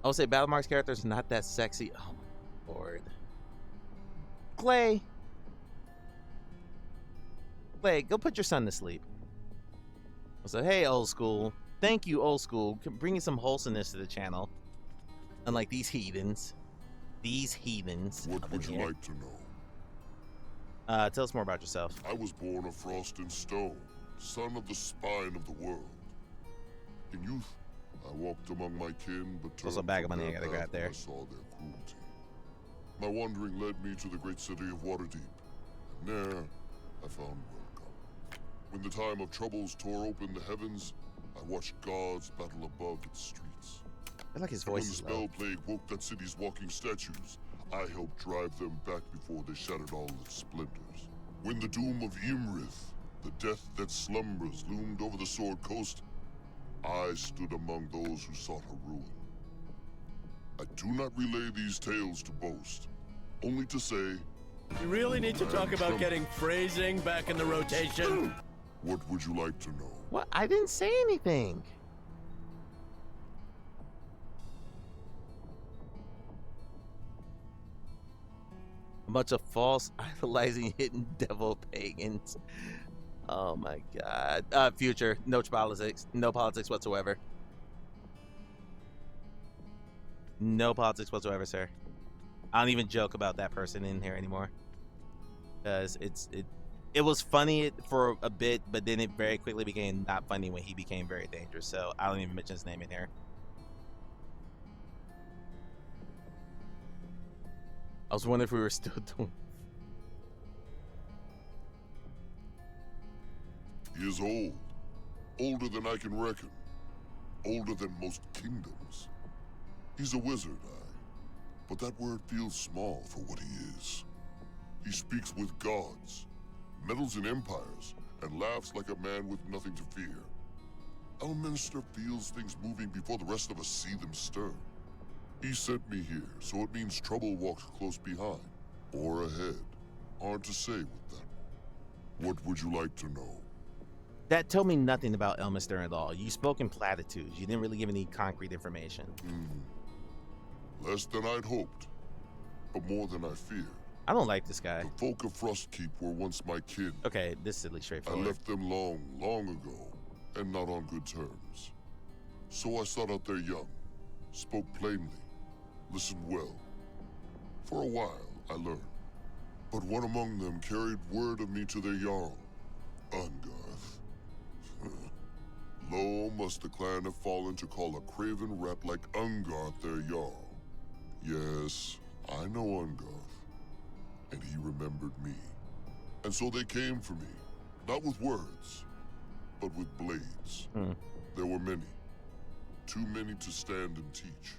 I'll say Battlemarked character's not that sexy. Oh my lord. Clay, go put your son to sleep. So, hey, old school. Thank you, old school. Bringing some wholesomeness to the channel. Unlike these heathens. What would you like to know? Tell us more about yourself. I was born of frost and stone, son of the spine of the world. In youth, I walked among my kin, but turned Also, bag of from money I their gotta grab path when there. I saw their cruelty. My wandering led me to the great city of Waterdeep, and there I found welcome. When the time of troubles tore open the heavens, I watched gods battle above its streets. I like his And voice when the is spell low. plague woke that city's walking statues, I helped drive them back before they shattered all its splendors. When the doom of Imrith, the death that slumbers, loomed over the Sword Coast, I stood among those who sought her ruin. I do not relay these tales to boast, only to say... You really need to talk about getting phrasing back in the rotation? What would you like to know? What? I didn't say anything. A bunch of false, idolizing, hidden devil pagans. Oh my god. Future, no politics whatsoever. No politics whatsoever, sir. I don't even joke about that person in here anymore. Because it was funny for a bit, but then it very quickly became not funny when he became very dangerous. So I don't even mention his name in here. I was wondering if we were still doing. He is old. Older than I can reckon. Older than most kingdoms. He's a wizard, but that word feels small for what he is. He speaks with gods, meddles in empires, and laughs like a man with nothing to fear. Elminster feels things moving before the rest of us see them stir. He sent me here, so it means trouble walks close behind, or ahead. Hard to say with that one. What would you like to know? That told me nothing about Elminster at all. You spoke in platitudes. You didn't really give any concrete information. Less than I'd hoped, but more than I feared. I don't like this guy. The folk of Frostkeep were once my kin. Okay, this is at least straightforward. I left them long, long ago, and not on good terms. So I sought out their young, spoke plainly, listened well. For a while, I learned. But one among them carried word of me to their Jarl, Ungarth. Lo, must the clan have fallen to call a craven rat like Ungarth their Jarl. Yes, I know Ungarth, and he remembered me. And so they came for me, not with words, but with blades. There were many, too many to stand and teach.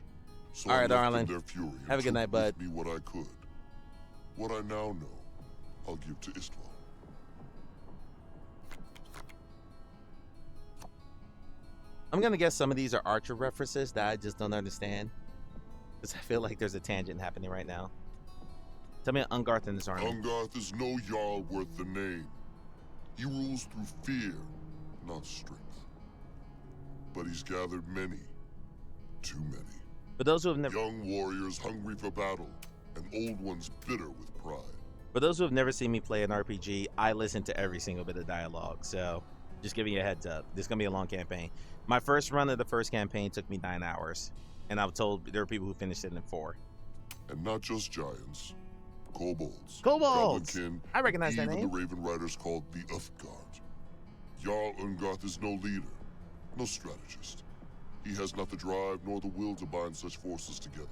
So all right, I left darling. them their fury Have a good night, bud. me what I could. What I now know, I'll give to Istval. I'm gonna guess some of these are Archer references that I just don't understand. Because I feel like there's a tangent happening right now. Tell me Ungarth and his army. Ungarth is no Jarl worth the name. He rules through fear, not strength. But he's gathered many, too many. For those who have never... Young warriors hungry for battle, and old ones bitter with pride. For those who have never seen me play an RPG, I listen to every single bit of dialogue. So, just giving you a heads up. This is going to be a long campaign. My first run of the first campaign took me 9 hours. And I was told there were people who finished it in 4. And not just giants. Kobolds. Kobolds! Goblinkin, I recognize that even name. the Raven Riders called the Uthgard. Jarl Ungarth is no leader, no strategist. He has not the drive nor the will to bind such forces together.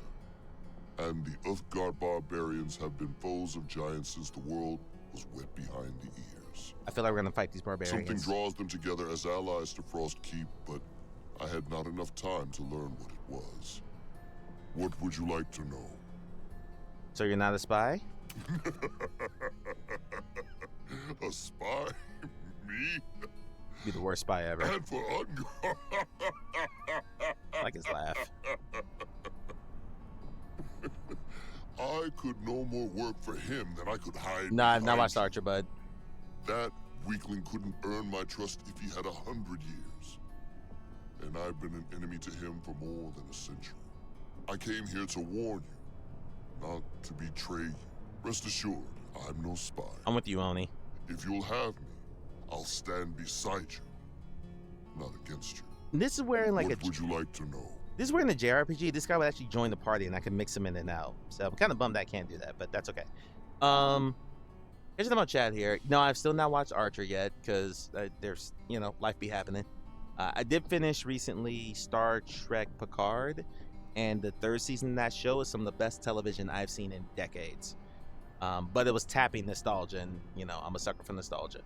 And the Uthgard barbarians have been foes of giants since the world was wet behind the ears. I feel like we're gonna fight these barbarians. Something draws them together as allies to Frost Keep, but I had not enough time to learn what it was. What would you like to know? So you're not a spy? A spy? Me? Be the worst spy ever. And for I like his laugh. I could no more work for him than I could hide. Nah, I've not behind watched him. Archer, bud. That weakling couldn't earn my trust if he had 100 years. And I've been an enemy to him for more than a century. I came here to warn you, not to betray you. Rest assured, I'm no spy. I'm with you, Oni. If you'll have me, I'll stand beside you, not against you. This is where, like, what would you like to know? This is where in the JRPG, this guy would actually join the party and I could mix him in and out. So I'm kind of bummed I can't do that, but that's okay. Here's something about chat here. No, I've still not watched Archer yet because there's, you know, life be happening. I did finish recently Star Trek Picard, and the third season of that show is some of the best television I've seen in decades. But it was tapping nostalgia, and, you know, I'm a sucker for nostalgia.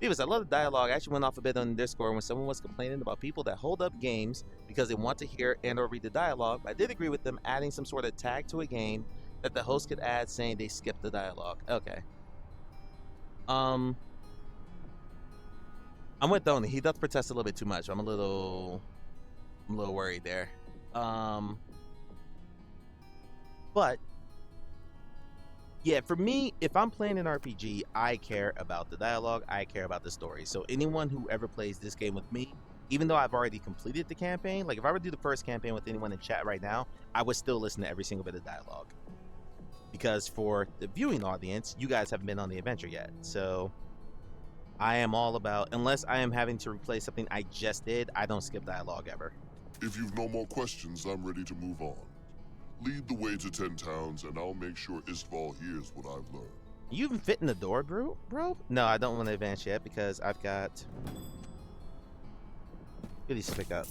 Beavis, I love the dialogue. I actually went off a bit on Discord when someone was complaining about people that hold up games because they want to hear and or read the dialogue. I did agree with them adding some sort of tag to a game that the host could add saying they skipped the dialogue. Okay. I'm with Tony. He does protest a little bit too much. I'm a little worried there. But yeah, for me, if I'm playing an RPG, I care about the dialogue, I care about the story. So anyone who ever plays this game with me, even though I've already completed the campaign, like if I were to do the first campaign with anyone in chat right now, I would still listen to every single bit of dialogue. Because for the viewing audience, you guys haven't been on the adventure yet. So I am all about, unless I am having to replay something I just did, I don't skip dialogue ever. If you've no more questions, I'm ready to move on. Lead the way to 10 towns, and I'll make sure Istval hears what I've learned. You even fit in the door, bro? No, I don't want to advance yet because I've got... Goodies to pick up.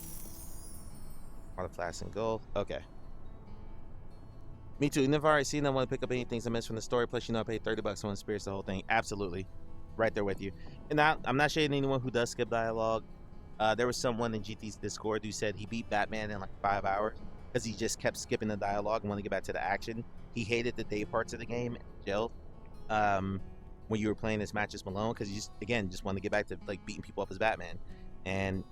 Water flask and gold. Okay. Me too. Never already seen. I want to pick up anything I missed from the story. Plus, you know, I paid $30 on experience the whole thing. Absolutely. Right there with you. And I'm not shading anyone who does skip dialogue. There was someone in GT's Discord who said he beat Batman in like 5 hours because he just kept skipping the dialogue and wanted to get back to the action. He hated the day parts of the game, Jill, when you were playing as matches Malone, because you just wanted to get back to like beating people up as Batman. And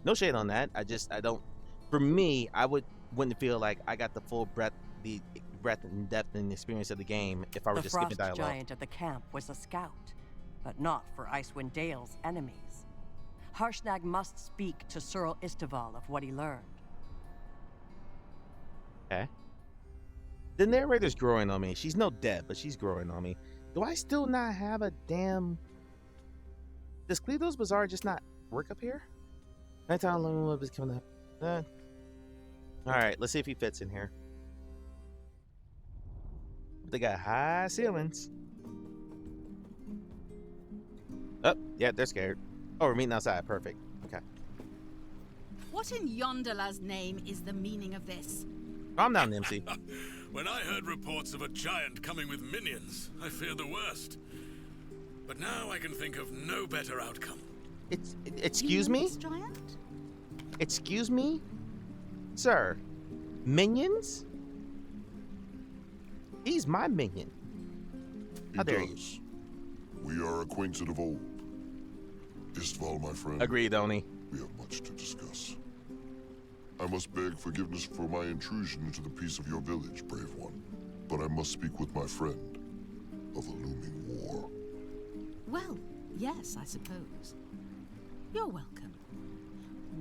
no shade on that. I don't. For me, I wouldn't feel like I got the full breadth and depth and experience of the game if I were just skipping dialogue. The Frost Giant at the camp was a scout, but not for Icewind Dale's enemies. Harshnag must speak to Cyril Istval of what he learned. Okay. The narrator's growing on me. She's no dead, but she's growing on me. Do I still not have a damn... Does Cleo's Bazaar just not work up here? Nighttime Love is coming up. Alright, let's see if he fits in here. They got high ceilings. Oh, yeah, they're scared. Oh, we're meeting outside. Perfect. Okay. What in Yondala's name is the meaning of this? Calm down, Nimsy. When I heard reports of a giant coming with minions, I feared the worst. But now I can think of no better outcome. Excuse me? Giant? Excuse me? Sir, minions? He's my minion. How dare you? We are acquainted of old. Istval, my friend. Agreed, Oni. We have much to discuss. I must beg forgiveness for my intrusion into the peace of your village, brave one. But I must speak with my friend of a looming war. Well, yes, I suppose. You're welcome.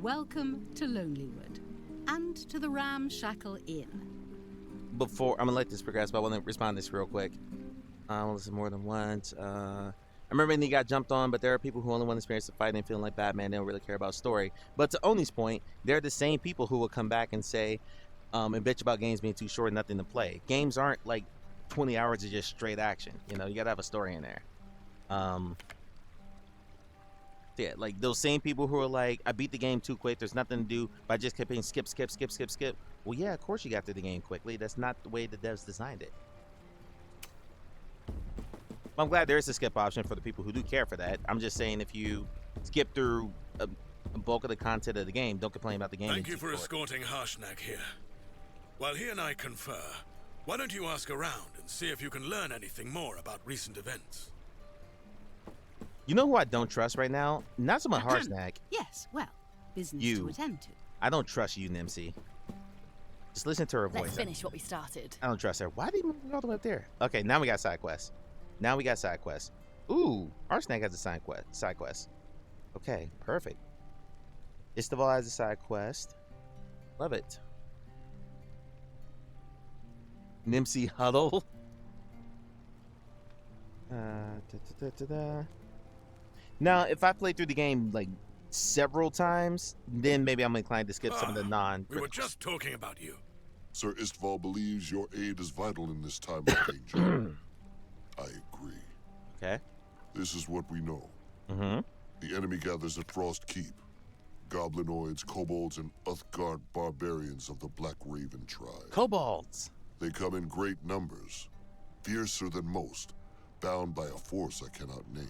Welcome to Lonelywood, and to the Ramshackle Inn. Before, I'm gonna let this progress, but I want to respond to this real quick. I want to listen more than once. I remember when he got jumped on, but there are people who only want to experience the fight and feeling like Batman. They don't really care about story. But to Oni's point, they're the same people who will come back and say, and bitch about games being too short and nothing to play. Games aren't like 20 hours of just straight action. You know, you gotta have a story in there. Yeah, like those same people who are like, I beat the game too quick, there's nothing to do, but I just kept hitting skip. Well, yeah, of course you got through the game quickly. That's not the way the devs designed it. I'm glad there is a skip option for the people who do care for that. I'm just saying if you skip through a bulk of the content of the game, don't complain about the game. Thank you for escorting Harshnag here. While he and I confer, why don't you ask around and see if you can learn anything more about recent events? You know who I don't trust right now? Not so much Harshnag. Yes, well, business You. to attend to. I don't trust you, Nimsy. Just listen to her voice. Let's finish what we started. I don't trust her. Why did he move all the way up there? Okay, now we got side quests. Ooh, Harshnag has a side quest. Okay, perfect. Istival has a side quest. Love it. Nimsy Huddle. Now, if I play through the game like several times, then maybe I'm inclined to skip some of the non. We were just talking about you. Sir Istval believes your aid is vital in this time of danger. I agree. Okay. This is what we know. Mm-hmm. The enemy gathers at Frost Keep. Goblinoids, kobolds, and Uthgard barbarians of the Black Raven tribe. Kobolds. They come in great numbers, fiercer than most, bound by a force I cannot name.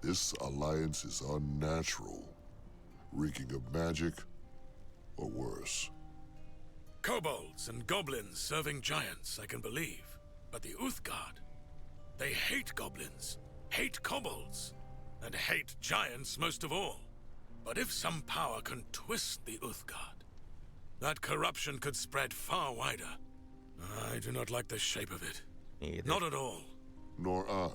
This alliance is unnatural, reeking of magic, or worse. Kobolds and goblins serving giants, I can believe. But the Uthgard, they hate goblins, hate kobolds, and hate giants most of all. But if some power can twist the Uthgard, that corruption could spread far wider. I do not like the shape of it. Not at all. Nor I.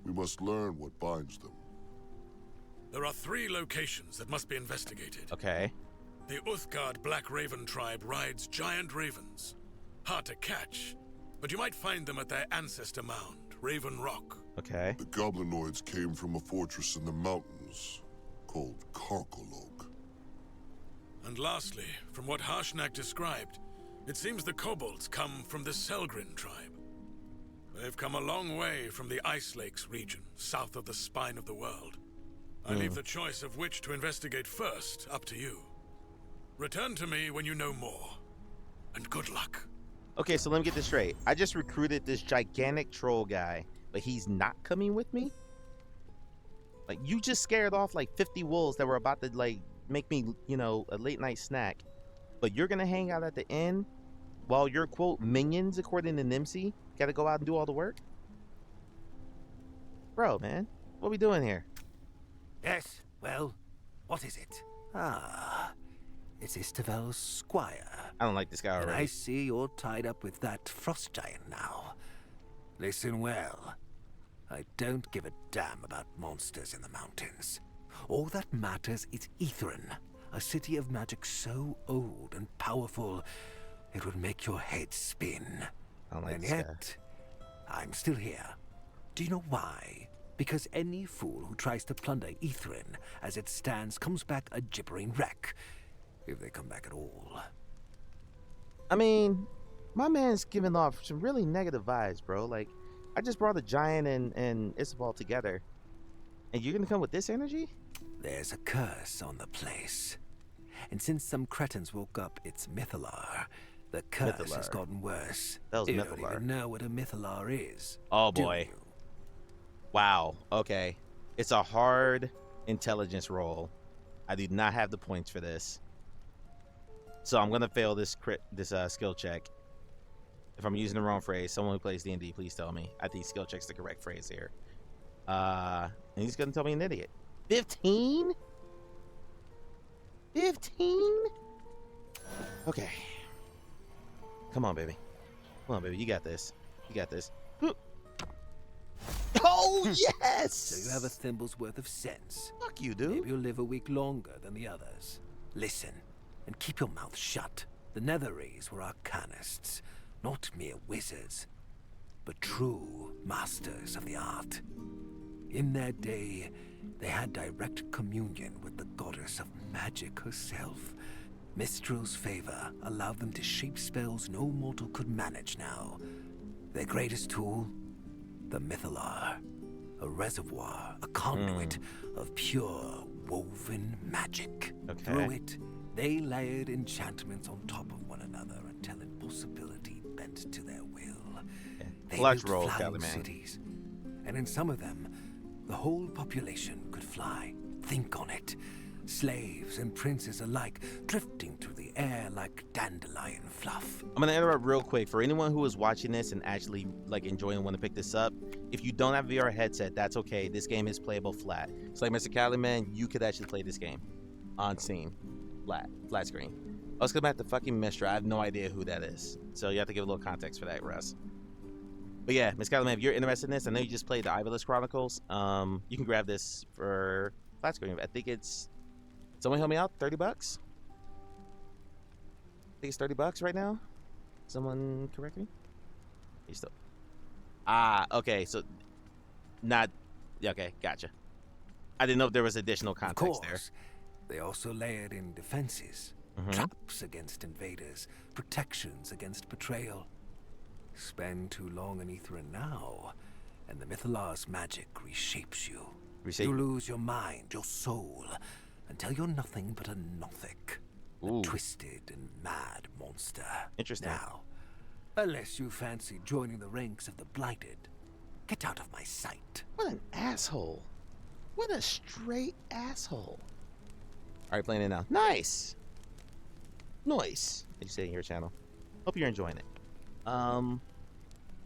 We must learn what binds them. There are 3 locations that must be investigated. Okay. The Uthgard Black Raven tribe rides giant ravens. Hard to catch, but you might find them at their ancestor mound, Raven Rock. Okay. The goblinoids came from a fortress in the mountains called Karkolok. And lastly, from what Harshnag described, it seems the kobolds come from the Selgrin tribe. They've come a long way from the Ice Lakes region, south of the spine of the world. I leave the choice of which to investigate first up to you. Return to me when you know more. And good luck. Okay, so let me get this straight. I just recruited this gigantic troll guy, but he's not coming with me? Like, you just scared off like 50 wolves that were about to like make me, you know, a late night snack. But you're gonna hang out at the inn while your quote minions, according to Nimsy, gotta go out and do all the work? Bro, man, what we doing here? Yes, well, what is it? Ah, it's Istival's squire. I don't like this guy already. And I see you're tied up with that frost giant now. Listen well. I don't give a damn about monsters in the mountains. All that matters is Ithrin, a city of magic so old and powerful it would make your head spin. I don't like And this guy. yet, I'm still here. Do you know why? Because any fool who tries to plunder Ithrin as it stands comes back a gibbering wreck. If they come back at all. I mean, my man's giving off some really negative vibes, bro. Like, I just brought the giant and Istival together. And you're gonna come with this energy? There's a curse on the place. And since some cretins woke up its Mythalar, the curse has gotten worse. That was You don't Mythalar. even know what a Mythalar is. Oh do boy. you? Wow. Okay. It's a hard intelligence roll. I do not have the points for this. So I'm gonna fail this skill check. If I'm using the wrong phrase, someone who plays D&D, please tell me. I think skill check's the correct phrase here. And he's gonna tell me an idiot. 15? 15? Okay. Come on, baby. Come on, baby. You got this. You got this. Oh, yes! So you have a thimble's worth of sense. Fuck you, dude. Maybe you'll live a week longer than the others. Listen, and keep your mouth shut. The Netherese were arcanists, not mere wizards, but true masters of the art. In their day, they had direct communion with the goddess of magic herself. Mistral's favor allowed them to shape spells no mortal could manage now. Their greatest tool? The Mythalar. A reservoir, a conduit of pure, woven magic. Okay. Through it, they layered enchantments on top of one another until impossibility bent to their will. They Clutch built roll, flying Cali man. cities. And in some of them, the whole population could fly. Think on it. Slaves and princes alike drifting through the air like dandelion fluff. I'm gonna interrupt real quick for anyone who is watching this and actually like enjoying and want to pick this up. If you don't have a VR headset, that's okay. This game is playable flat. So like Mr. Caliman, you could actually play this game on Steam, flat screen. I was coming at the fucking Mistra. I have no idea who that is, so you have to give a little context for that, Russ. But yeah, Miss Caliman, if you're interested in this, I know you just played the Ivyless Chronicles. You can grab this for flat screen. I think it's. Someone help me out. $30. I think it's $30 right now. Someone correct me. You still. Okay. So, not. Okay, gotcha. I didn't know if there was additional context there. They also layered in defenses, traps against invaders, protections against betrayal. Spend too long in Etherin now, and the Mythalar's magic reshapes you. You lose your mind, your soul, until you're nothing but a Nothic. A twisted and mad monster. Interesting. Now, unless you fancy joining the ranks of the Blighted, get out of my sight. What an asshole. What a straight asshole. Alright, playing it now. Nice. Nice. As you say in your channel. Hope you're enjoying it.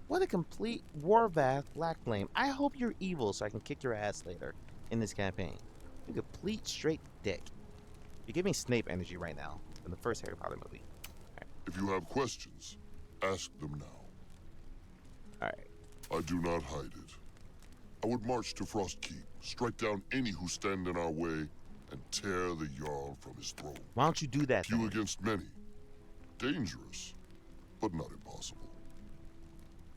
What a complete Warvath Black Flame. I hope you're evil so I can kick your ass later in this campaign. You complete straight dick. You're giving Snape energy right now in the first Harry Potter movie. Right. If you have questions, ask them now. Alright. I do not hide it. I would march to Frostkeep, strike down any who stand in our way, and tear the Jarl from his throne. Why don't you do that? Few against many. Dangerous, but not impossible.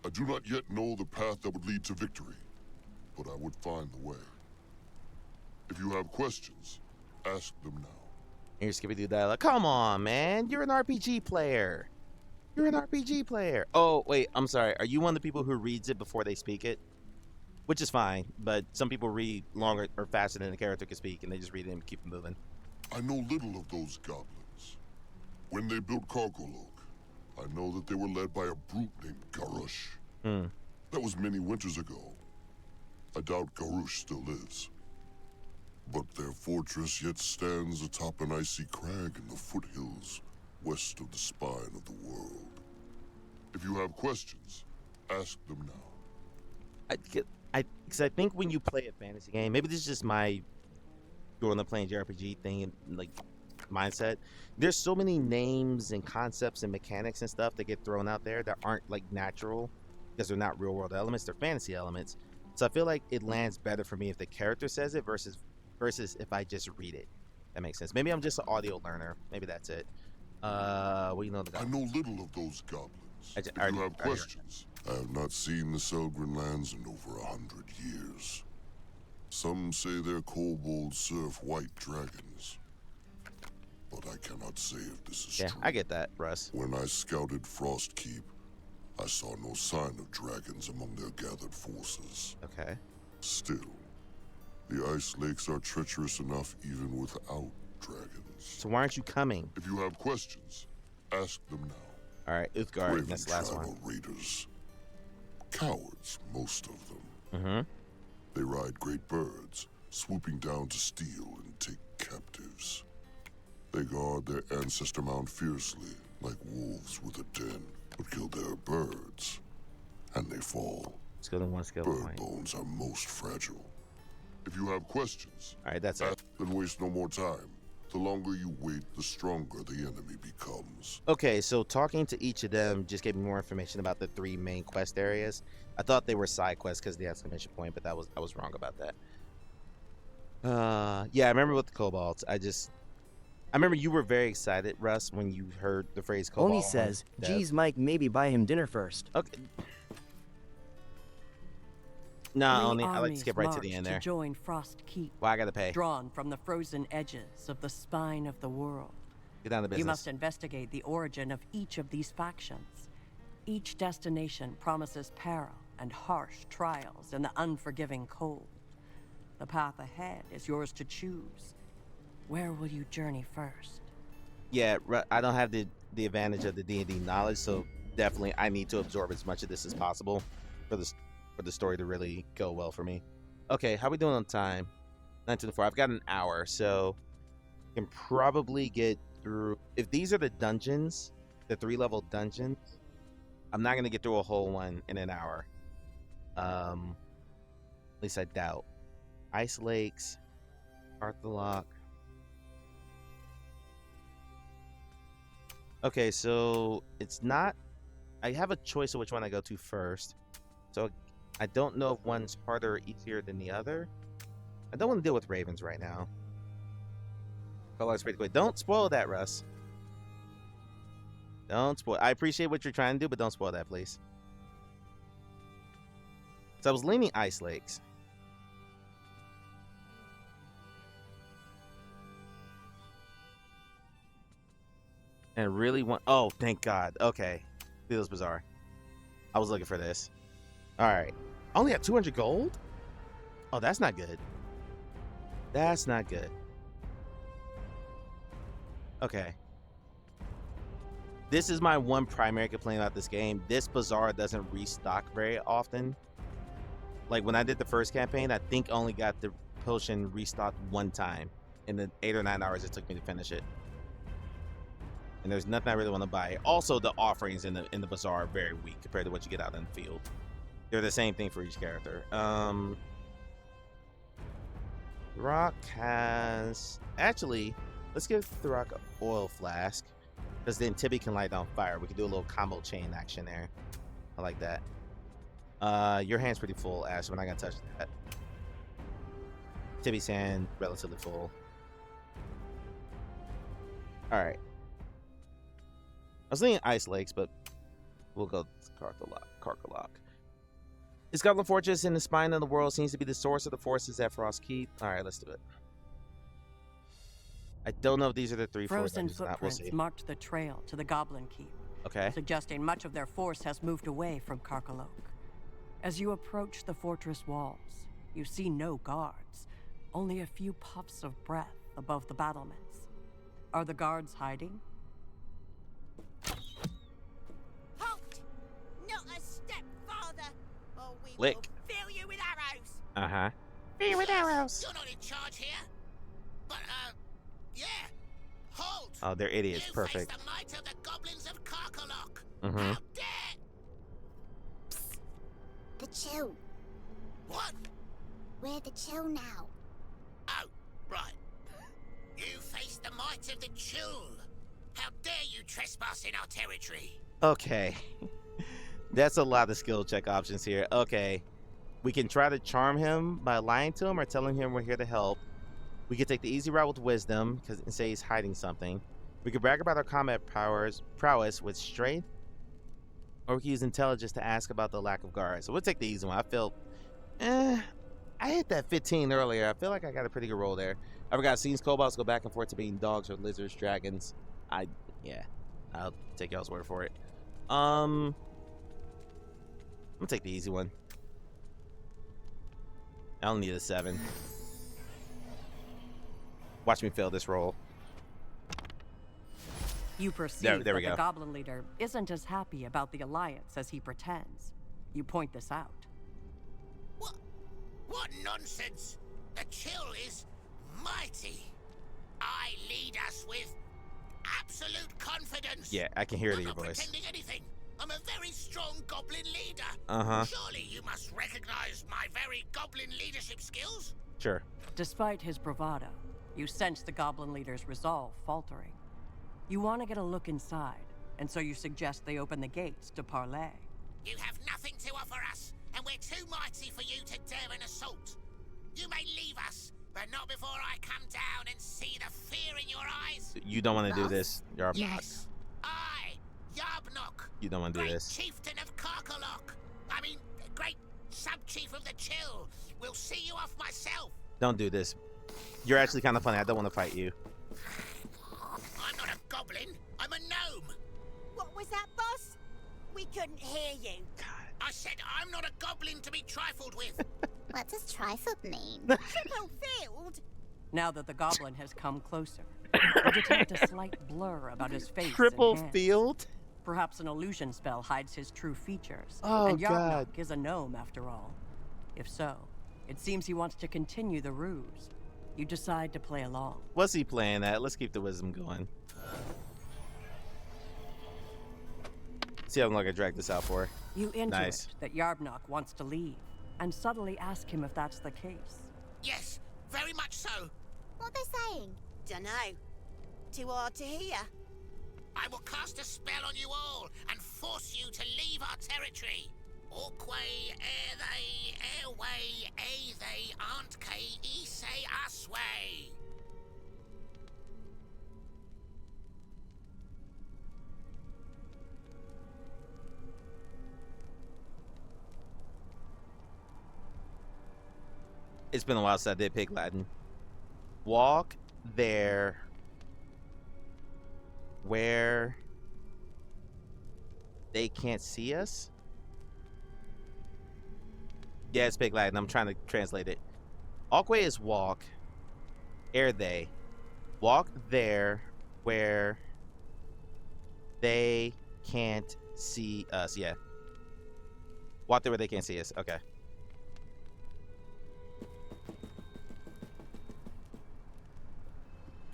I do not yet know the path that would lead to victory, but I would find the way. If you have questions, ask them now. Here's Skippy-Doo dialogue. Come on, man. You're an RPG player. You're an RPG player. Oh, wait. I'm sorry. Are you one of the people who reads it before they speak it? Which is fine, but some people read longer or faster than the character can speak, and they just read it and keep moving. I know little of those goblins. When they built Karkolok, I know that they were led by a brute named Garush. That was many winters ago. I doubt Garush still lives. But their fortress yet stands atop an icy crag in the foothills west of the spine of the world. If you have questions, ask them now. Because I think when you play a fantasy game, maybe this is just my growing up playing JRPG thing and like mindset. There's so many names and concepts and mechanics and stuff that get thrown out there that aren't like natural because they're not real world elements, they're fantasy elements. So I feel like it lands better for me if the character says it versus if I just read it. That makes sense. Maybe I'm just an audio learner. Maybe that's it. What do you know of the I know little of those goblins. If you have questions, I have not seen the Selgren lands in over 100 years. Some say they're kobolds serve white dragons. But I cannot say if this is true. I get that, Russ. When I scouted Frostkeep, I saw no sign of dragons among their gathered forces. Okay. Still, the ice lakes are treacherous enough even without dragons. So why aren't you coming? If you have questions, ask them now. All right, Uthgard, that's the last one. Raiders. Cowards, most of them. They ride great birds, swooping down to steal and take captives. They guard their ancestor mound fiercely, like wolves with a den, but kill their birds, and they fall. Skill in one skill Bird point. bones are most fragile. If you have questions, all right, that's it. Then waste no more time. The longer you wait, the stronger the enemy becomes. Okay, so talking to each of them just gave me more information about the 3 main quest areas. I thought they were side quests because of the exclamation point, but I was wrong about that. Yeah, I remember with the kobolds. I remember you were very excited, Russ, when you heard the phrase kobold. Oni says, geez, Mike, maybe buy him dinner first. Okay. Nah, Oni, I like to skip right to the end there. To join Frostkeep. Well, I gotta pay. Drawn from the frozen edges of the spine of the world. Get down to business. You must investigate the origin of each of these factions. Each destination promises peril and harsh trials in the unforgiving cold. The path ahead is yours to choose. Where will you journey first? Yeah, I don't have the advantage of the D&D knowledge, so definitely I need to absorb as much of this as possible for the story to really go well for me. Okay, how we doing on time? 9 to the 4. I've got an hour, so I can probably get through. If these are the dungeons, the 3-level dungeons, I'm not gonna get through a whole one in an hour. At least I doubt. Ice Lakes, Arthurlock. Okay, so it's not. I have a choice of which one I go to first. So I don't know if one's harder or easier than the other. I don't want to deal with ravens right now. Don't spoil that, Russ. Don't spoil. I appreciate what you're trying to do, but don't spoil that, please. So I was leaning Ice Lakes. And really want. Oh, thank God. Okay. Feels bizarre. I was looking for this. All right. I only have 200 gold? Oh, that's not good. That's not good. Okay. This is my one primary complaint about this game. This bazaar doesn't restock very often. Like when I did the first campaign, I think only got the potion restocked one time in the 8 or 9 hours it took me to finish it. And there's nothing I really want to buy. Also, the offerings in the bazaar are very weak compared to what you get out in the field. They're the same thing for each character. Rock has... Actually, let's give the Rock an oil flask. Because then Tibby can light on fire. We can do a little combo chain action there. I like that. Your hand's pretty full, Ash. We're not going to touch that. Tibby's hand, relatively full. Alright. I was thinking Ice Lakes, but we'll go Karkalok. This Goblin Fortress in the spine of the world seems to be the source of the forces at Frost Keep. Alright, let's do it. I don't know if these are the 3 Frozen forces. footprints marked the trail to the Goblin Keep. Okay. Suggesting much of their force has moved away from Karkalok. As you approach the fortress walls, you see no guards, only a few puffs of breath above the battlements. Are the guards hiding? Halt! Not a step farther, or we Lick. will fill you with arrows. Uh-huh. Fill you with arrows. You're not in charge here. But, yeah. Halt! Oh, they're idiots. Perfect. Face the might of the goblins of Karkalok. Mm-hmm. How dare! The chill. What? We're the chill now. Oh, right. You face the might of the chill. How dare you trespass in our territory? Okay. That's a lot of skill check options here. Okay. We can try to charm him by lying to him or telling him we're here to help. We could take the easy route with wisdom and say he's hiding something. We could brag about our combat prowess with strength. Or we can use intelligence to ask about the lack of guards. So we'll take the easy one. I feel... I hit that 15 earlier. I feel like I got a pretty good roll there. I forgot scenes kobolds go back and forth to being dogs or lizards, dragons. Yeah. I'll take y'all's word for it. I'm gonna take the easy one. I don't need a 7. Watch me fail this roll. You perceive there that we go. the Goblin leader isn't as happy about the Alliance as he pretends. You point this out. What nonsense! The chill is mighty. I lead us with absolute confidence. Yeah, I can hear it in your I'm not voice. pretending anything. I'm a very strong goblin leader. Uh-huh. Surely you must recognize my very goblin leadership skills? Sure. Despite his bravado, you sense the Goblin leader's resolve faltering. You want to get a look inside, and so you suggest they open the gates to parley. You have nothing to offer us, and we're too mighty for you to dare an assault. You may leave us, but not before I come down and see the fear in your eyes. You don't want to do this, Yarbnock. Yes, I, Yarbnock. You don't want to do Great this. chieftain of Karkalok. I mean, great sub-chief of the Chill. Will see you off myself. Don't do this. You're actually kind of funny. I don't want to fight you. I'm not a goblin. I'm a gnome. What was that, boss? We couldn't hear you. I said I'm not a goblin to be trifled with. What does trifled mean? Triple field? Now that the Goblin has come closer, you detect a slight blur about his face Triple and hands. field? Perhaps an illusion spell hides his true features. Oh, and God. Yarbnock is a gnome, after all. If so, it seems he wants to continue the ruse. You decide to play along. What's he playing at? Let's keep the wisdom going. See how long I can drag this out for. You intuit Nice. that Yarbnock wants to leave, and subtly ask him if that's the case. Yes, very much so. What are they saying? Dunno. Too hard to hear. I will cast a spell on you all and force you to leave our territory. Orquay, ere they, airway, a they, aren't K, e say, us way. It's been a while since I did Pig Latin. Walk there where they can't see us? Yeah, it's Pig Latin. I'm trying to translate it. Walkway is walk. Ere they. Walk there where they can't see us. Yeah. Walk there where they can't see us. Okay.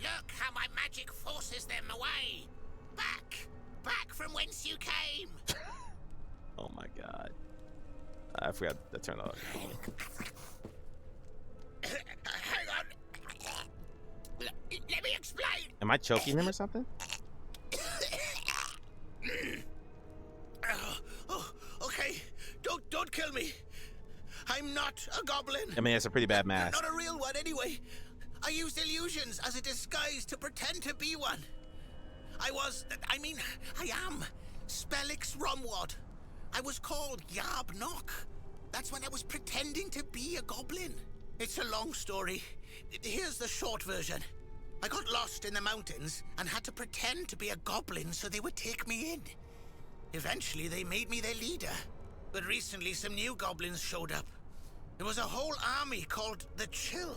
Look how my magic forces them away. Back from whence you came. Oh my god. I forgot to turn it off. Hang on. Let me explain. Am I choking him or something? Okay, don't kill me. I'm not a goblin. I mean, it's a pretty bad mask. Not a real one, anyway. I used illusions as a disguise to pretend to be one. I am Spellix Romwad. I was called Yarbnock. That's when I was pretending to be a goblin. It's a long story. Here's the short version. I got lost in the mountains and had to pretend to be a goblin so they would take me in. Eventually, they made me their leader. But recently, some new goblins showed up. There was a whole army called the Chill.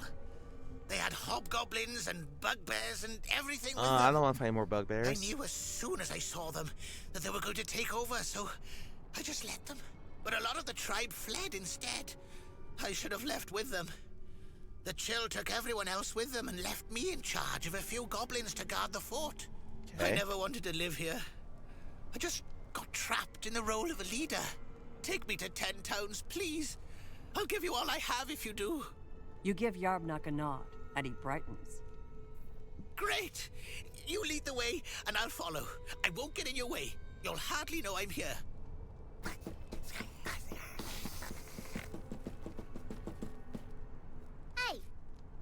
They had hobgoblins and bugbears and everything with them. I don't want to find more bugbears. I knew as soon as I saw them that they were going to take over, so I just let them. But a lot of the tribe fled instead. I should have left with them. The Chill took everyone else with them and left me in charge of a few goblins to guard the fort. Okay. I never wanted to live here. I just got trapped in the role of a leader. Take me to 10 towns, please. I'll give you all I have if you do. You give Yarbnock a nod, and he brightens. Great! You lead the way, and I'll follow. I won't get in your way. You'll hardly know I'm here. Hey,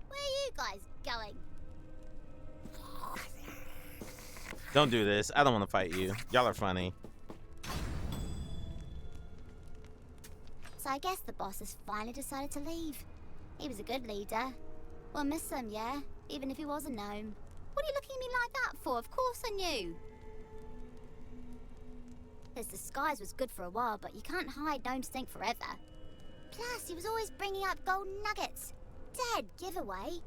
where are you guys going? Don't do this. I don't want to fight you. Y'all are funny. So I guess the boss has finally decided to leave. He was a good leader. We'll miss him, yeah? Even if he was a gnome. What are you looking at me like that for? Of course I knew. His disguise was good for a while, but you can't hide gnome stink forever. Plus, he was always bringing out golden nuggets. Dead giveaway.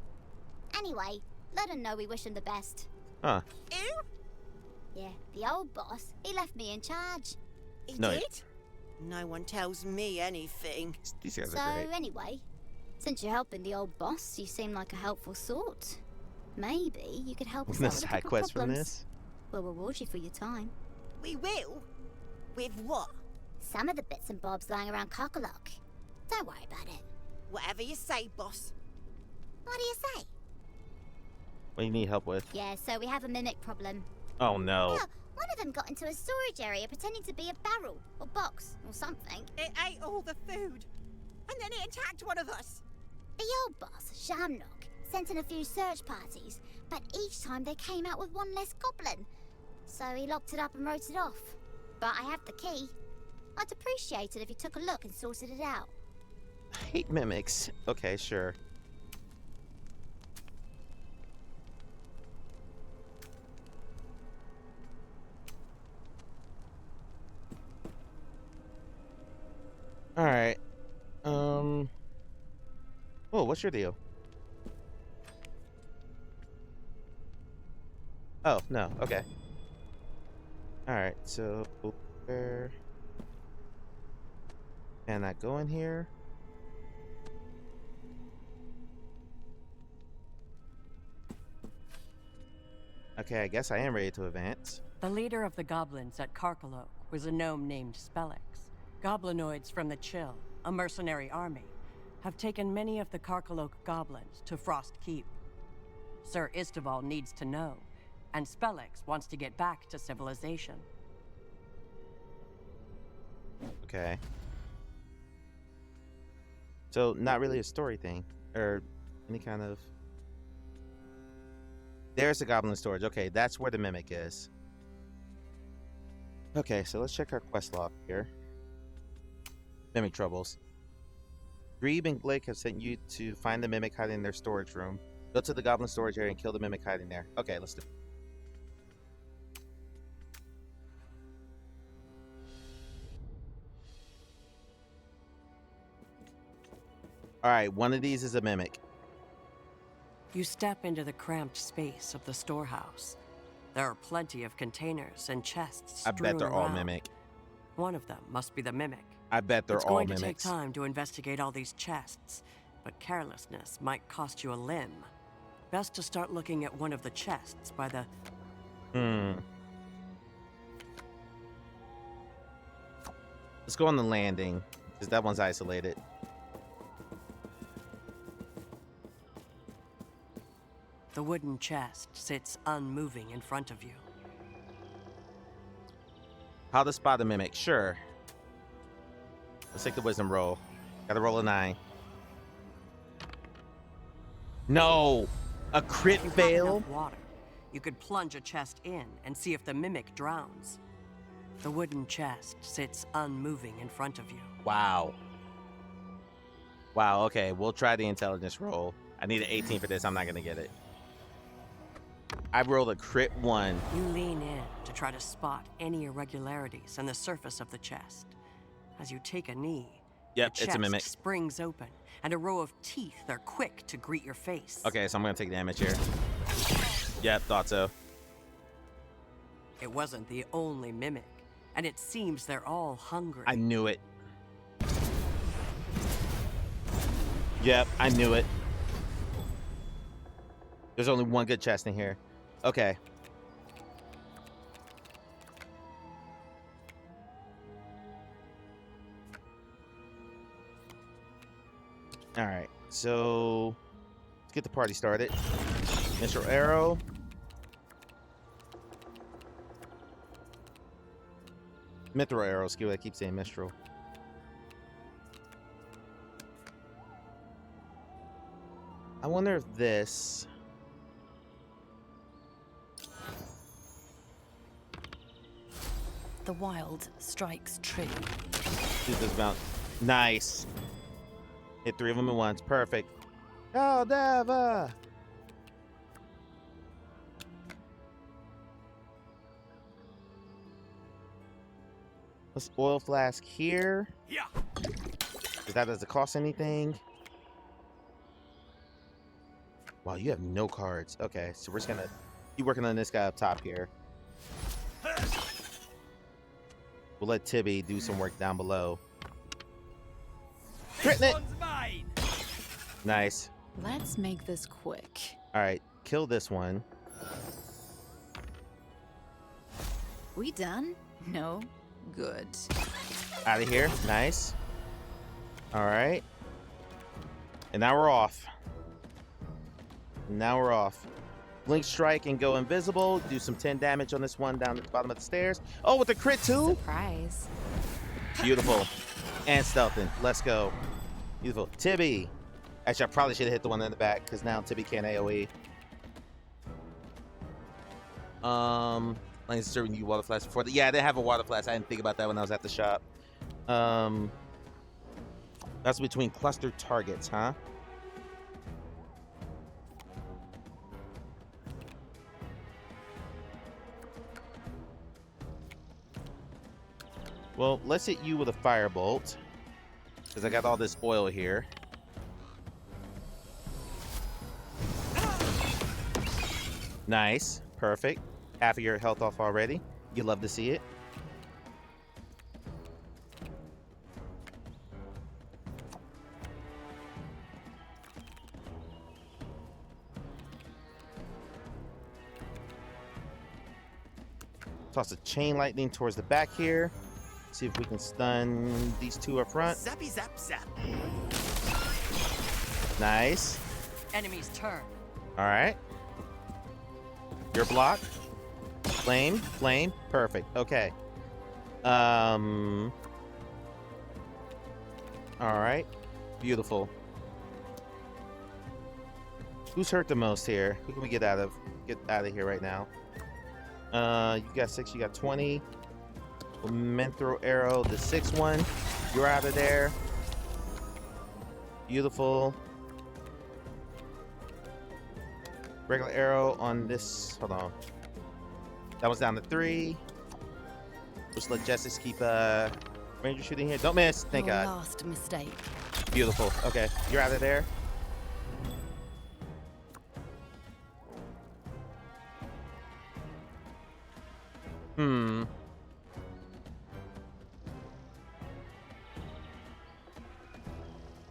Anyway, let him know we wish him the best. Huh. Ew? Yeah, the old boss, he left me in charge. He No. did? No one tells me anything. These guys So are great. anyway, since you're helping the old boss, you seem like a helpful sort. Maybe you could help us The out with a side couple quest from problems. this? We'll reward you for your time. We will? With what? Some of the bits and bobs lying around Cockalock. Don't worry about it. Whatever you say, boss. What do you say? What do you need help with? Yeah, so we have a mimic problem. Oh no. Well, one of them got into a storage area pretending to be a barrel or box or something. It ate all the food. And then it attacked one of us. The old boss, Shamnock, sent in a few search parties, but each time they came out with one less goblin. So he locked it up and wrote it off. But I have the key. I'd appreciate it if you took a look and sorted it out. I hate mimics. Okay, sure. All right. Oh, what's your deal? Oh, no. Okay. All right, so where can I go in here? Okay, I guess I am ready to advance. The leader of the goblins at Karkalok was a gnome named Spellix. Goblinoids from the Chill, a mercenary army, have taken many of the Karkalok goblins to Frost Keep. Sir Isteval needs to know, and Spellix wants to get back to civilization. Okay. So, not really a story thing, or any kind of... There's the goblin storage. Okay, that's where the mimic is. Okay, so let's check our quest log here. Mimic troubles. Grebe and Blake have sent you to find the mimic hiding in their storage room. Go to the goblin storage area and kill the mimic hiding there. Okay, let's do it. Alright, one of these is a mimic. You step into the cramped space of the storehouse. There are plenty of containers and chests I bet they're strewn all around. mimic. One of them must be the mimic. I bet they're It's all going mimics. to take time to investigate all these chests, but carelessness might cost you a limb. Best to start looking at one of the chests by the... Let's go on the landing, because that one's isolated. The wooden chest sits unmoving in front of you. How to spot a mimic? Sure. Let's take the wisdom roll. Gotta roll a 9. No! A crit If you've got fail? enough water, you could plunge a chest in and see if the mimic drowns. The wooden chest sits unmoving in front of you. Wow. Wow, okay. We'll try the intelligence roll. I need an 18 for this. I'm not gonna get it. I rolled a crit 1. You lean in to try to spot any irregularities on the surface of the chest. As you take a knee, Yep, the it's a mimic. chest springs open, and a row of teeth are quick to greet your face. Okay, so I'm gonna take damage here. Yep, thought so. It wasn't the only mimic, and it seems they're all hungry. I knew it. Yep, I knew it. There's only one good chest in here. Okay. All right, so let's get the party started. Mr. Arrow. Mithril arrow skill. I keep saying Mistral. I wonder if this... The wild strikes true. Shoot this mount. Nice. Hit 3 of them at once. Perfect. Oh, Deva! Let's oil flask here. Yeah. That doesn't cost anything. Wow, you have no cards. Okay, so we're just gonna keep working on this guy up top here. We'll let Tibby do some work down below. Critting it! Nice. Let's make this quick. All right, kill this one. We done? No? Good. Out of here. Nice. All right. And now we're off. Now we're off. Blink strike and go invisible. Do some 10 damage on this one down at the bottom of the stairs. Oh, with the crit too? Surprise. Beautiful. And stealthing. Let's go. Beautiful. Tibby. Actually, I probably should have hit the one in the back because now Tibby can't AoE. Like serving you water flask before. Yeah, I didn't have a water flask. I didn't think about that when I was at the shop. That's between clustered targets, huh? Well, let's hit you with a firebolt because I got all this oil here. Nice. Perfect. Half of your health off already. You love to see it. Toss a chain lightning towards the back here. See if we can stun these two up front. Zappy zap zap. Nice. Enemy's turn. All right. Your block. Flame, flame. Perfect. Okay. All right. Beautiful. Who's hurt the most here? Who can we get out of here right now? You got 6, you got 20. Menthro arrow, the 6th one. You're out of there. Beautiful. Regular arrow on this. Hold on. That was down to 3. Just let Justice keep ranger shooting here. Don't miss. Thank God. Last mistake. Beautiful. Okay, you're out of there.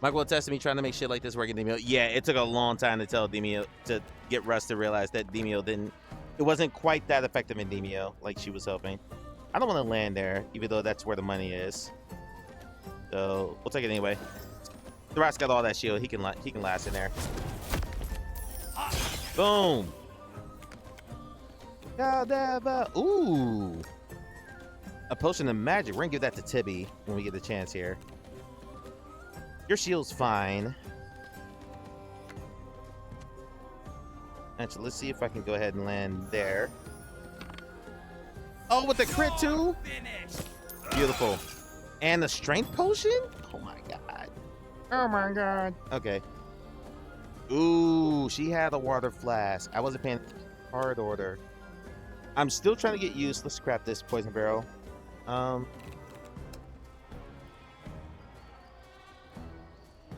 Michael will test me trying to make shit like this work in Demeo. Yeah, it took a long time to tell Demeo to get Russ to realize that Demeo it wasn't quite that effective in Demeo like she was hoping. I don't want to land there, even though that's where the money is. So we'll take it anyway. Thras got all that shield. He can last in there. Boom. Ooh. A potion of magic. We're gonna give that to Tibby when we get the chance here. Your shield's fine. Actually, let's see if I can go ahead and land there. Oh, with the crit too? Beautiful. And the strength potion? Oh my god. Oh my god. Okay. Ooh, she had a water flask. I wasn't paying hard order. I'm still trying to get used. Let's scrap this poison barrel. There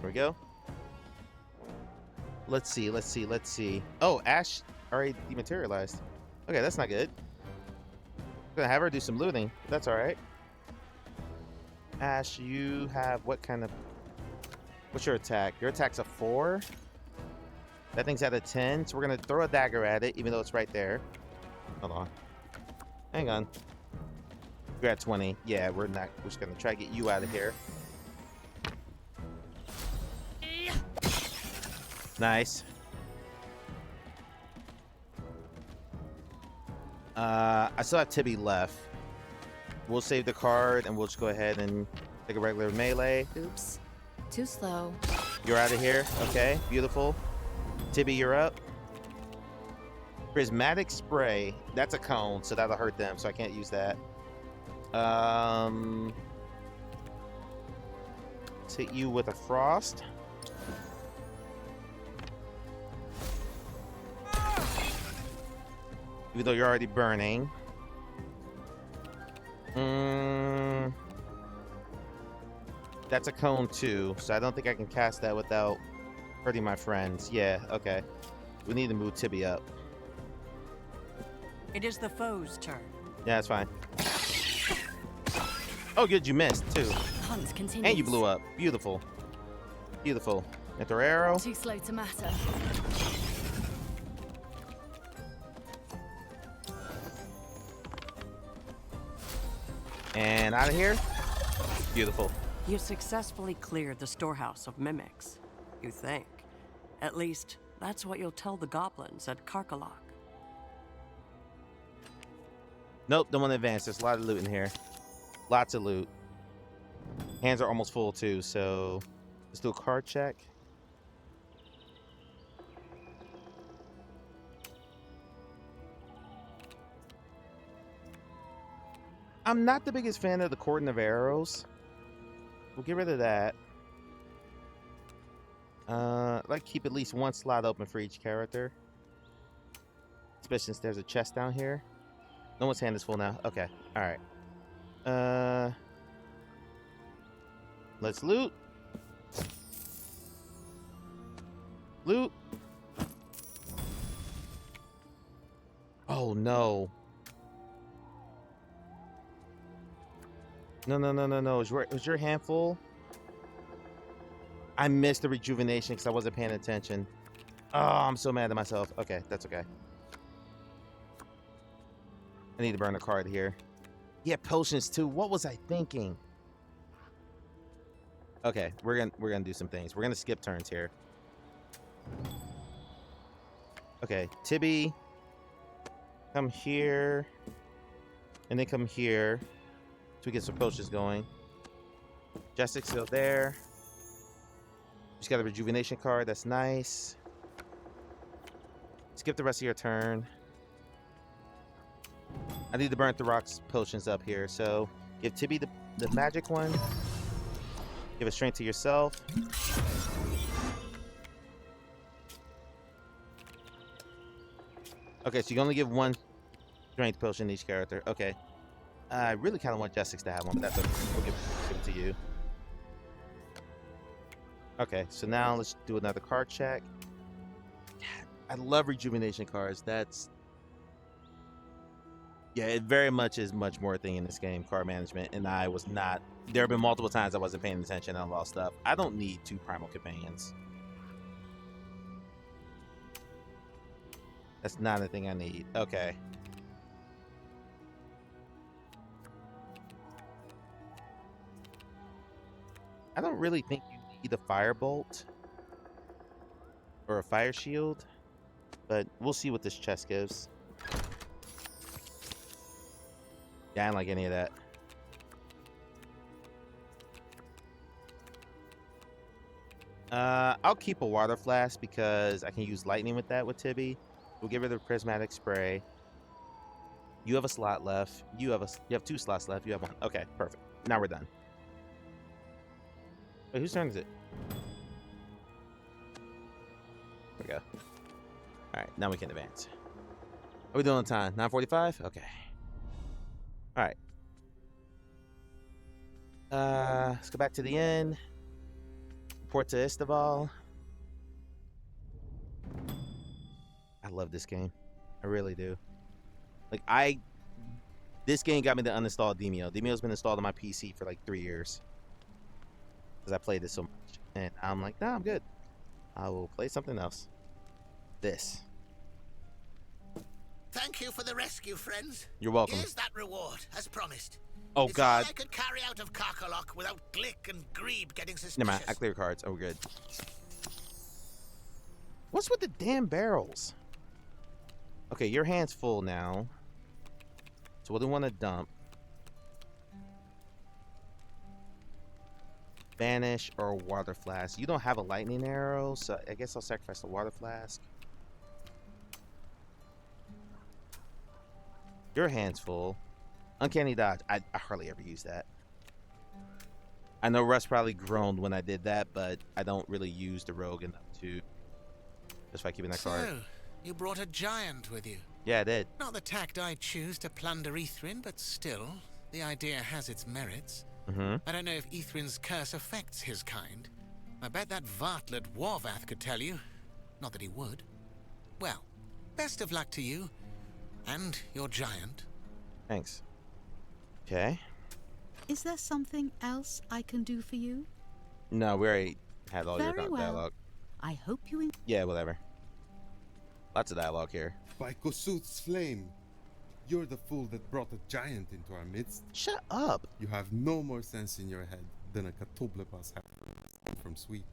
we go. Let's see. Oh, Ash already dematerialized. Okay, that's not good. I'm gonna have her do some looting, but that's alright. Ash, you have what's your attack? Your attack's a 4. That thing's at a 10, so we're gonna throw a dagger at it, even though it's right there. Hold on. Hang on. You're at 20. Yeah, we're just gonna try to get you out of here. Nice. I still have Tibby left. We'll save the card and we'll just go ahead and take a regular melee. Oops. Too slow. You're out of here. Okay, beautiful. Tibby, you're up. Prismatic spray. That's a cone, so that'll hurt them, so I can't use that. Let's hit you with a frost. Even though you're already burning. That's a cone too, so I don't think I can cast that without hurting my friends. Yeah, okay. We need to move Tibby up. It is the foe's turn. Yeah, that's fine. Oh, good, you missed too. Hunt continues. And you blew up. Beautiful. Beautiful. Enter arrow. Too slow to matter. And out of here. Beautiful. You successfully cleared the storehouse of mimics, you think. At least, that's what you'll tell the goblins at Karkalak. Nope, don't want to advance. There's a lot of loot in here. Lots of loot. Hands are almost full too, so let's do a card check. I'm not the biggest fan of the cordon of arrows. We'll get rid of that. I'd like to keep at least one slot open for each character. Especially since there's a chest down here. No one's hand is full now. Okay. Alright. Let's loot. Loot. Oh no. No. Was your hand full? I missed the rejuvenation because I wasn't paying attention. Oh, I'm so mad at myself. Okay, that's okay. I need to burn a card here. Yeah, potions too. What was I thinking? Okay, we're gonna do some things. We're gonna skip turns here. Okay, Tibby, come here, and then come here, so we get some potions going. Jessic's still there. Just got a rejuvenation card. That's nice. Skip the rest of your turn. I need to burn the rocks potions up here, so give Tibby the magic one. Give a strength to yourself. Okay, so you can only give one strength potion to each character. Okay. I really kind of want Jessix to have one, but that's okay. We'll give it to you. Okay, so now let's do another card check. I love rejuvenation cards. That's... Yeah, it very much is much more a thing in this game, card management, and I was not... There have been multiple times I wasn't paying attention and I lost stuff. I don't need 2 Primal Companions. That's not a thing I need. Okay. I don't really think you need a Firebolt or a Fire Shield, but we'll see what this chest gives. Yeah, I don't like any of that. I'll keep a water flask because I can use lightning with that with Tibby. We'll give her the prismatic spray. You have a slot left. You have 2 slots left. You have 1. Okay, perfect. Now we're done. Wait, whose turn is it? There we go. All right, now we can advance. Are we doing on time? 9:45? Okay. All right. Let's go back to the inn. Report to Istaval. I love this game. I really do. Like, this game got me to uninstall Demeo. Demeo's been installed on my PC for like 3 years. Because I played this so much. And I'm like, nah, I'm good. I will play something else. This. Thank you for the rescue, friends. You're welcome. Here's that reward, as promised. Oh, it's God. all I could carry out of Karkalok without Glick and Grebe getting suspicious. Never mind. I clear cards. Oh, we're good. What's with the damn barrels? Okay, your hand's full now. So what do we want to dump? Vanish or water flask. You don't have a lightning arrow, so I guess I'll sacrifice the water flask. Your hand's full. Uncanny dodge. I hardly ever use that. I know Russ probably groaned when I did that, but I don't really use the rogue enough to justify keeping that card. So, you brought a giant with you. Yeah, I did. Not the tact I choose to plunder Ithrin, but still, the idea has its merits. I don't know if Ithrin's curse affects his kind. I bet that vartlet Warvath could tell you. Not that he would. Well, best of luck to you. And your giant. Thanks. Okay. Is there something else I can do for you? No, we already had all your Very well. dialogue. I hope you... Yeah, whatever. Lots of dialogue here. By Kossuth's flame, you're the fool that brought a giant into our midst. Shut up. You have no more sense in your head than a Katoblepas has from Sweet.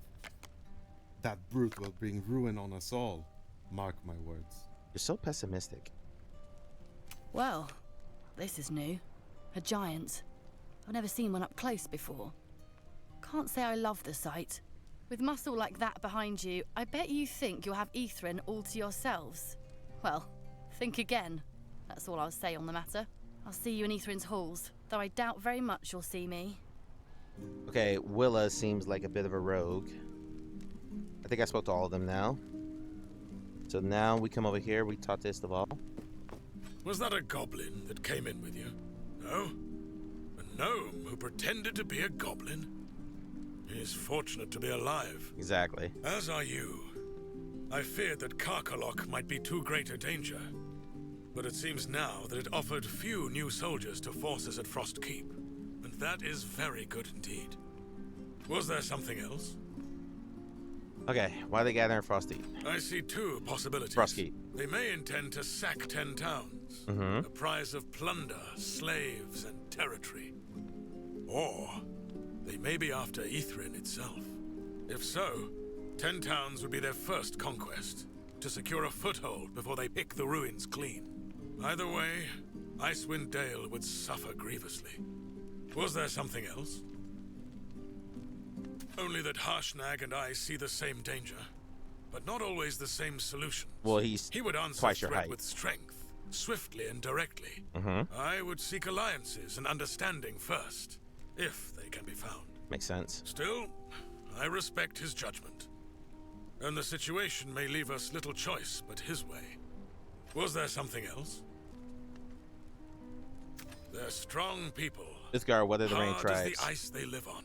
That brute will bring ruin on us all. Mark my words. You're so pessimistic. Well, this is new. A giant. I've never seen one up close before. Can't say I love the sight. With muscle like that behind you, I bet you think you'll have Ithrin all to yourselves. Well, think again. That's all I'll say on the matter. I'll see you in Ithrin's halls, though I doubt very much you'll see me. Okay, Willa seems like a bit of a rogue. I think I spoke to all of them now. So now we come over here, we talk to Istaval. Was that a goblin that came in with you? No? A gnome who pretended to be a goblin? He's fortunate to be alive. Exactly. As are you. I feared that Karkalok might be too great a danger. But it seems now that it offered few new soldiers to forces at Frost Keep. And And that is very good indeed. Was there something else? Okay, why are they gathering Frosty? I see two possibilities. Frosty. They may intend to sack 10 towns. Mm-hmm. A prize of plunder, slaves, and territory. Or they may be after Ithrin itself. If so, 10 towns would be their first conquest, to secure a foothold before they pick the ruins clean. Either way, Icewind Dale would suffer grievously. Was there something else? Only that Harshnag and I see the same danger, but not always the same solution. Well, he would answer twice your threat height. with strength, swiftly and directly. Mm-hmm. I would seek alliances and understanding first, if they can be found. Makes sense. Still, I respect his judgment. And the situation may leave us little choice but his way. Was there something else? They're strong people. This guy, what are the rain Hard as tribes? the ice they live on.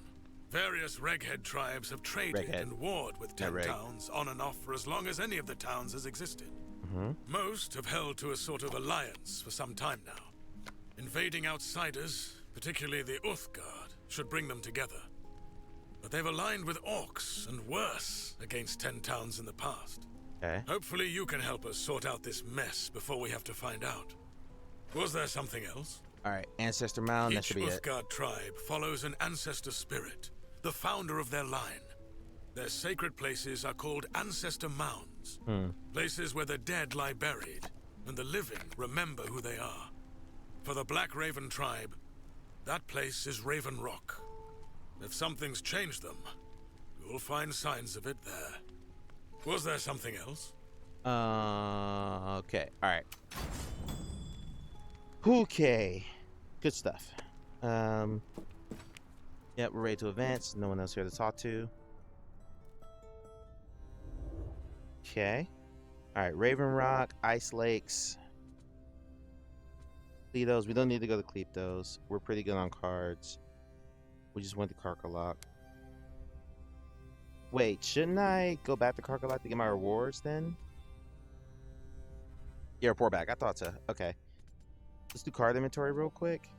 Various Reghead tribes have traded Reghead. and warred with 10 Reg. towns on and off for as long as any of the towns has existed. Mm-hmm. Most have held to a sort of alliance for some time now. Invading outsiders, particularly the Uthgard, should bring them together. But they've aligned with orcs and worse against 10 towns in the past. Okay. Hopefully you can help us sort out this mess before we have to find out. Was there something else? All right, Ancestor Mound, that Each should be it. Uthgard tribe follows an ancestor spirit, the founder of their line. Their sacred places are called ancestor mounds, places where the dead lie buried, and the living remember who they are. For the Black Raven tribe, that place is Raven Rock. If something's changed them, you'll find signs of it there. Was there something else? Okay. All right. Okay. Good stuff. Yeah, we're ready to advance. No one else here to talk to. Okay. All right. Raven Rock, Ice Lakes, Cletos. We don't need to go to Cletos. We're pretty good on cards. We just went to Karkalok. Wait, shouldn't I go back to Karkalok to get my rewards then? Yeah, report back. I thought so. Okay. Let's do card inventory real quick.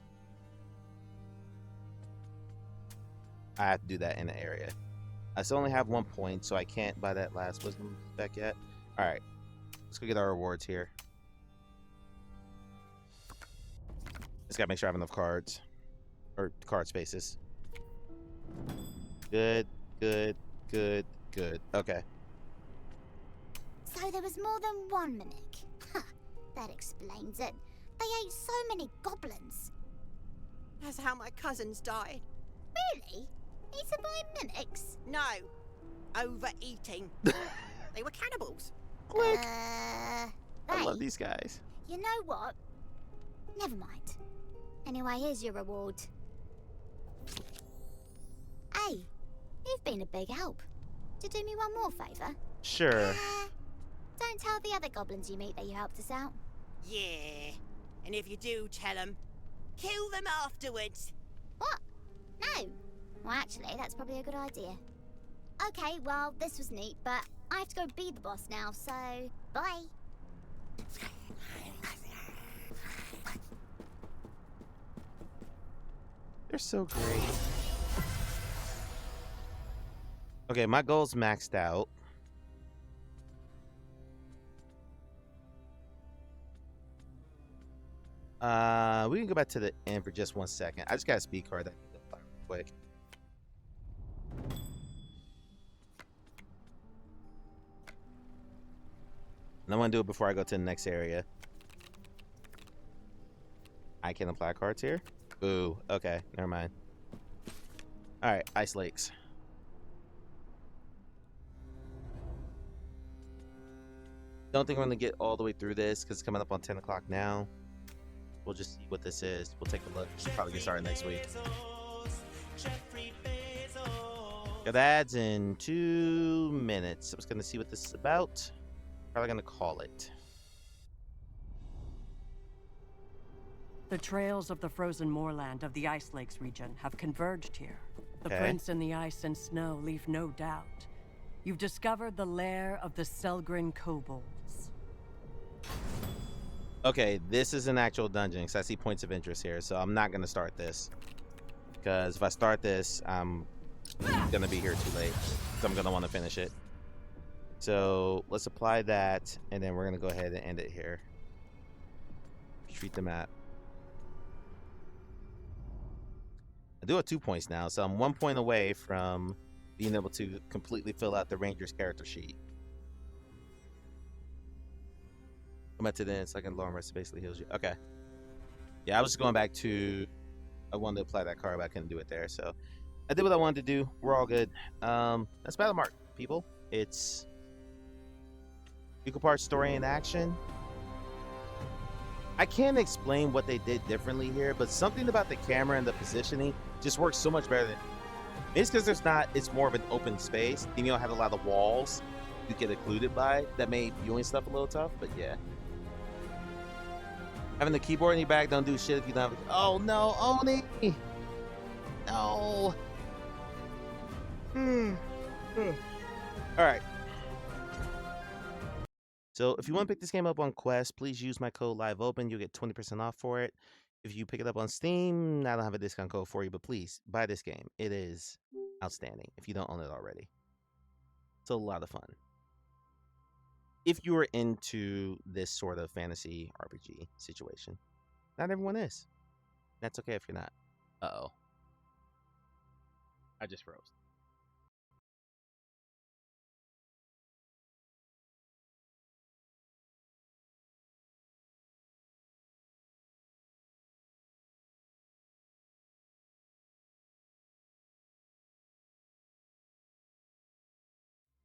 I have to do that in the area. I still only have 1 point, so I can't buy that last wisdom back yet. Alright. Let's go get our rewards here. Just gotta make sure I have enough cards. Or card spaces. Good, good, good, good. Okay. So there was more than one mimic. Huh, that explains it. They ate so many goblins. That's how my cousins died. Really? Eaten by mimics? No. Overeating. They were cannibals. Click. I love these guys. You know what? Never mind. Anyway, here's your reward. Hey, you've been a big help. To do me one more favour? Sure. Don't tell the other goblins you meet that you helped us out. Yeah. And if you do tell them, kill them afterwards. What? No. Well, actually, that's probably a good idea. Okay, well, this was neat, but I have to go be the boss now, so bye. They're so great. Okay, my goal's maxed out. We can go back to the end for just 1 second. I just got a speed card that I can apply real quick. And I'm gonna do it before I go to the next area. I can apply cards here. Ooh, okay, never mind. All right, Ice Lakes. Don't think we're gonna get all the way through this because it's coming up on 10 o'clock now. We'll just see what this is. We'll take a look. Should probably get started next week. Got ads in 2 minutes. I'm just gonna see what this is about. Probably gonna call it. The trails of the frozen moorland of the Ice Lakes region have converged here. The Okay. prints in the ice and snow leave no doubt. You've discovered the lair of the Selgrin kobolds. Okay, this is an actual dungeon because I see points of interest here, so I'm not gonna start this. because if I start this, I'm gonna be here too late. So I'm gonna want to finish it. So let's apply that, and then we're gonna go ahead and end it here. Treat the map. I do have 2 points now, so I'm 1 point away from being able to completely fill out the Ranger's character sheet. I'm at to the end, second alarm rest basically heals you. Okay. Yeah, I was just going back to, I wanted to apply that card, but I couldn't do it there. So I did what I wanted to do. We're all good. That's Battlemarked, people. It's equal parts story and action. I can't explain what they did differently here, but something about the camera and the positioning just works so much better than. Maybe it's because it's more of an open space. Demeo had a lot of walls you get occluded by that made viewing stuff a little tough, but yeah. Having the keyboard in your bag don't do shit if you don't have. Oh no, Oni! No. Alright. So if you want to pick this game up on Quest, please use my code LiveOpen. You'll get 20% off for it. If you pick it up on Steam, I don't have a discount code for you, but please buy this game. It is outstanding if you don't own it already. It's a lot of fun. If you are into this sort of fantasy RPG situation. Not everyone is. That's okay if you're not. Uh-oh. I just froze.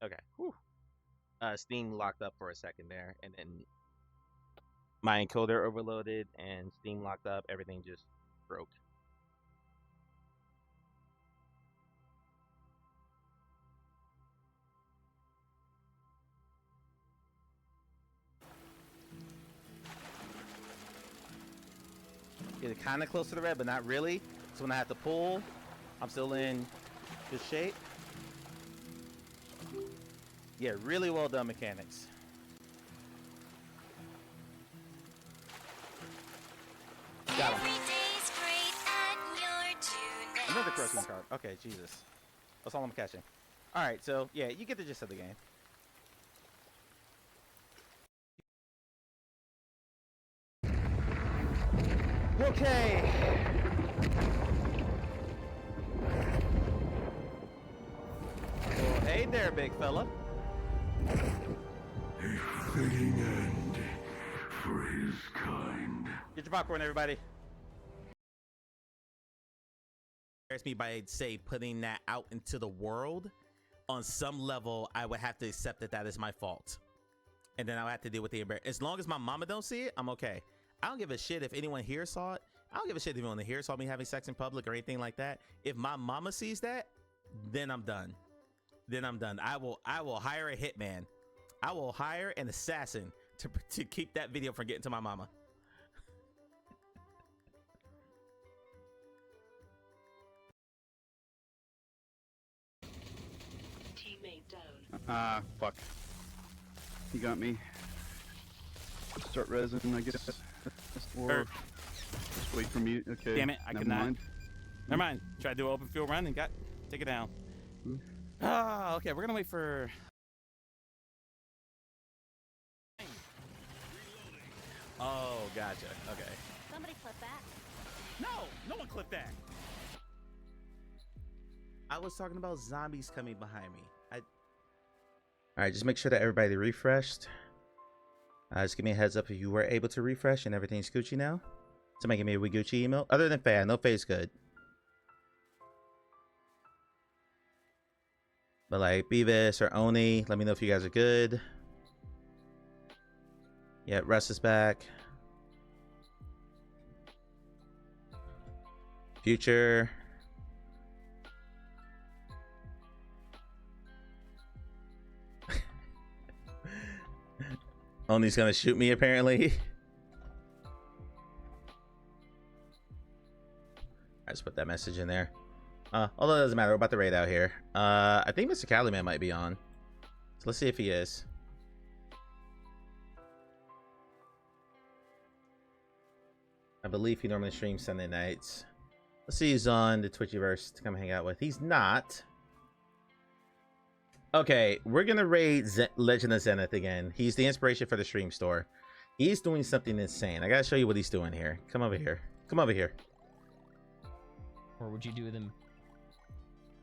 Okay. Whew. Steam locked up for a second there, and then my encoder overloaded, and Steam locked up. Everything just broke. Get it kind of close to the red, but not really. So when I have to pull, I'm still in good shape. Yeah, really well done mechanics. Got him. Another crushing card. Okay, Jesus. That's all I'm catching. Alright, so yeah, you get the gist of the game. Okay. Well, hey there, big fella. A fitting end for his kind. Get your popcorn, everybody. Me by, say, putting that out into the world. On some level, I would have to accept that that is my fault. And then I would have to deal with the embarrassment. As long as my mama don't see it, I'm okay. I don't give a shit if anyone here saw it. I don't give a shit if anyone here saw me having sex in public or anything like that. If my mama sees that, then I'm done. Then I'm done. I will hire a hitman. I will hire an assassin to keep that video from getting to my mama. Fuck. He got me. Start resin, I guess. Or just wait for me. Okay. Damn it, I could not. Never mind. Try to do an open field run and take it down. Ah, okay, we're gonna wait for. Oh, gotcha. Okay. Somebody clip that. No one clipped that. I was talking about zombies coming behind me. All right, just make sure that everybody refreshed. Just give me a heads up if you were able to refresh and everything's Gucci now. Somebody give me a Gucci email. Other than Faye, I know Faye's good. But like Beavis or Oni, let me know if you guys are good. Yeah, Russ is back. Future. Oni's gonna shoot me apparently. I just put that message in there. Although it doesn't matter, we're about to raid out here. I think Mr. Caliman might be on. So let's see if he is. I believe he normally streams Sunday nights. Let's see who's on the Twitchiverse to come hang out with. He's not. Okay, we're gonna raid Legend of Zenith again. He's the inspiration for the stream store. He's doing something insane. I gotta show you what he's doing here. Come over here. Come over here. Or would you do them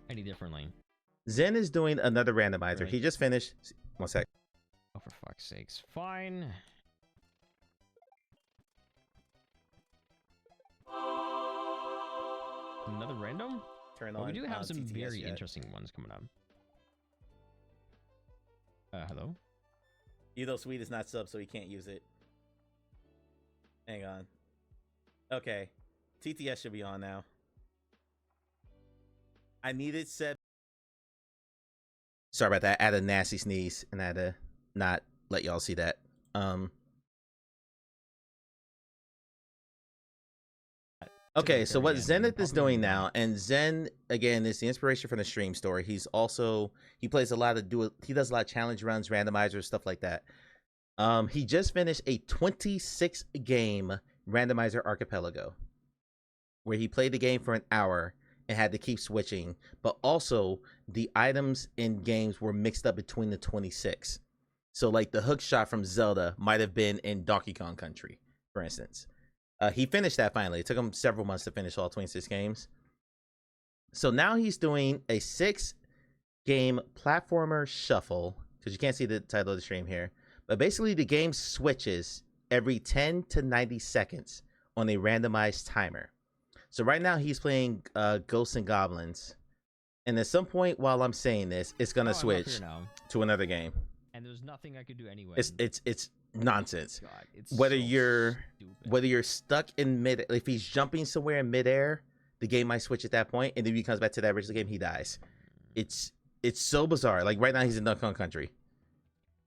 any differently? Zen is doing another randomizer. Really? He just finished. One sec. Oh, for fuck's sakes. Fine. Another random? Turn well, on. we do have some TTS very yet. interesting ones coming up. Hello? Though Sweet is not sub, so he can't use it. Hang on. Okay. TTS should be on now. I needed 7. Sorry about that. I had a nasty sneeze and I had to not let y'all see that. Okay, so what Zenith is doing now, and Zen again is the inspiration from the stream story. He plays a lot of he does a lot of challenge runs, randomizers, stuff like that. He just finished a 26 game randomizer archipelago where he played the game for an hour and had to keep switching, but also the items in games were mixed up between the 26. So like the hook shot from Zelda might have been in Donkey Kong Country, for instance. He finished that finally. It took him several months to finish all 26 games. So now he's doing a 6-game platformer shuffle, because you can't see the title of the stream here. But basically the game switches every 10 to 90 seconds on a randomized timer. So right now he's playing Ghosts and Goblins. And at some point while I'm saying this, it's going to switch to another game. And there's nothing I could do anyway. It's nonsense. God, it's whether so you're stuck in mid, if he's jumping somewhere in midair, the game might switch at that point, and then he comes back to that original game, he dies. It's so bizarre. Like right now he's in Donkey Kong Country.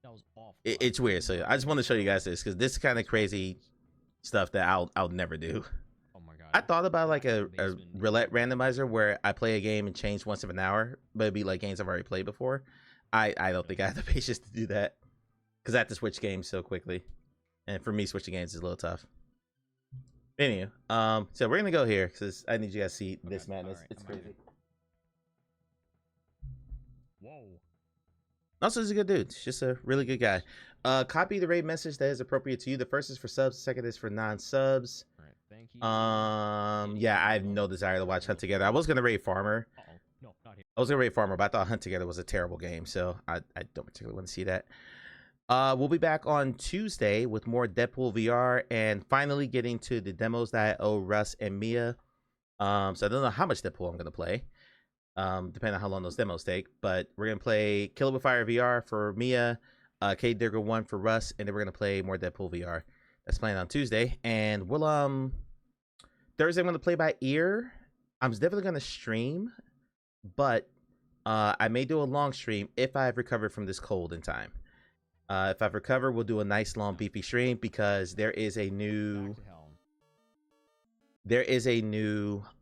That was awful. It's weird. So I just want to show you guys this because this is kind of crazy stuff that I'll never do. Oh my god. I thought about like a roulette randomizer where I play a game and change once every hour, but it'd be like games I've already played before. I don't think I have the patience to do that. Because I have to switch games so quickly. And for me, switching games is a little tough. Anyway, so we're going to go here because I need you guys to see this madness. Right, it's crazy. Whoa. Also, he's a good dude. He's just a really good guy. Copy the raid message that is appropriate to you. The first is for subs. The second is for non-subs. All right, thank you. Yeah, I have no desire to watch Hunt Together. I was going to raid Farmer. No, not here. I was going to raid Farmer, but I thought Hunt Together was a terrible game. So I don't particularly want to see that. We'll be back on Tuesday with more Deadpool VR and finally getting to the demos that I owe Russ and Mia. So I don't know how much Deadpool I'm going to play, depending on how long those demos take. But we're going to play Kill It With Fire VR for Mia, Cade Digger 1 for Russ, and then we're going to play more Deadpool VR. That's playing on Tuesday. And we'll, Thursday I'm going to play by ear. I'm definitely going to stream, but I may do a long stream if I've recovered from this cold in time. If I've recovered, we'll do a nice long beefy stream because there is a new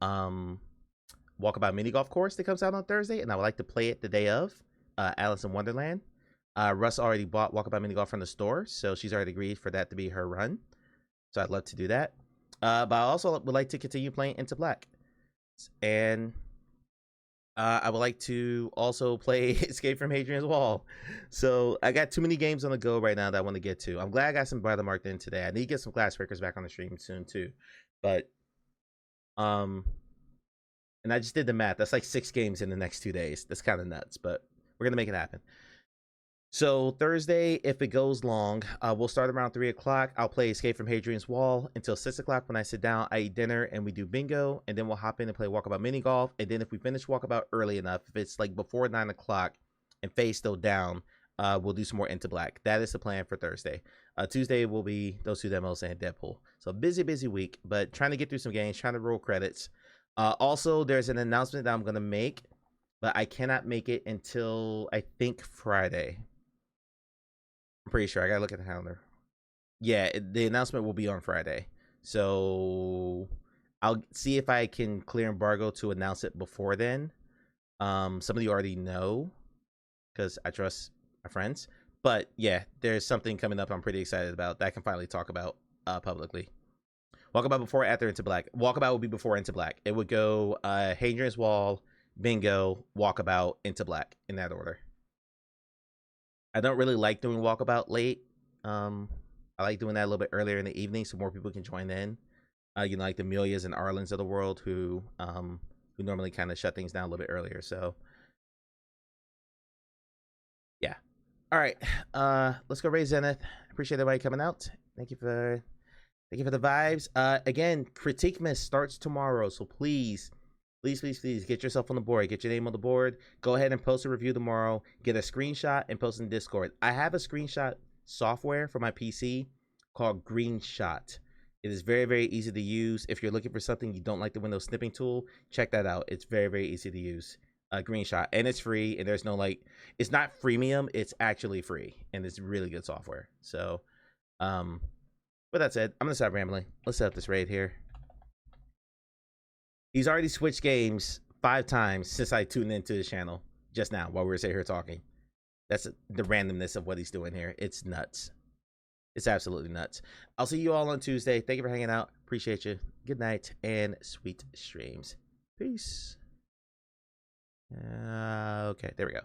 walkabout mini golf course that comes out on Thursday, and I would like to play it the day of Alice in Wonderland. Russ already bought walkabout mini golf from the store, so she's already agreed for that to be her run. So I'd love to do that. But I also would like to continue playing Into Black, and I would like to also play Escape from Hadrian's Wall. So I got too many games on the go right now that I want to get to. I'm glad I got some Battlemarked in today. I need to get some Glassbreakers back on the stream soon too. But and I just did the math. That's like 6 games in the next 2 days. That's kind of nuts, but we're gonna make it happen. So Thursday, if it goes long, we'll start around 3 o'clock. I'll play Escape from Hadrian's Wall until 6 o'clock. When I sit down, I eat dinner and we do bingo, and then we'll hop in and play Walkabout Mini Golf. And then if we finish Walkabout early enough, if it's like before 9 o'clock and Faye's still down, we'll do some more Into Black. That is the plan for Thursday. Tuesday will be those 2 demos and Deadpool. So busy week, but trying to get through some games, trying to roll credits. Also, there's an announcement that I'm going to make, but I cannot make it until I think Friday. I'm pretty sure. I gotta look at the calendar. Yeah, the announcement will be on Friday. So I'll see if I can clear embargo to announce it before then. Some of you already know because I trust my friends. But yeah, there's something coming up I'm pretty excited about that I can finally talk about publicly. Walkabout before, after Into Black. Walkabout would be before Into Black. It would go Hadrian's Wall, Bingo, Walkabout, Into Black in that order. I don't really like doing Walkabout late. I like doing that a little bit earlier in the evening so more people can join in. You know, like the Amelias and Arlens of the world who normally kind of shut things down a little bit earlier. So yeah. All right. Let's go raise Zenith. Appreciate everybody coming out. Thank you for the vibes. Again, Critique Miss starts tomorrow, so please get yourself on the board. Get your name on the board. Go ahead and post a review tomorrow. Get a screenshot and post in Discord. I have a screenshot software for my PC called Greenshot. It is very, very easy to use. If you're looking for something you don't like the Windows snipping tool, check that out. It's very, very easy to use. Greenshot, and it's free, and there's no it's not freemium. It's actually free, and it's really good software. So, with that said, I'm gonna stop rambling. Let's set up this raid here. He's already switched games 5 times since I tuned into his channel just now while we were sitting here talking. That's the randomness of what he's doing here. It's nuts. It's absolutely nuts. I'll see you all on Tuesday. Thank you for hanging out. Appreciate you. Good night and sweet streams. Peace. Okay, there we go.